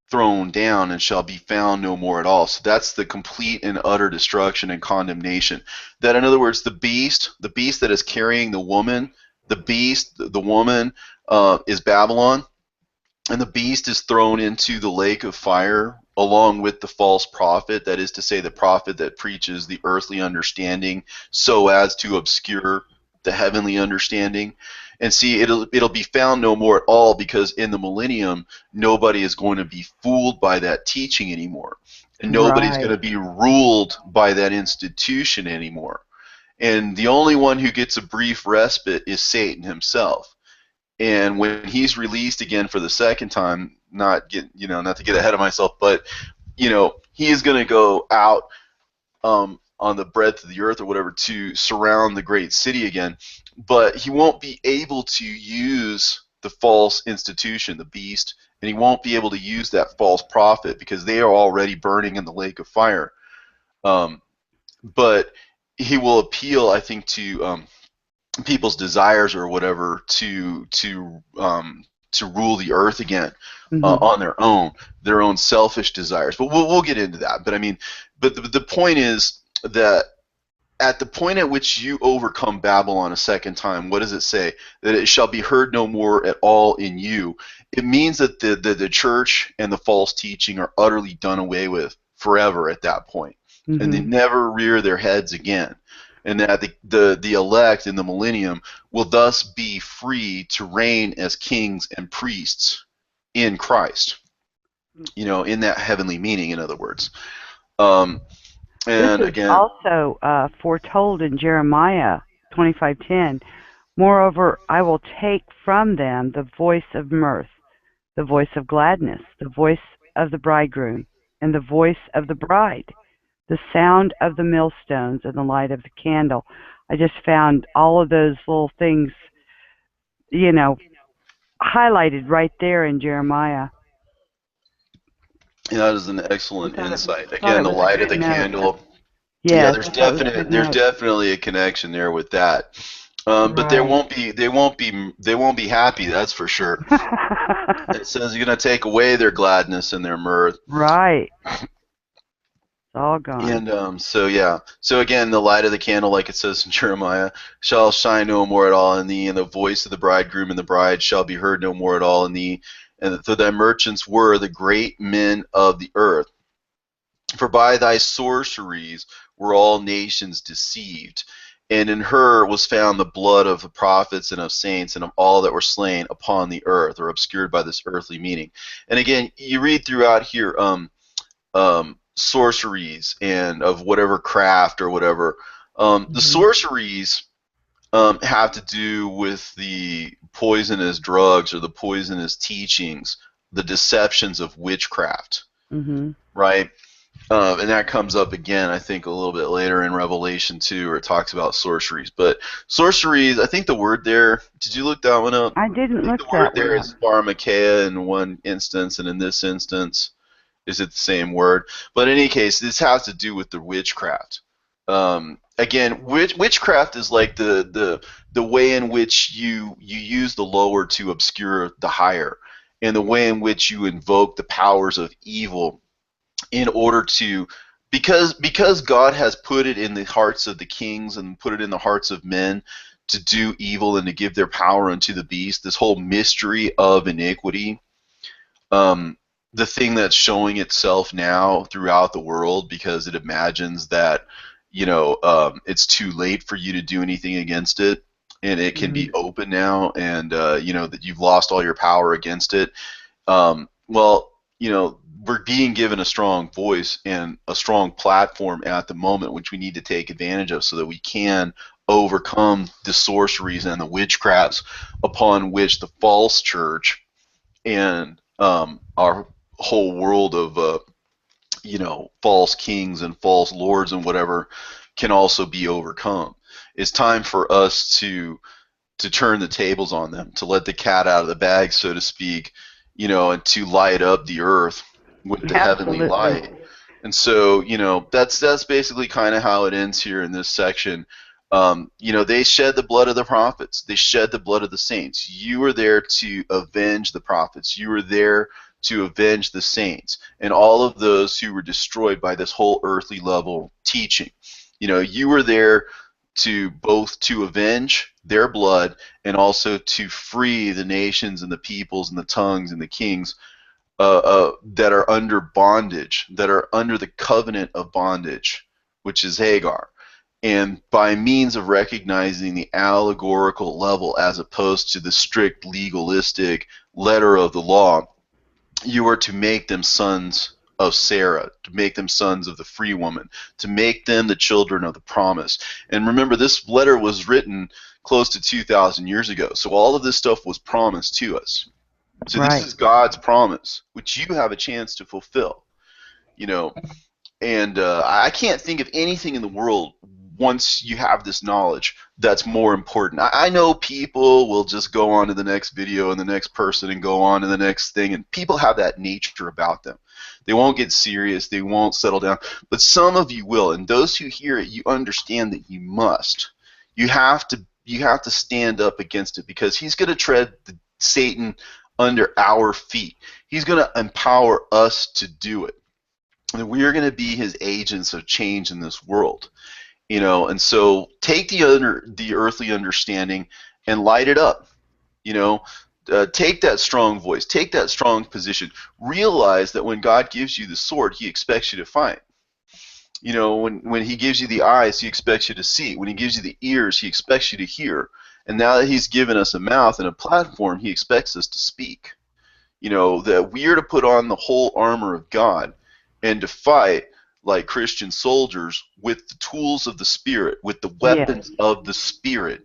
thrown down and shall be found no more at all. So that's the complete and utter destruction and condemnation. That, in other words, the beast that is carrying the woman, the woman is Babylon, and the beast is thrown into the lake of fire along with the false prophet, that is to say, the prophet that preaches the earthly understanding so as to obscure the heavenly understanding. And see, it'll be found no more at all, because in the millennium, nobody is going to be fooled by that teaching anymore. And nobody's going to be ruled by that institution anymore. And the only one who gets a brief respite is Satan himself. And when he's released again for the second time, not to get ahead of myself, but he is going to go out on the breadth of the earth or whatever to surround the great city again, but he won't be able to use the false institution, the beast, and he won't be able to use that false prophet, because they are already burning in the lake of fire. But he will appeal, I think, to people's desires or whatever to rule the earth again. Mm-hmm. On their own selfish desires. But we'll get into that. But I mean, but the point is that at the point at which you overcome Babylon a second time, what does it say? That it shall be heard no more at all in you. It means that the church and the false teaching are utterly done away with forever at that point. Mm-hmm. And they never rear their heads again. And that the elect in the millennium will thus be free to reign as kings and priests in Christ. In that heavenly meaning, in other words. And this is again, also foretold in Jeremiah 25:10. Moreover, I will take from them the voice of mirth, the voice of gladness, the voice of the bridegroom, and the voice of the bride, the sound of the millstones, and the light of the candle. I just found all of those little things, highlighted right there in Jeremiah. That is an excellent insight. Again, the light of the candle. Yeah, there's definitely a connection there with that. But they won't be happy. That's for sure. It says you're going to take away their gladness and their mirth. Right. It's all gone. And so again, the light of the candle, like it says in Jeremiah, shall shine no more at all in thee, and the voice of the bridegroom and the bride shall be heard no more at all in thee. And that thy merchants were the great men of the earth. For by thy sorceries were all nations deceived, and in her was found the blood of the prophets and of saints and of all that were slain upon the earth, or obscured by this earthly meaning. And again, you read throughout here sorceries and of whatever craft or whatever. The sorceries have to do with the poisonous drugs or the poisonous teachings, the deceptions of witchcraft, right? And that comes up again, I think, a little bit later in Revelation 2, where it talks about sorceries. But sorceries, I think the word there, did you look that one up? I didn't look that one up. The word there is pharmakeia in one instance, and in this instance, is it the same word? But in any case, this has to do with the witchcraft. Again, witchcraft is like the way in which you use the lower to obscure the higher, and the way in which you invoke the powers of evil in order to because God has put it in the hearts of the kings and put it in the hearts of men to do evil and to give their power unto the beast, this whole mystery of iniquity, the thing that's showing itself now throughout the world because it imagines that, it's too late for you to do anything against it, and it can be open now, and that you've lost all your power against it. Well, we're being given a strong voice and a strong platform at the moment, which we need to take advantage of so that we can overcome the sorceries and the witchcrafts upon which the false church and our whole world of false kings and false lords and whatever can also be overcome. It's time for us to turn the tables on them, to let the cat out of the bag, so to speak, and to light up the earth with the heavenly light. And so, that's basically kind of how it ends here in this section. They shed the blood of the prophets. They shed the blood of the saints. You were there to avenge the prophets. You were there to avenge the saints and all of those who were destroyed by this whole earthly level teaching. You were there to both to avenge their blood and also to free the nations and the peoples and the tongues and the kings that are under bondage, that are under the covenant of bondage, which is Hagar. And by means of recognizing the allegorical level as opposed to the strict legalistic letter of the law, you are to make them sons of Sarah, to make them sons of the free woman, to make them the children of the promise. And remember, this letter was written close to 2,000 years ago, so all of this stuff was promised to us. So this is God's promise, which you have a chance to fulfill. And I can't think of anything in the world, once you have this knowledge, that's more important. I know people will just go on to the next video and the next person and go on to the next thing, and people have that nature about them. They won't get serious, they won't settle down, but some of you will, and those who hear it, you understand that you must. You have to stand up against it, because he's going to tread Satan under our feet. He's going to empower us to do it. And we are going to be his agents of change in this world. And so take the earthly understanding and light it up. Take that strong voice, take that strong position. Realize that when God gives you the sword, he expects you to fight. When he gives you the eyes, he expects you to see. When he gives you the ears, he expects you to hear. And now that he's given us a mouth and a platform, he expects us to speak. That we are to put on the whole armor of God and to fight like Christian soldiers with the tools of the Spirit, with the weapons of the Spirit.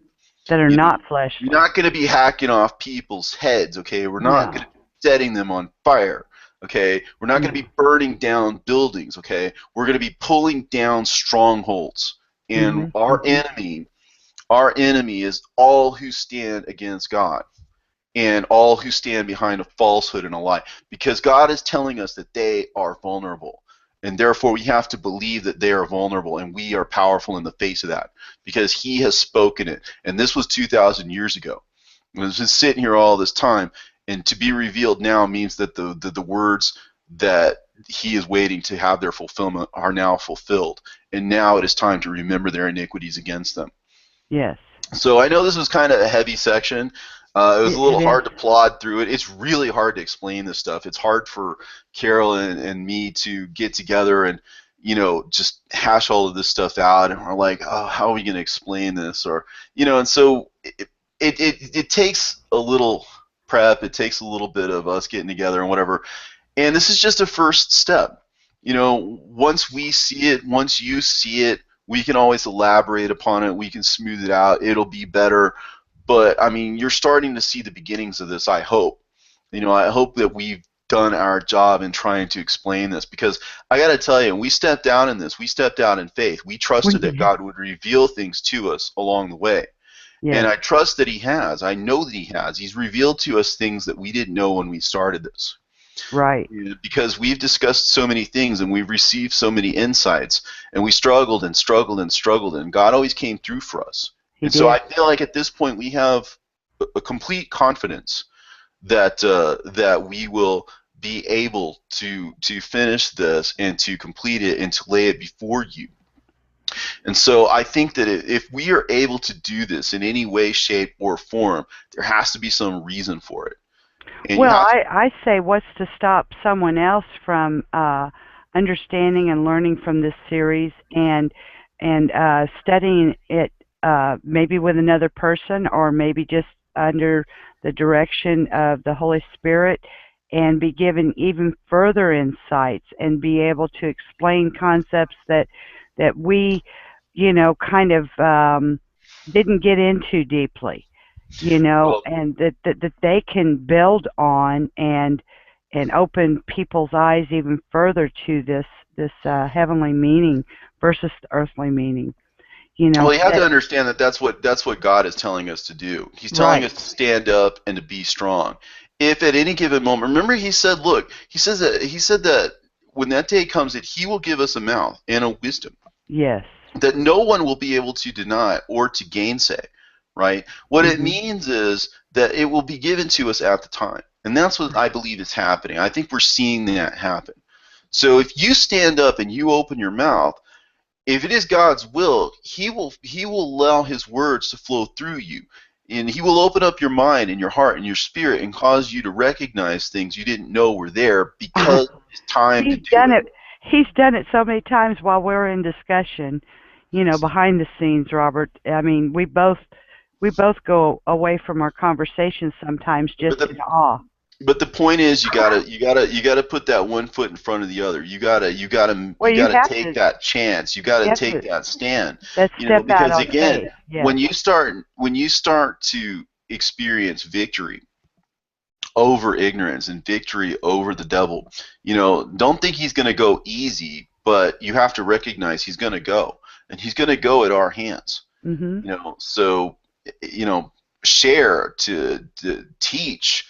That are not fleshly. You're not going to be hacking off people's heads, okay? We're not going to be setting them on fire, okay? We're not going to be burning down buildings, okay? We're going to be pulling down strongholds. And our enemy is all who stand against God and all who stand behind a falsehood and a lie, because God is telling us that they are vulnerable. And therefore, we have to believe that they are vulnerable, and we are powerful in the face of that, because he has spoken it. And this was 2,000 years ago. It's been sitting here all this time, and to be revealed now means that the words that he is waiting to have their fulfillment are now fulfilled. And now it is time to remember their iniquities against them. Yes. So I know this was kind of a heavy section. It was a little hard to plod through it. It's really hard to explain this stuff. It's hard for Carol and me to get together and, just hash all of this stuff out. And we're like, oh, how are we going to explain this? Or, and so it takes a little prep. It takes a little bit of us getting together and whatever. And this is just a first step. Once we see it, once you see it, we can always elaborate upon it. We can smooth it out. It'll be better. But, I mean, you're starting to see the beginnings of this, I hope. I hope that we've done our job in trying to explain this, because I got to tell you, we stepped out in this. We stepped out in faith. We trusted that God would reveal things to us along the way. Yes. And I trust that he has. I know that he has. He's revealed to us things that we didn't know when we started this. Right. Because we've discussed so many things and we've received so many insights, and we struggled and struggled and struggled, and God always came through for us. And so I feel like at this point we have a complete confidence that that we will be able to finish this and to complete it and to lay it before you. And so I think that if we are able to do this in any way, shape, or form, there has to be some reason for it. And Well, I say, what's to stop someone else from understanding and learning from this series and studying it maybe with another person, or maybe just under the direction of the Holy Spirit, and be given even further insights and be able to explain concepts that we, kind of didn't get into deeply, well, and that they can build on and open people's eyes even further to this heavenly meaning versus the earthly meaning. well, you have to understand that that's what God is telling us to do. He's telling us to stand up and to be strong. If at any given moment, remember, he said, look, he said that when that day comes, that he will give us a mouth and a wisdom. Yes. That no one will be able to deny or to gainsay, right? What it means is that it will be given to us at the time. And that's what I believe is happening. I think we're seeing that happen. So if you stand up and you open your mouth, if it is God's will, he will allow his words to flow through you. And he will open up your mind and your heart and your spirit and cause you to recognize things you didn't know were there because it's time to do it. He's done it so many times while we're in discussion, behind the scenes, Robert. I mean, we both go away from our conversations sometimes just in awe. But the point is, you gotta put that one foot in front of the other. You gotta take that chance. You gotta take that stand. Because again, when you start to experience victory over ignorance and victory over the devil, don't think he's gonna go easy, but you have to recognize he's gonna go, and he's gonna go at our hands. So share, to teach.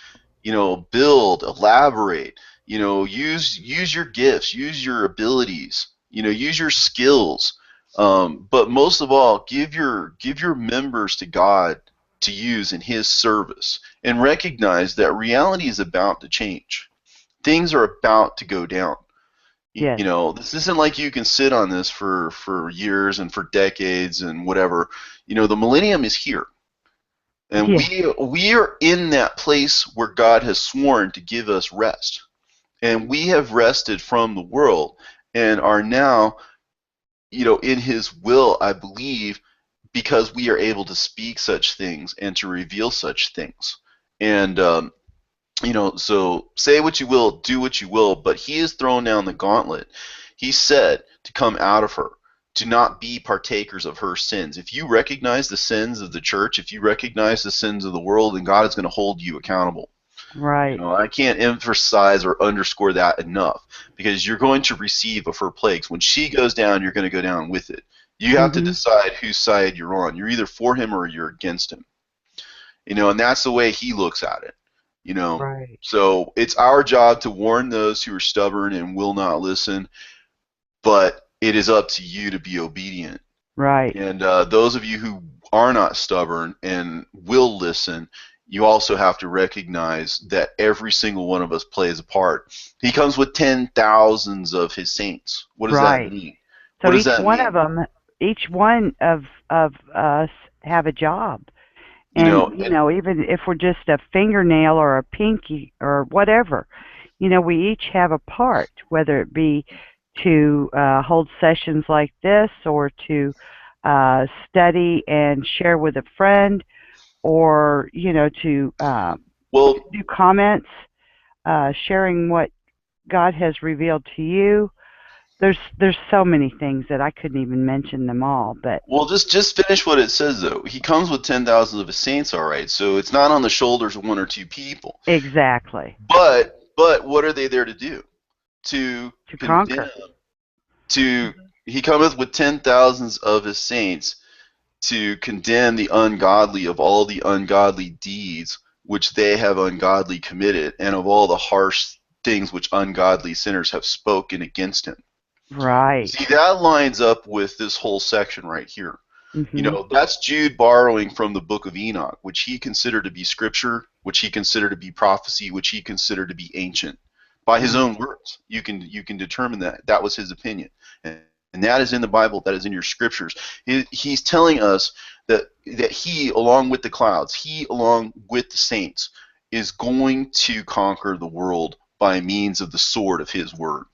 Build, elaborate, use your gifts, use your abilities, use your skills. But most of all, give your members to God to use in his service, and recognize that reality is about to change. Things are about to go down. Yes. This isn't like you can sit on this for years and for decades and whatever. The millennium is here. And we are in that place where God has sworn to give us rest. And we have rested from the world and are now, in his will, I believe, because we are able to speak such things and to reveal such things. And, so say what you will, do what you will, but he has thrown down the gauntlet. He said to come out of her, to not be partakers of her sins. If you recognize the sins of the church, if you recognize the sins of the world, then God is going to hold you accountable. Right. I can't emphasize or underscore that enough, because you're going to receive of her plagues. When she goes down, you're going to go down with it. You have to decide whose side you're on. You're either for him or you're against him. And that's the way he looks at it. Right. So it's our job to warn those who are stubborn and will not listen, but it is up to you to be obedient. Right. And those of you who are not stubborn and will listen, you also have to recognize that every single one of us plays a part. He comes with 10,000s of his saints. What does that mean? So each one of us have a job. And, even if we're just a fingernail or a pinky or whatever, we each have a part, whether it be to hold sessions like this, or to study and share with a friend, or to do comments, sharing what God has revealed to you. There's so many things that I couldn't even mention them all. But just finish what it says, though. He comes with 10,000 of his saints, all right. So it's not on the shoulders of one or two people. Exactly. But what are they there to do? To conquer. He cometh with 10,000s of his saints to condemn the ungodly of all the ungodly deeds which they have ungodly committed, and of all the harsh things which ungodly sinners have spoken against him. Right. See, that lines up with this whole section right here. That's Jude borrowing from the book of Enoch, which he considered to be scripture, which he considered to be prophecy, which he considered to be ancient. By his own words, you can determine that that was his opinion, and that is in the Bible. That is in your scriptures. He's telling us that he, along with the clouds, he along with the saints, is going to conquer the world by means of the sword of his word.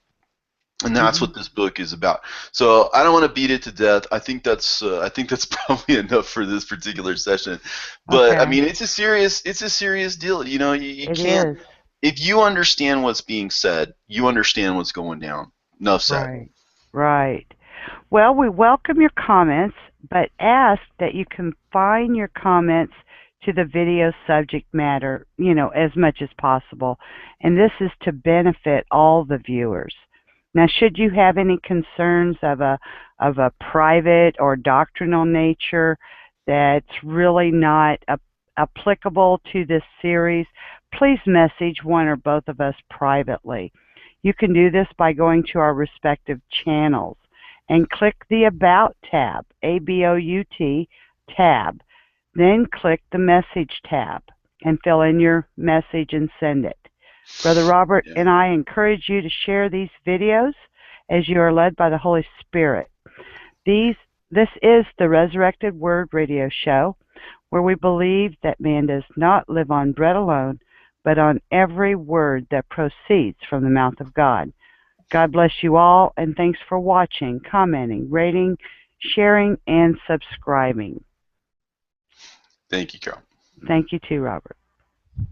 And that's what this book is about. So I don't want to beat it to death. I think that's probably enough for this particular session. But I mean, it's a serious deal. You know, you can't. If you understand what's being said, you understand what's going down. Enough said. Right. Well, we welcome your comments, but ask that you confine your comments to the video subject matter, you know, as much as possible. And this is to benefit all the viewers. Now, should you have any concerns of a private or doctrinal nature that's really not applicable to this series, please message one or both of us privately. You can do this by going to our respective channels and click the About tab, ABOUT tab. Then click the Message tab and fill in your message and send it. Brother Robert and I encourage you to share these videos as you are led by the Holy Spirit. This is the Resurrected Word radio show, where we believe that man does not live on bread alone, but on every word that proceeds from the mouth of God. God bless you all, and thanks for watching, commenting, rating, sharing, and subscribing. Thank you, Carol. Thank you too, Robert.